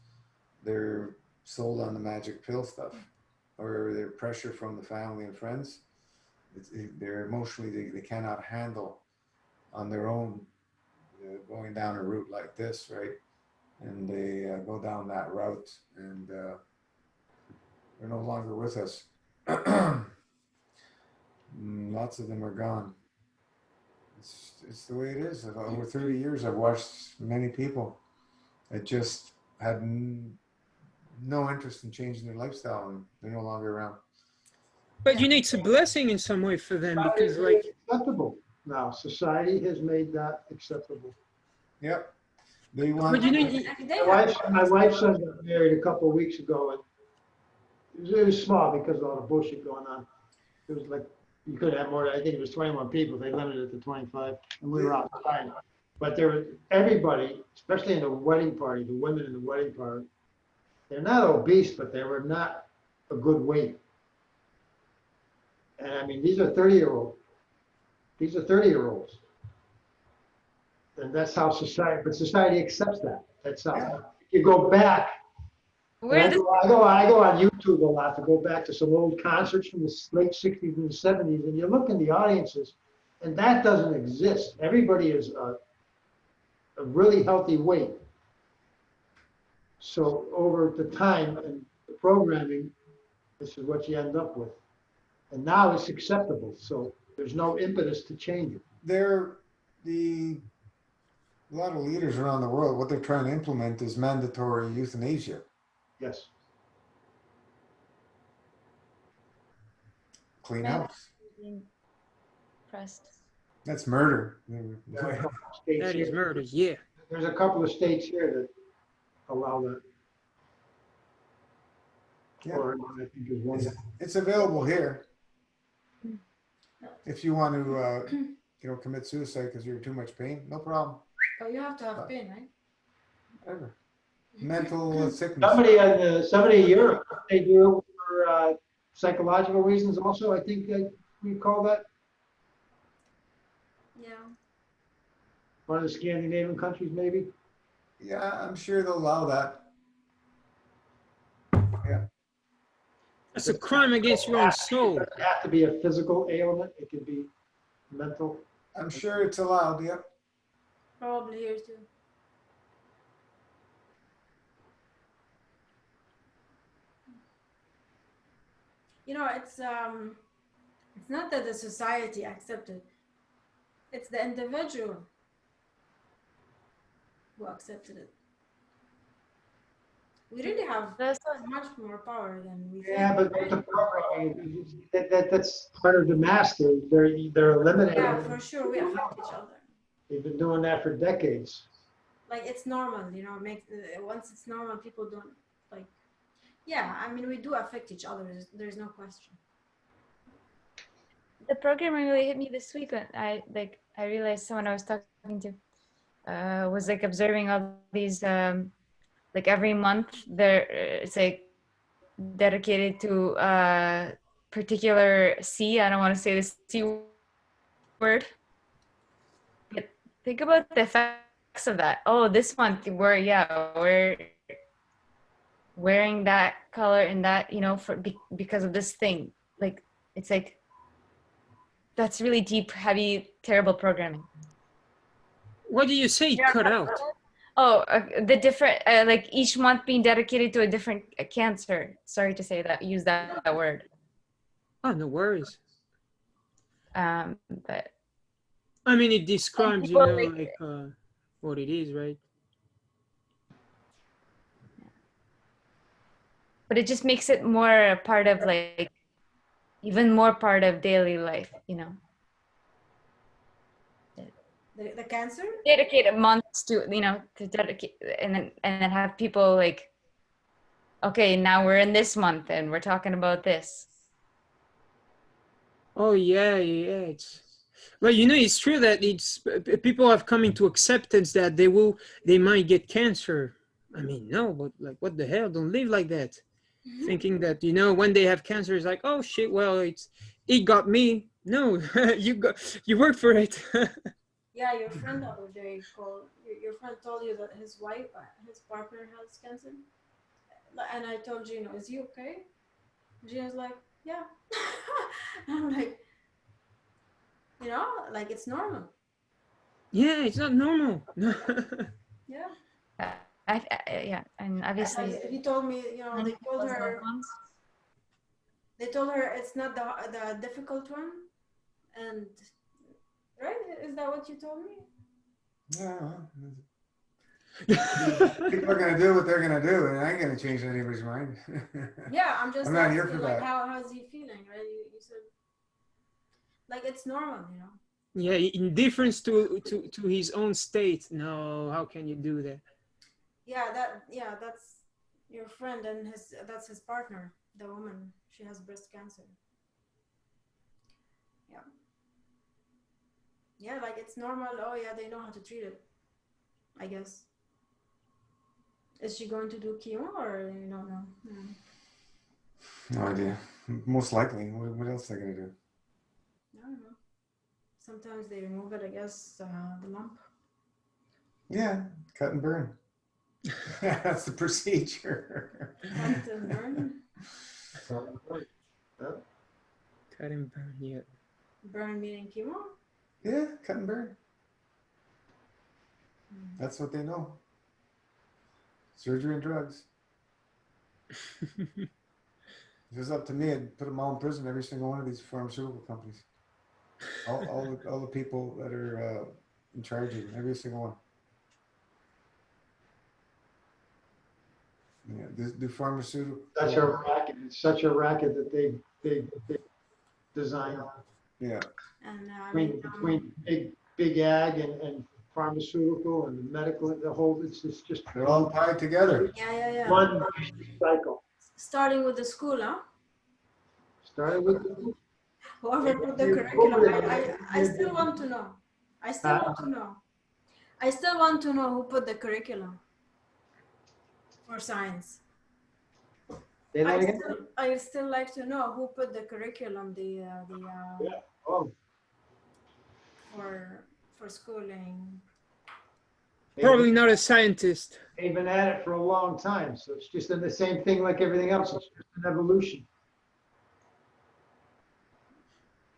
A: they're sold on the magic pill stuff, or their pressure from the family and friends. They're emotionally they cannot handle on their own going down a route like this, right? And they go down that route, and they're no longer with us. Lots of them are gone. It's the way it is. Over 30 years, I've watched many people that just had no interest in changing their lifestyle, and they're no longer around.
C: But it's a blessing in some way for them
B: That
C: because,
B: is
C: like,
B: acceptable now. Society has made that acceptable.
A: Yep. They want.
C: but
B: My wife's son got married a couple of weeks ago, and it was small because of all the bullshit going on. It was like, you could have more, I think it was 21 people, they limited it to 25, and we were outside. But there was, everybody, especially in the wedding party, the women in the wedding party, they're not obese, but they were not a good weight. And I mean, these are 30-year-olds. These are 30-year-olds. And that's how society accepts that. That's how, you go back. I go on YouTube a lot to go back to some old concerts from the late 60s and the 70s, and you look in the audiences, and that doesn't exist. Everybody is a really healthy weight. So over the time and the programming, this is what you end up with. And now it's acceptable, so there's no impetus to change it.
A: A lot of leaders around the world, what they're trying to implement is mandatory euthanasia.
B: Yes.
A: Clean house.
F: Pressed.
A: That's murder.
C: that is murder, yeah.
B: There's a couple of states here that allow that.
A: Yeah.
B: Or I think is one.
A: It's available here. If you want to, commit suicide because you're in too much pain, no problem.
E: But you have to have pain, right?
A: Whatever. Mental sickness.
B: Somebody in Europe, they do it for psychological reasons also, I think we call that.
E: Yeah.
B: One of the Scandinavian countries, maybe.
A: Yeah, I'm sure they'll allow that. Yeah.
C: That's a crime against your own soul.
B: It doesn't have to be a physical ailment. It can be mental.
A: I'm sure it's allowed. Yep.
E: Probably here too. It's not that the society accepted. It's the individual who accepted it. We really have
F: That's
E: much more power than we
B: Yeah,
E: think.
B: but the programming, that's part of the master. They're eliminating.
E: Yeah, for sure, we affect each other.
B: They've been doing that for decades.
E: Like it's normal, you know. Once it's normal, people don't like. Yeah, I mean, we do affect each other. There's no question.
F: the programming really hit me this week when I realized someone I was talking to was like observing all these like every month there it's like dedicated to particular C. I don't want to say the C word, but think about the effects of that. Oh, this month we're wearing that color and that, you know, because of this thing. Like it's like that's really deep, heavy, terrible programming.
C: What do you say? Cut out.
F: Oh, the different like each month being dedicated to a different cancer. Sorry to say that, use that word.
C: Oh, no worries.
F: But
C: I mean, it describes, you
F: people,
C: know,
F: like,
C: like what it is, right?
F: but it just makes it more a part of like even more part of daily life, you know.
E: The cancer.
F: Dedicate months to, you know, to dedicate and then have people like, okay, now we're in this month and we're talking about this.
C: Oh yeah, yeah. It's well, you know, it's true that it's people have come into acceptance that they might get cancer. I mean, no, but like, what the hell? Don't live like that. Thinking that, you know, when they have cancer, it's like, oh shit, well, it got me. No, you worked for it.
E: Yeah, your friend the other day called. Your friend told you that his wife, his partner has cancer, and I told Gino, "Is he okay?" Gino's like, "Yeah." I'm like, you know, like it's normal.
C: Yeah, it's not normal.
E: Yeah.
F: Yeah, and obviously
E: Like he told me, you know, they told her it's not the difficult one, and right? Is that what you told me?
A: Yeah. People are gonna do what they're gonna do, and I ain't gonna change anybody's mind.
E: Yeah, I'm just
A: I'm not here
E: asking,
A: for
E: like,
A: that.
E: how's he feeling, right? You said, like, it's normal, you know.
C: Yeah, indifference to his own state. No, how can you do that?
E: Yeah, that's your friend, and that's his partner, the woman. She has breast cancer. Yeah. Yeah, like it's normal. Oh yeah, they know how to treat it, I guess. Is she going to do chemo or you don't know?
A: No idea. Most likely. What else are they gonna do?
E: I don't know. Sometimes they remove it, I guess, the lump.
A: Yeah, cut and burn. That's the procedure.
E: Cut and burn.
C: Cut and burn, yeah.
E: Burn meaning chemo?
A: Yeah, cut and burn. That's what they know. Surgery and drugs. If it was up to me, I'd put them all in prison, every single one of these pharmaceutical companies. All the people that are in charge of them, every single one. Yeah, do pharmaceutical.
B: Such a racket. It's such a racket that they designed.
A: Yeah.
E: And
B: Between big ag and pharmaceutical and medical, the whole, it's just
A: They're all tied together.
E: yeah.
B: one cycle.
E: Starting with the school, huh?
B: Started with
E: Whoever put the curriculum, I still want to know. I still want to know. I still want to know who put the curriculum for science. I still like to know who put the curriculum,
B: Oh,
E: for schooling.
C: Probably not a scientist.
B: they've been at it for a long time, so it's just the same thing like everything else. It's just an evolution.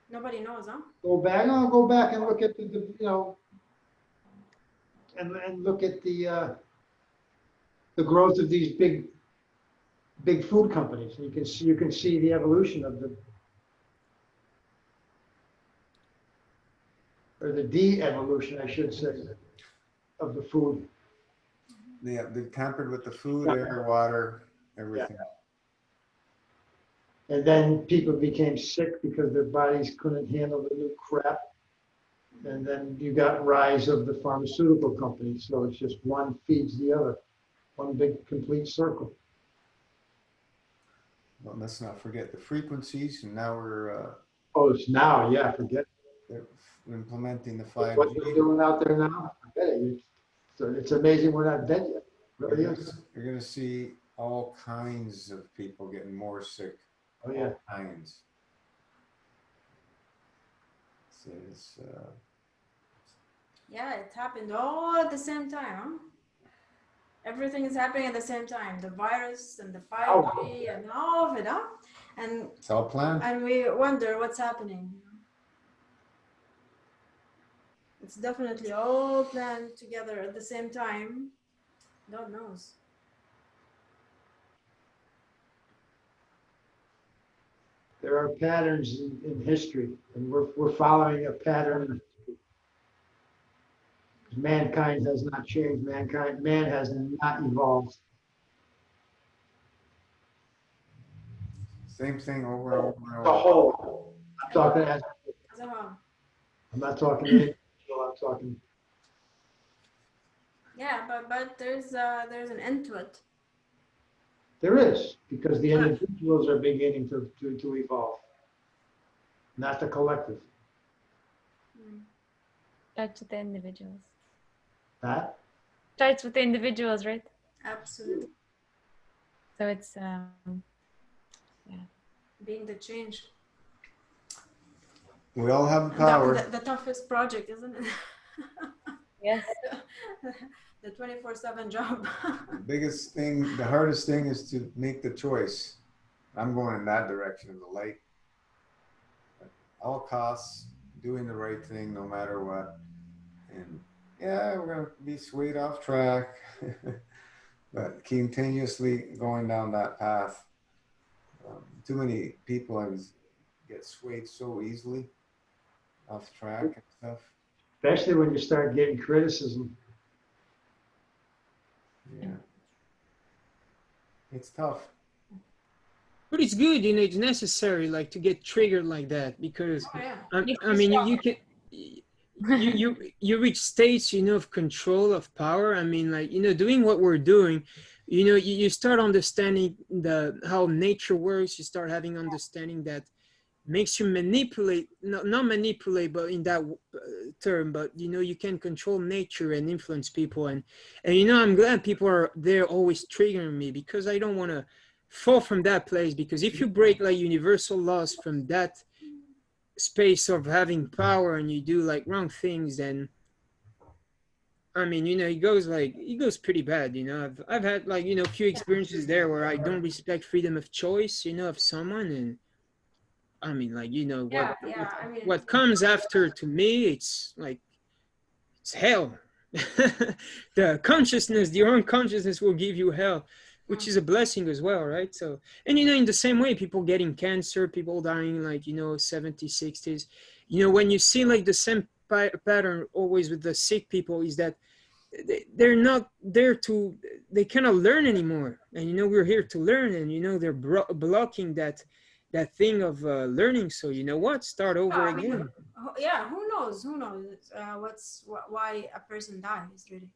E: Nobody knows, huh?
B: I'll go back and look at the you know, and look at the growth of these big food companies. And you can see the evolution of the de-evolution, I should say, of the food.
A: Yeah, they've tampered with the food, air, water, everything.
B: And then people became sick because their bodies couldn't handle the new crap. And then you got rise of the pharmaceutical companies. So it's just one feeds the other, one big complete circle.
A: Well, let's not forget the frequencies, and now we're
B: Oh, it's now, yeah, forget
A: they're implementing the
B: what
A: 5G.
B: they're doing out there now. Forget it. It's amazing we're not dead yet. Really is.
A: You're gonna see all kinds of people getting more sick.
B: Oh, yeah.
A: All kinds. It's,
E: Yeah, it happened all at the same time, huh? Everything is happening at the same time. The virus and the 5G and all of it, huh? And
A: it's all planned.
E: and we wonder what's happening. It's definitely all planned together at the same time. God knows.
B: There are patterns in history, and we're following a pattern. Mankind has not changed. Man has not evolved.
A: Same thing over and over and
B: The
A: over.
B: whole. I'm talking as.
E: As a whole.
B: I'm not talking individual. I'm talking.
E: Yeah, but there's an end to it.
B: There is, because the individuals are beginning to evolve, not the collective.
F: Starts with the individuals.
B: That
F: Starts with the individuals, right?
E: Absolutely.
F: So it's
E: Being the change.
A: We all have the power.
E: The toughest project, isn't it?
F: yes.
E: The 24/7 job.
A: The biggest thing, the hardest thing is to make the choice. I'm going in that direction of the light. At all costs, doing the right thing no matter what. And yeah, we're going to be swayed off track, but continuously going down that path. Too many people get swayed so easily off track and stuff.
B: especially when you start getting criticism.
A: Yeah. It's tough.
C: But it's good, you know, it's necessary, like, to get triggered like that, because
E: Oh, yeah.
C: I mean, you can you reach states, you know, of control, of power. I mean, like, you know, doing what we're doing, you know, you start understanding how nature works. You start having understanding that makes you manipulate, not manipulate, but in that term, but you know, you can control nature and influence people. And you know, I'm glad people are there always triggering me, because I don't want to fall from that place. Because if you break like universal laws from that space of having power and you do like wrong things, then I mean, you know, it goes pretty bad. You know, I've had like, you know, a few experiences there where I don't respect freedom of choice, you know, of someone. And I mean, like, you know,
E: I mean,
C: what comes after, to me, it's like, it's hell. The consciousness, the own consciousness will give you hell, which is a blessing as well, right? So, and you know, in the same way, people getting cancer, people dying like, you know, 70s, 60s, you know, when you see like the same pattern always with the sick people, is that they're not there to, they cannot learn anymore. And you know, we're here to learn, and you know, they're blocking that thing of learning. So you know what, start over
E: I mean,
C: again.
E: yeah, who knows why a person dies, really,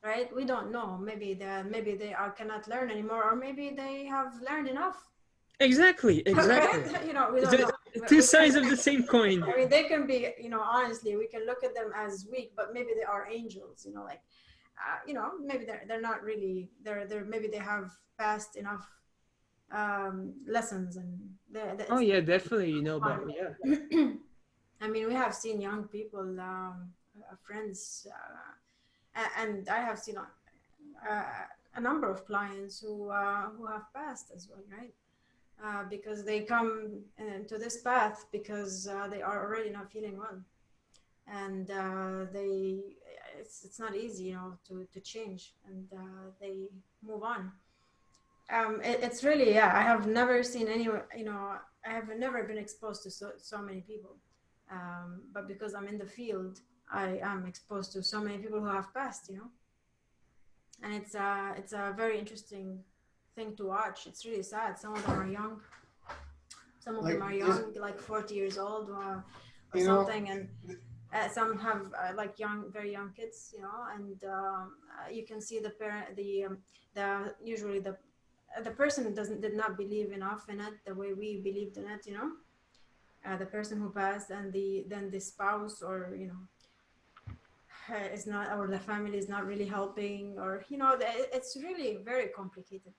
E: right? We don't know. Maybe they cannot learn anymore, or maybe they have learned enough.
C: Exactly.
E: Right? You know, we don't know.
C: Two sides of the same coin.
E: I mean, they can be, you know, honestly, we can look at them as weak, but maybe they are angels, you know, like, you know, maybe they're not really, they're maybe they have passed enough lessons, and
C: Oh yeah, definitely, you know, but yeah.
E: I mean, we have seen young people, friends, and I have seen a number of clients who have passed as well, right? Because they come to this path because they are already not feeling well, and it's not easy, you know, to change, and they move on. It's really, yeah, I have never seen anyone, you know, I have never been exposed to so many people, but because I'm in the field, I am exposed to so many people who have passed, you know. and it's a very interesting thing to watch. It's really sad. Some of them are young. Some of them are young, like 40 years old or something, and some have like very young kids, and you can see the parent, the usually the person did not believe enough in it the way we believed in it, the person who passed, and then the spouse, or is not, or the family is not really helping, or it's really very complicated.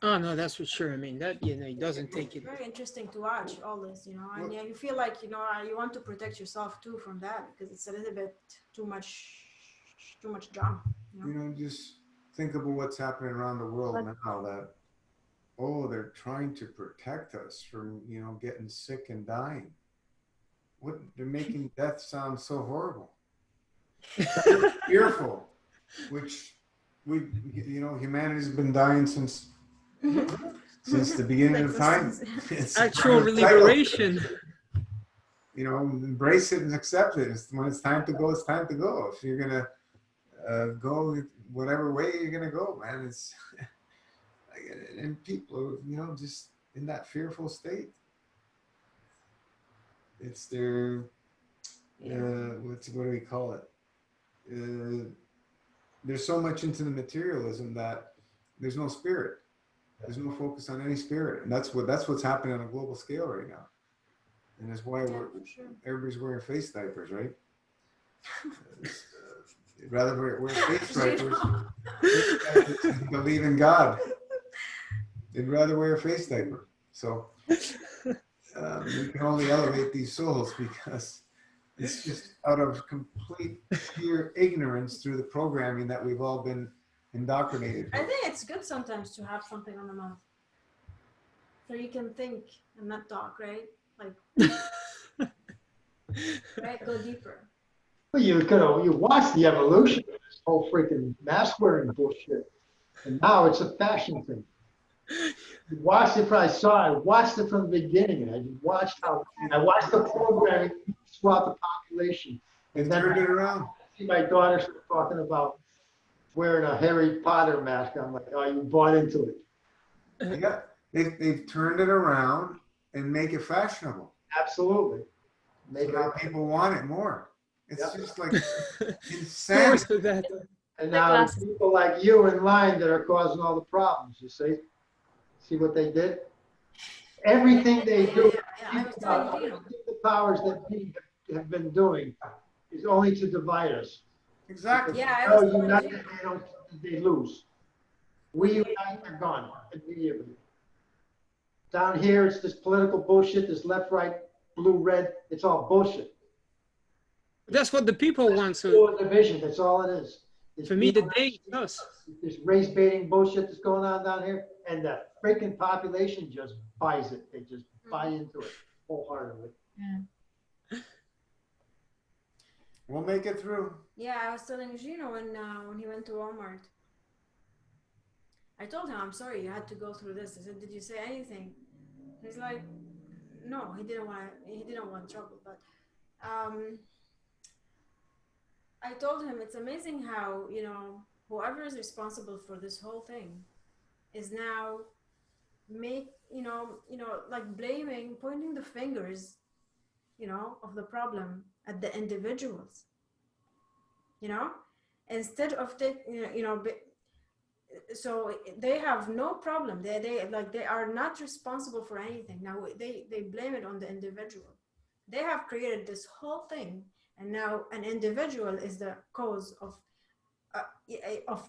C: Oh no, that's for sure. I mean, that it doesn't take it.
E: Very interesting to watch all this, and you feel like you want to protect yourself too from that, because it's a little bit too much drama.
A: Just think about what's happening around the world now, that they're trying to protect us from getting sick and dying. They're making death sound so horrible. Fearful, which humanity's been dying since the beginning of time. It's
C: actual liberation.
A: Embrace it and accept it. When it's time to go, it's time to go. If you're gonna go whatever way you're gonna go, man, it's and people are just in that fearful state. It's their what do we call it? There's so much into the materialism that there's no spirit. There's no focus on any spirit, and that's what's happening on a global scale right now. And that's why everybody's wearing face diapers, right? Rather wear face diapers, believe in God. They'd rather wear a face diaper. So we can only elevate these souls because it's just out of complete sheer ignorance through the programming that we've all been indoctrinated.
E: I think it's good sometimes to have something on the mouth, so you can think and not talk, right? Like, right? Go deeper.
B: Well, you watch the evolution of this whole freaking mask wearing bullshit, and now it's a fashion thing. You watched it. I watched it from the beginning, and I watched the programming throughout the population, and then
A: turned it around.
B: I see my daughter start talking about wearing a Harry Potter mask. I'm like, oh, you bought into it.
A: Yeah, they've turned it around and make it fashionable.
B: Absolutely.
A: So people want it more. It's just like insane.
B: And now people like you in line that are causing all the problems, you see? See what they did? Everything they do, the powers that be have been doing is only to divide us.
A: Exactly.
E: Yeah,
B: they lose. We unite, they're gone immediately. Down here, it's this political bullshit, this left, right, blue, red. It's all bullshit.
C: That's what the people want. So
B: division, that's all it is.
C: For me, the day is us.
B: This race baiting bullshit that's going on down here, and the freaking population just buys it. They just buy into it wholeheartedly.
F: Yeah.
A: We'll make it through.
E: Yeah, I was telling Gino when he went to Walmart. I told him, I'm sorry you had to go through this. I said, did you say anything? He's like, no, he didn't want trouble. But I told him it's amazing how, whoever is responsible for this whole thing is now like blaming, pointing the fingers, of the problem at the individuals, instead of so they have no problem. They are not responsible for anything. Now they blame it on the individual. They have created this whole thing, and now an individual is the cause of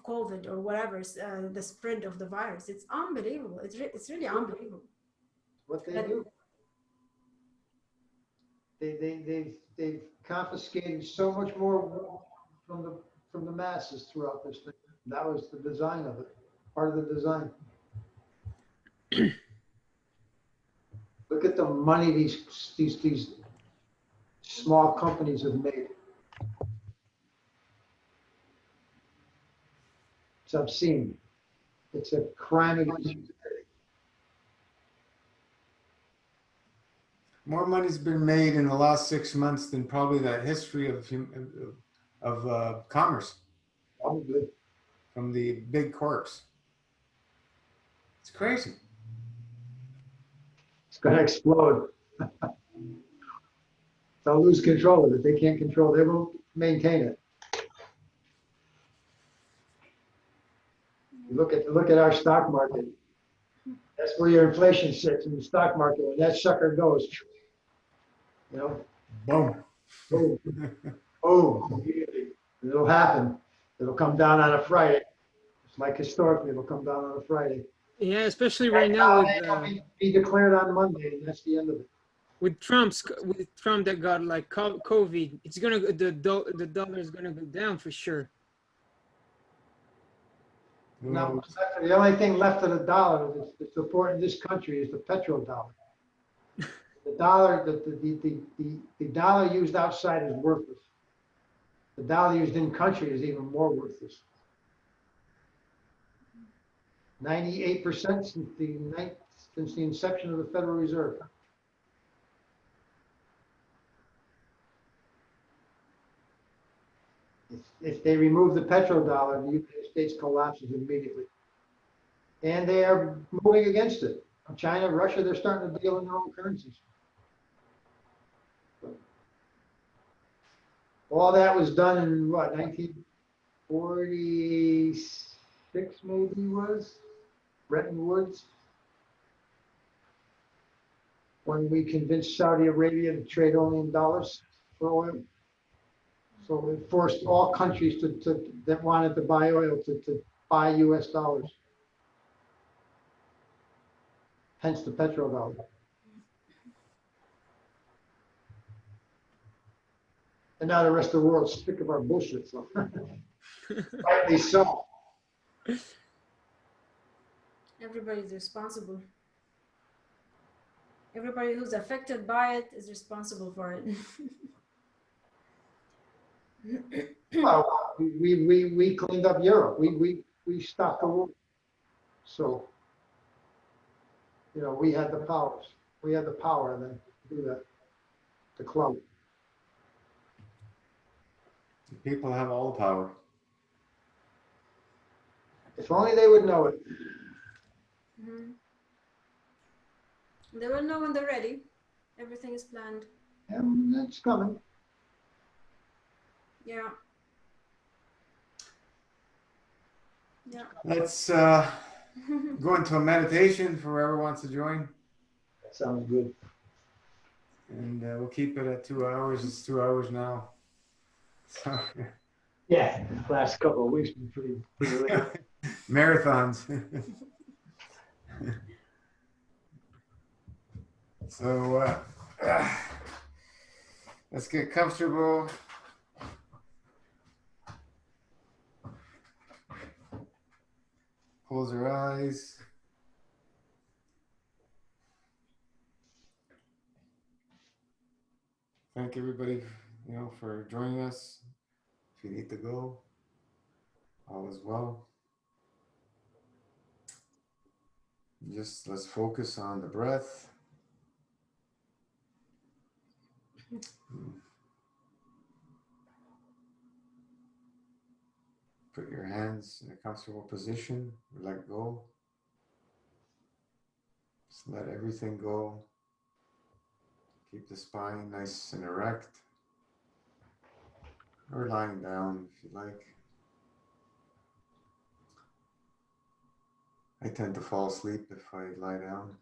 E: COVID or whatever, the spread of the virus. It's unbelievable. It's really unbelievable.
B: What they do. They've confiscated so much more from the masses throughout this thing. That was the design of it, part of the design. Look at the money these small companies have made. It's obscene. It's a crime against humanity.
A: More money's been made in the last 6 months than probably the history of commerce.
B: Probably.
A: from the big corpse. It's crazy.
B: It's going to explode. They'll lose control of it. They can't control. They won't maintain it. You look at our stock market. That's where your inflation sits in the stock market. When that sucker goes, you know,
A: Boom.
B: boom, boom, immediately. It'll happen. It'll come down on a Friday. It's like historically, it'll come down on a Friday.
C: Yeah, especially right now with
B: Be declared on Monday, and that's the end of it.
C: with Trump that got like COVID. It's gonna the dollar is gonna go down for sure.
B: Now, the only thing left of the dollar that's important in this country is the petrodollar. The dollar, the dollar used outside is worthless. The dollar used in country is even more worthless. 98% since the inception of the Federal Reserve. If they remove the petrodollar, the United States collapses immediately. And they are moving against it. China, Russia, they're starting to deal in their own currencies. All that was done in what, 1946 maybe was? Bretton Woods? When we convinced Saudi Arabia to trade only in dollars for oil. So it forced all countries that wanted to buy oil to buy US dollars. Hence the petrodollar. And now the rest of the world's sick of our bullshit, so rightly so.
E: Everybody's responsible. Everybody who's affected by it is responsible for it.
B: Well, we cleaned up Europe. We stopped the war. So, you know, we had the powers. We had the power then to do that. The club.
A: People have all the power.
B: If only they would know it.
E: Mhm. They will know when they're ready. Everything is planned.
B: And it's coming.
E: Yeah. Yeah.
A: Let's go into a meditation for whoever wants to join.
B: That sounds good.
A: And we'll keep it at 2 hours. It's 2 hours now. So,
B: Yeah, the last couple of weeks been pretty late.
A: marathons. So let's get comfortable. Close our eyes. Thank everybody, for joining us. If you need to go, all is well. Just let's focus on the breath. Put your hands in a comfortable position. Let go. Just let everything go. Keep the spine nice and erect. Or lying down if you like. I tend to fall asleep if I lie down.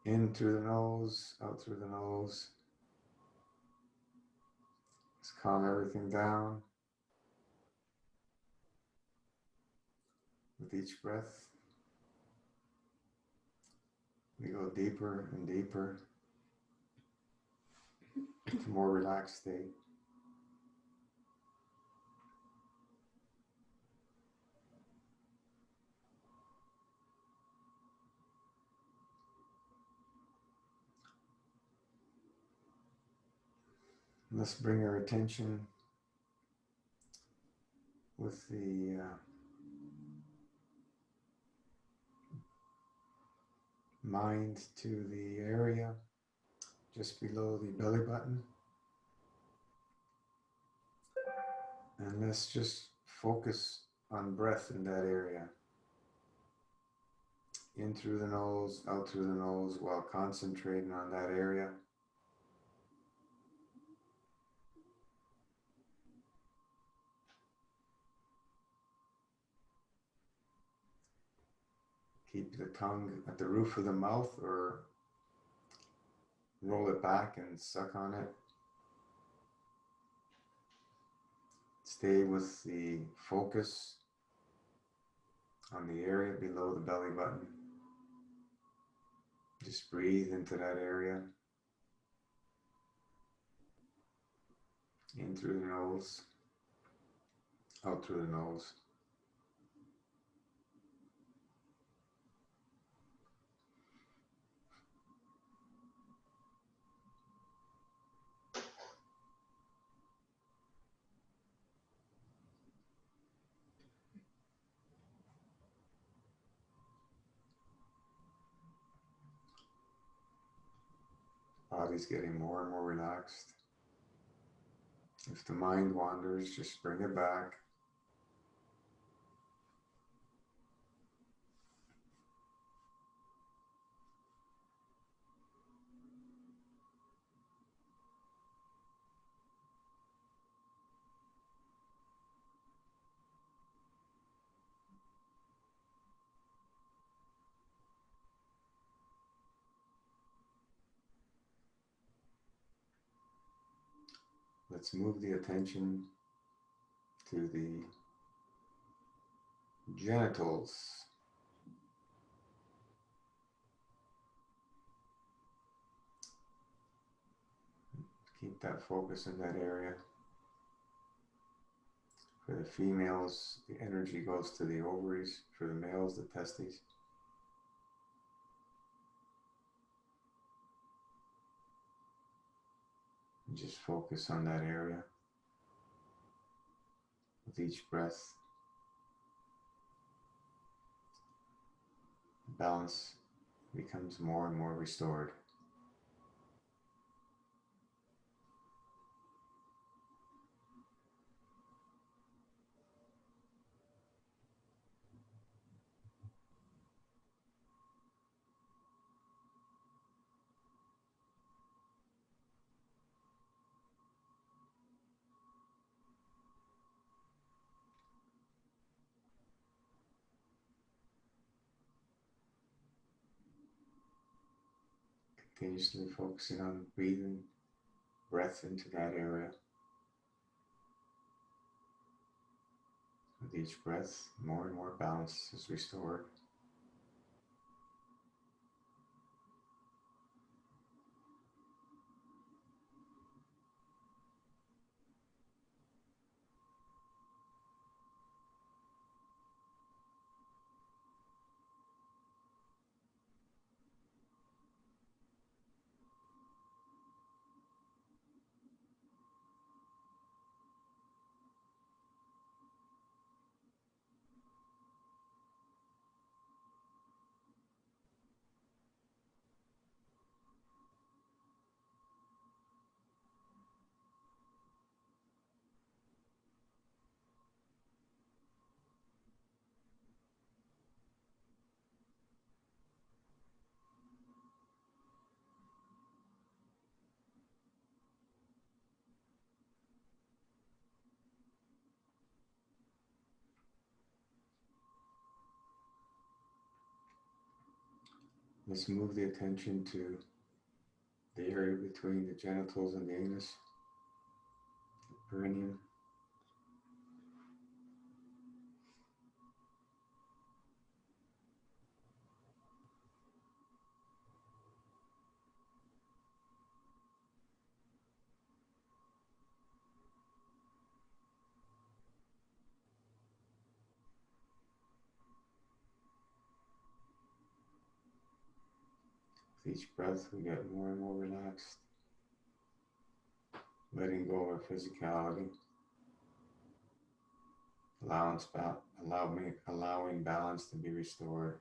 A: In through the nose, out through the nose. Just calm everything down with each breath. We go deeper and deeper to a more relaxed state. Let's bring our attention with the mind to the area just below the belly button. And let's just focus on breath in that area. In through the nose, out through the nose, while concentrating on that area. Keep the tongue at the roof of the mouth or roll it back and suck on it. Stay with the focus on the area below the belly button. Just breathe into that area. In through the nose, out through the nose. Body's getting more and more relaxed. If the mind wanders, just bring it back. Let's move the attention to the genitals. Keep that focus in that area. For the females, the energy goes to the ovaries. For the males, the testes. And just focus on that area. With each breath, balance becomes more and more restored. Continuously focusing on breathing breath into that area. With each breath, more and more balance is restored. Let's move the attention to the area between the genitals and the anus, the perineum. With each breath, we get more and more relaxed, letting go of our physicality, allowing balance to be restored.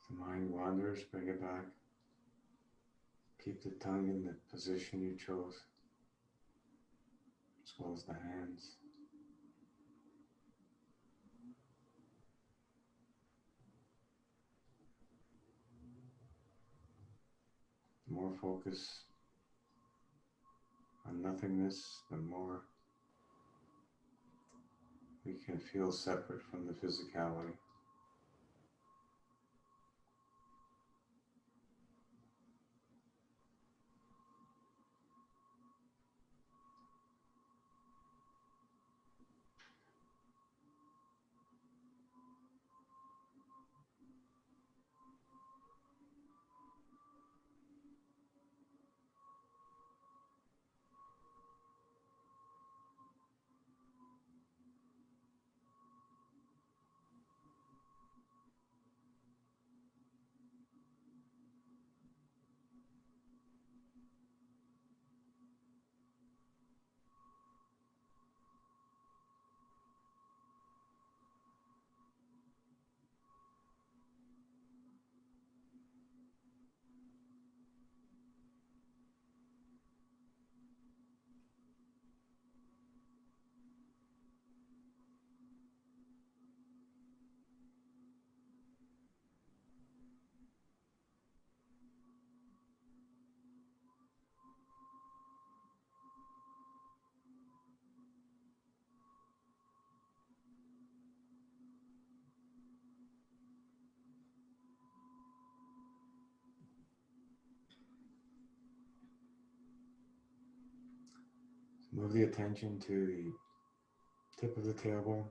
A: If the mind wanders, bring it back. Keep the tongue in the position you chose, as well as the hands. The more focus on nothingness, the more we can feel separate from the physicality. Move the attention to the tip of the tailbone.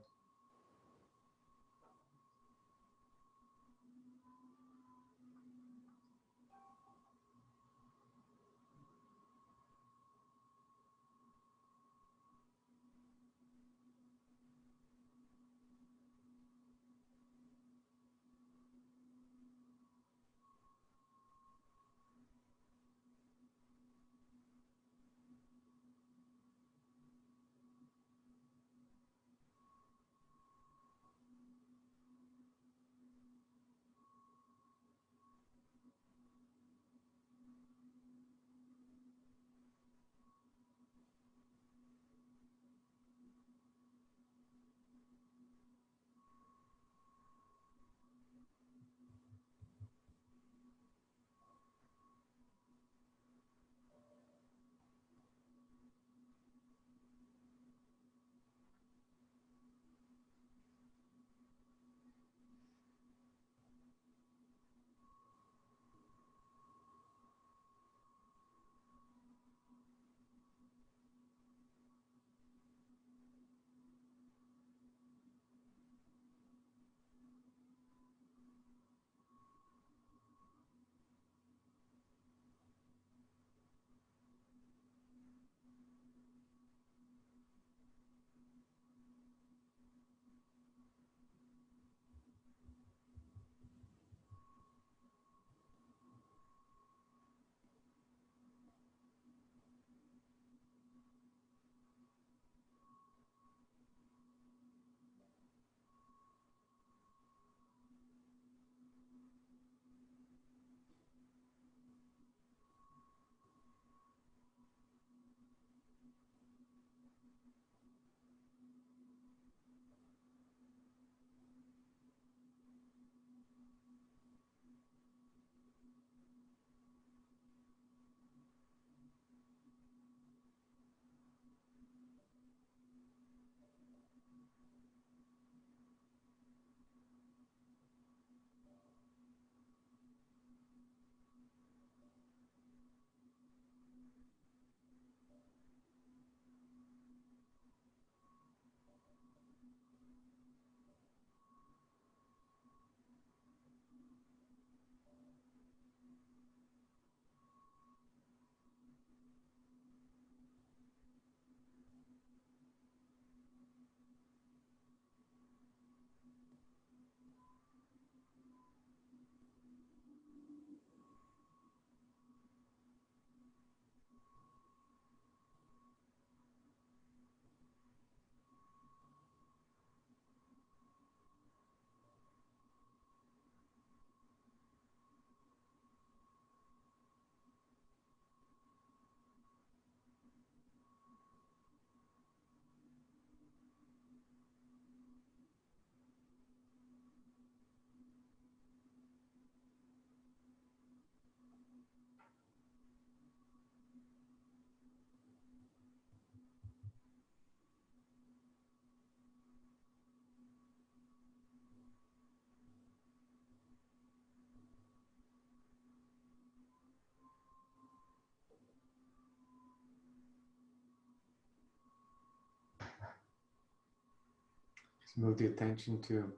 A: Move the attention to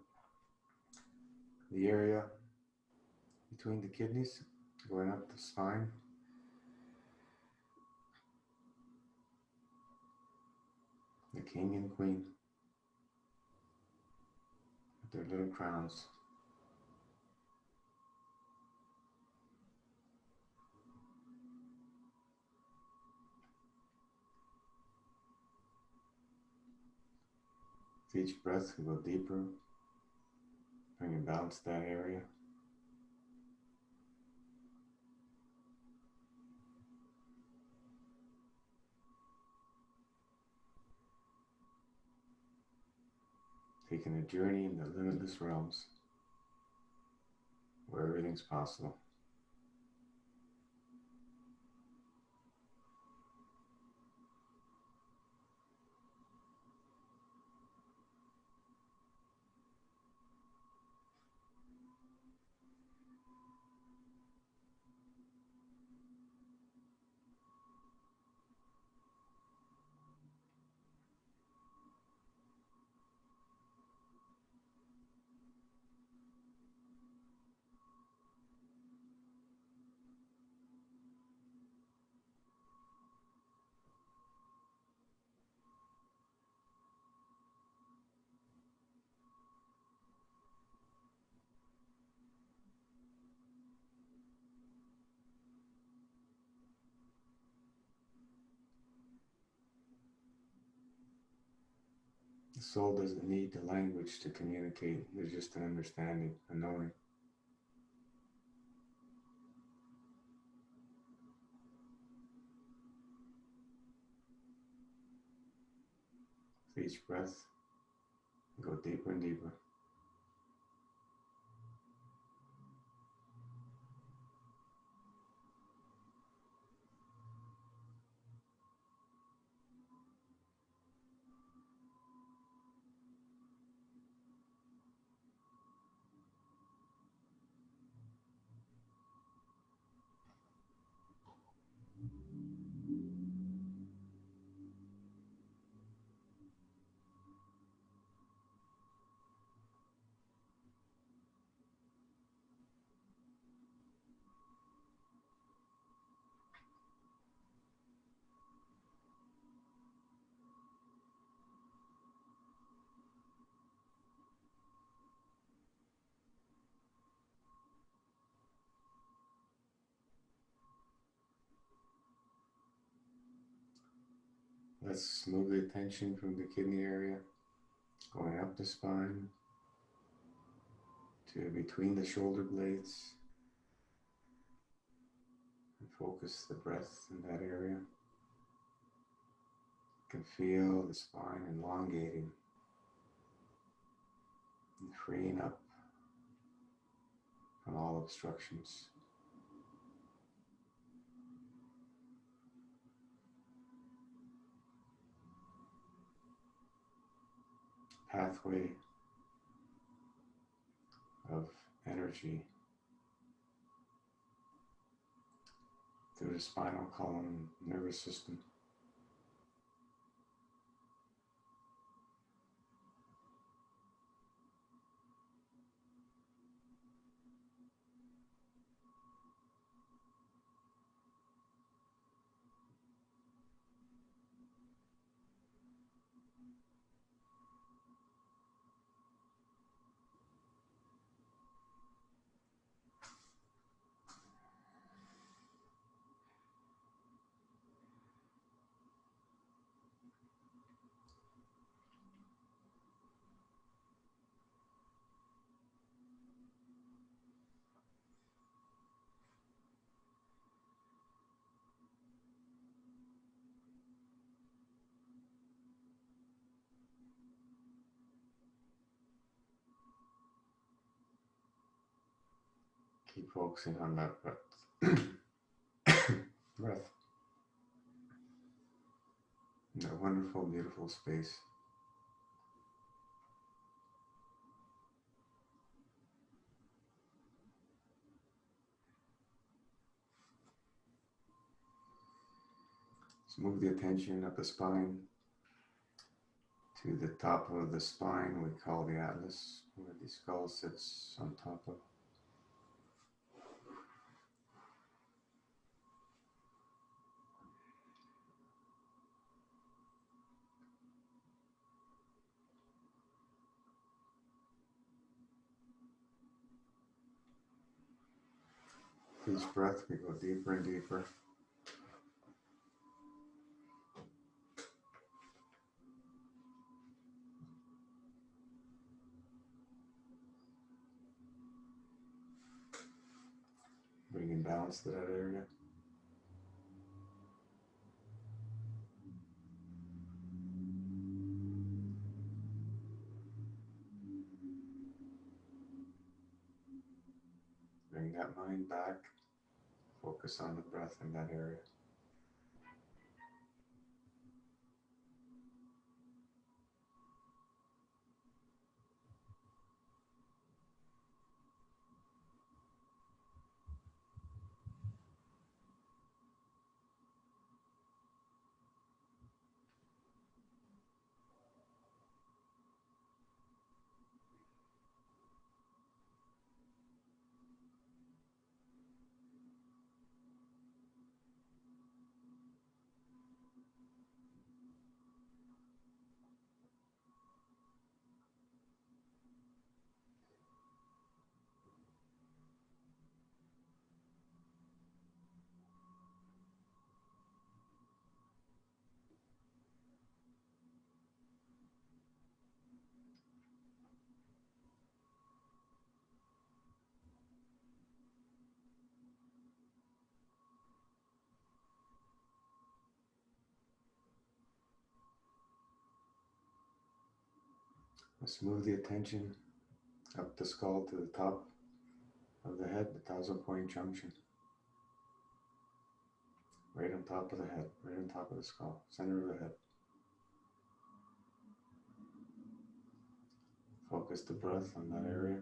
A: the area between the kidneys, going up the spine. The king and queen with their little crowns. With each breath, we go deeper, bringing balance to that area. Taking a journey in the limitless realms where everything's possible. The soul doesn't need the language to communicate. There's just an understanding, a knowing. With each breath, go deeper and deeper. Let's move the attention from the kidney area, going up the spine to between the shoulder blades, and focus the breath in that area. You can feel the spine elongating and freeing up from all obstructions. Pathway of energy through the spinal column, nervous system. Keep focusing on that breath. Breath. In that wonderful, beautiful space. Let's move the attention up the spine to the top of the spine, we call the atlas, where the skull sits on top of. Each breath, we go deeper and deeper. Bringing balance to that area. Bring that mind back. Focus on the breath in that area. Let's move the attention up the skull to the top of the head, the 1,000-point junction. Right on top of the head, right on top of the skull, center of the head. Focus the breath on that area.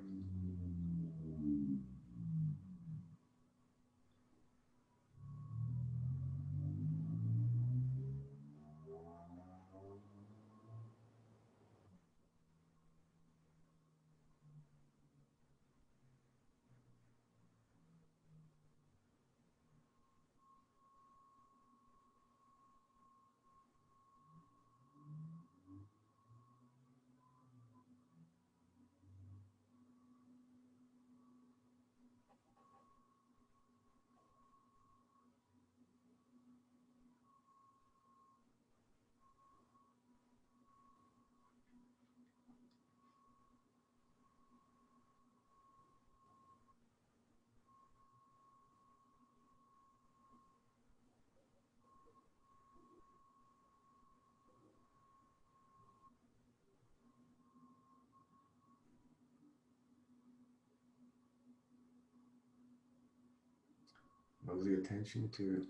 A: Move the attention to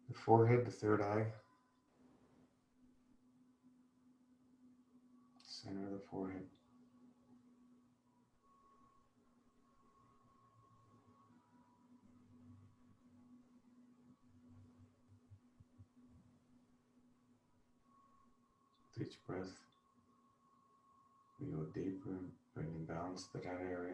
A: the forehead, the third eye, center of the forehead. With each breath, we go deeper, bringing balance to that area.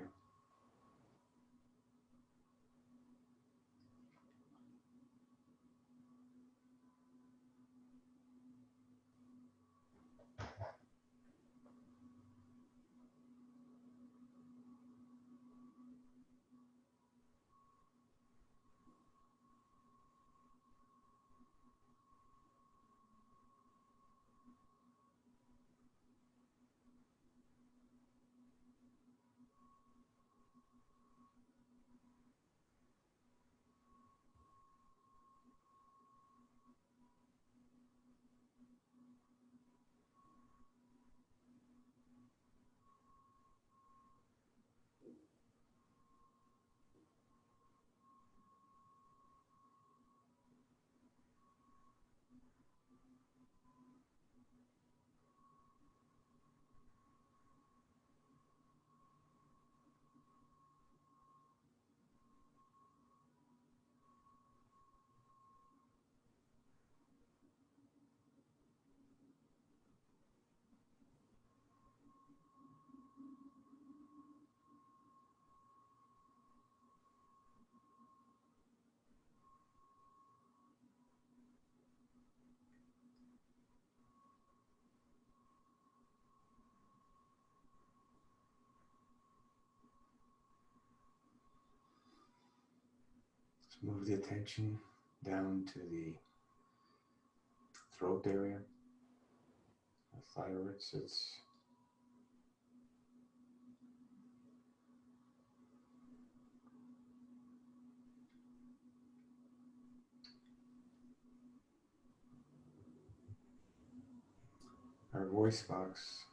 A: Move the attention down to the throat area. The thyroid sits. Our voice box.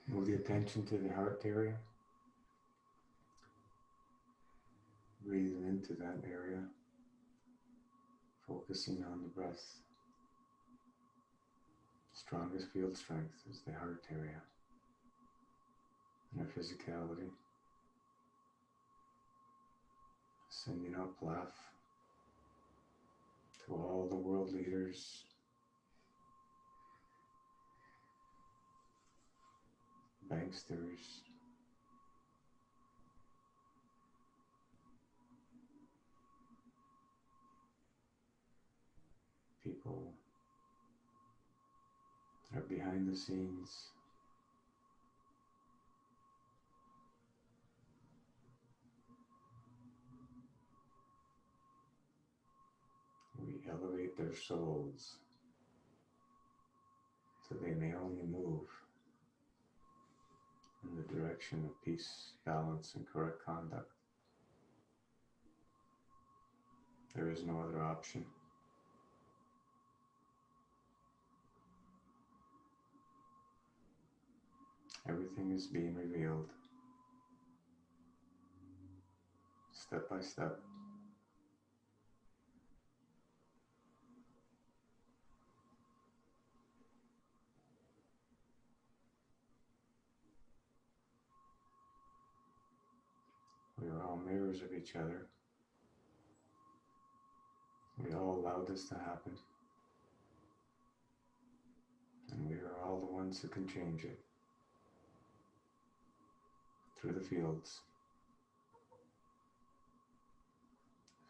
A: Move the attention to the heart area. Breathing into that area, focusing on the breath. Strongest field strength is the heart area. And our physicality. Sending up love to all the world leaders, banksters, people that are behind the scenes. We elevate their souls so they may only move in the direction of peace, balance, and correct conduct. There is no other option. Everything is being revealed step by step. We are all mirrors of each other. We all allowed this to happen. And we are all the ones who can change it. Through the fields.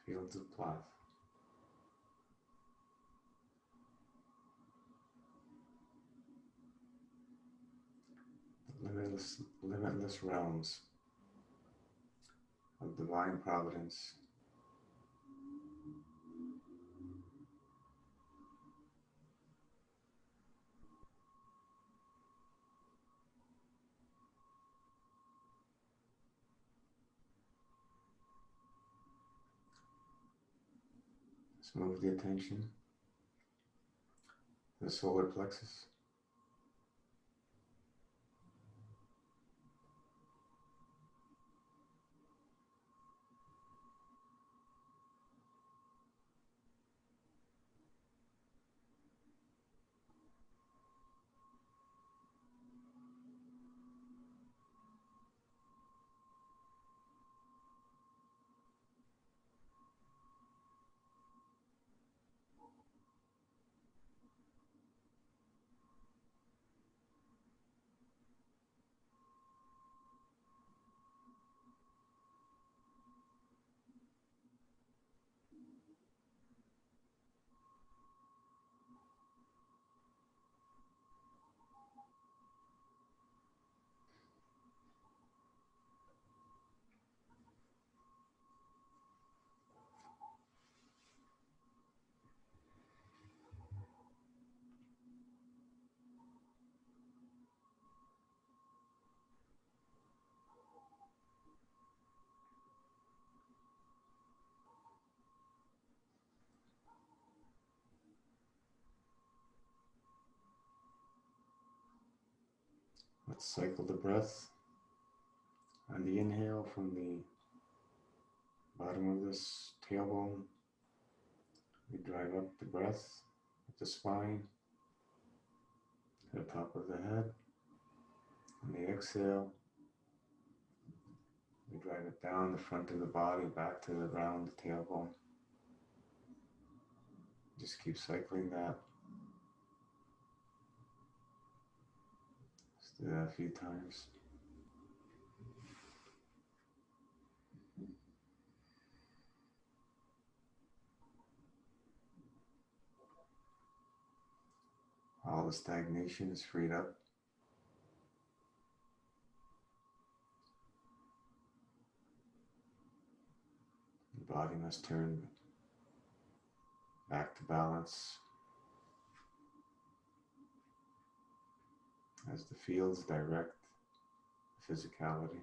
A: Fields of Plath. Limitless realms of divine providence. Let's move the attention to the solar plexus. Let's cycle the breath. On the inhale from the bottom of this tailbone, we drive up the breath, up the spine, to the top of the head. On the exhale, we drive it down the front of the body, back to the ground, the tailbone. Just keep cycling that. Let's do that a few times. All the stagnation is freed up. The body must turn back to balance as the fields direct physicality.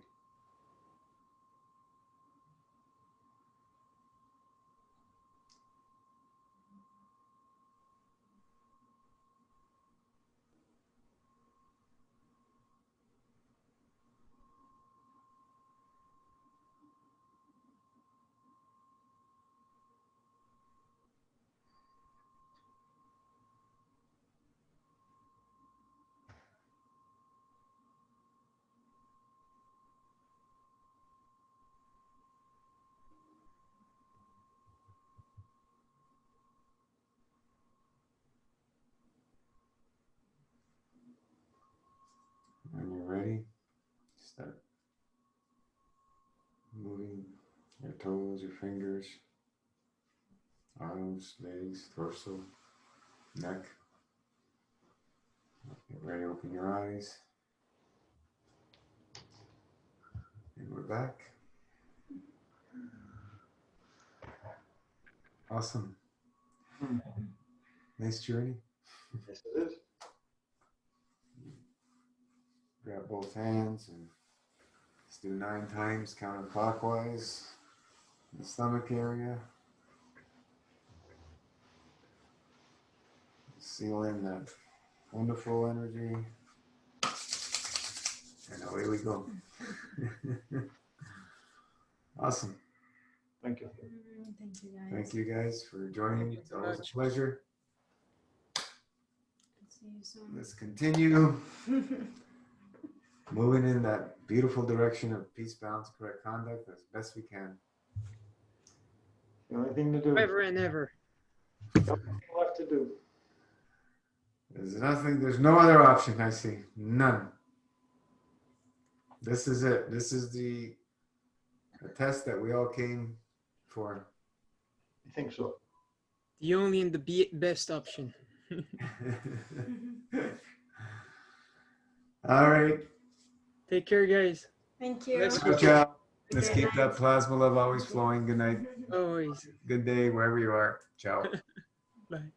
A: When you're ready, start moving your toes, your fingers, arms, legs, torso, neck. Get ready, open your eyes. And we're back. Awesome. Nice journey.
B: Yes, it is.
A: Grab both hands and let's do 9 times counterclockwise in the stomach area. Seal in that wonderful energy. And away we go. Awesome.
B: Thank you.
E: Thank you, guys.
A: Thank you guys for joining me. It's
C: so
A: always a
C: much.
A: pleasure.
E: See you soon.
A: Let's continue moving in that beautiful direction of peace, balance, correct conduct as best we can.
B: The only thing to do.
C: Forever and ever.
B: Left to do.
A: There's nothing, there's no other option, I see. None. This is it. This is the test that we all came for.
B: I think so.
C: The only and the best option.
A: All right.
C: Take care, guys.
E: Thank you.
C: Let's
A: Ciao, ciao. Let's
E: Okay.
A: keep that plasma love always flowing. Good night.
C: Always.
A: Good day, wherever you are. Ciao.
C: Bye.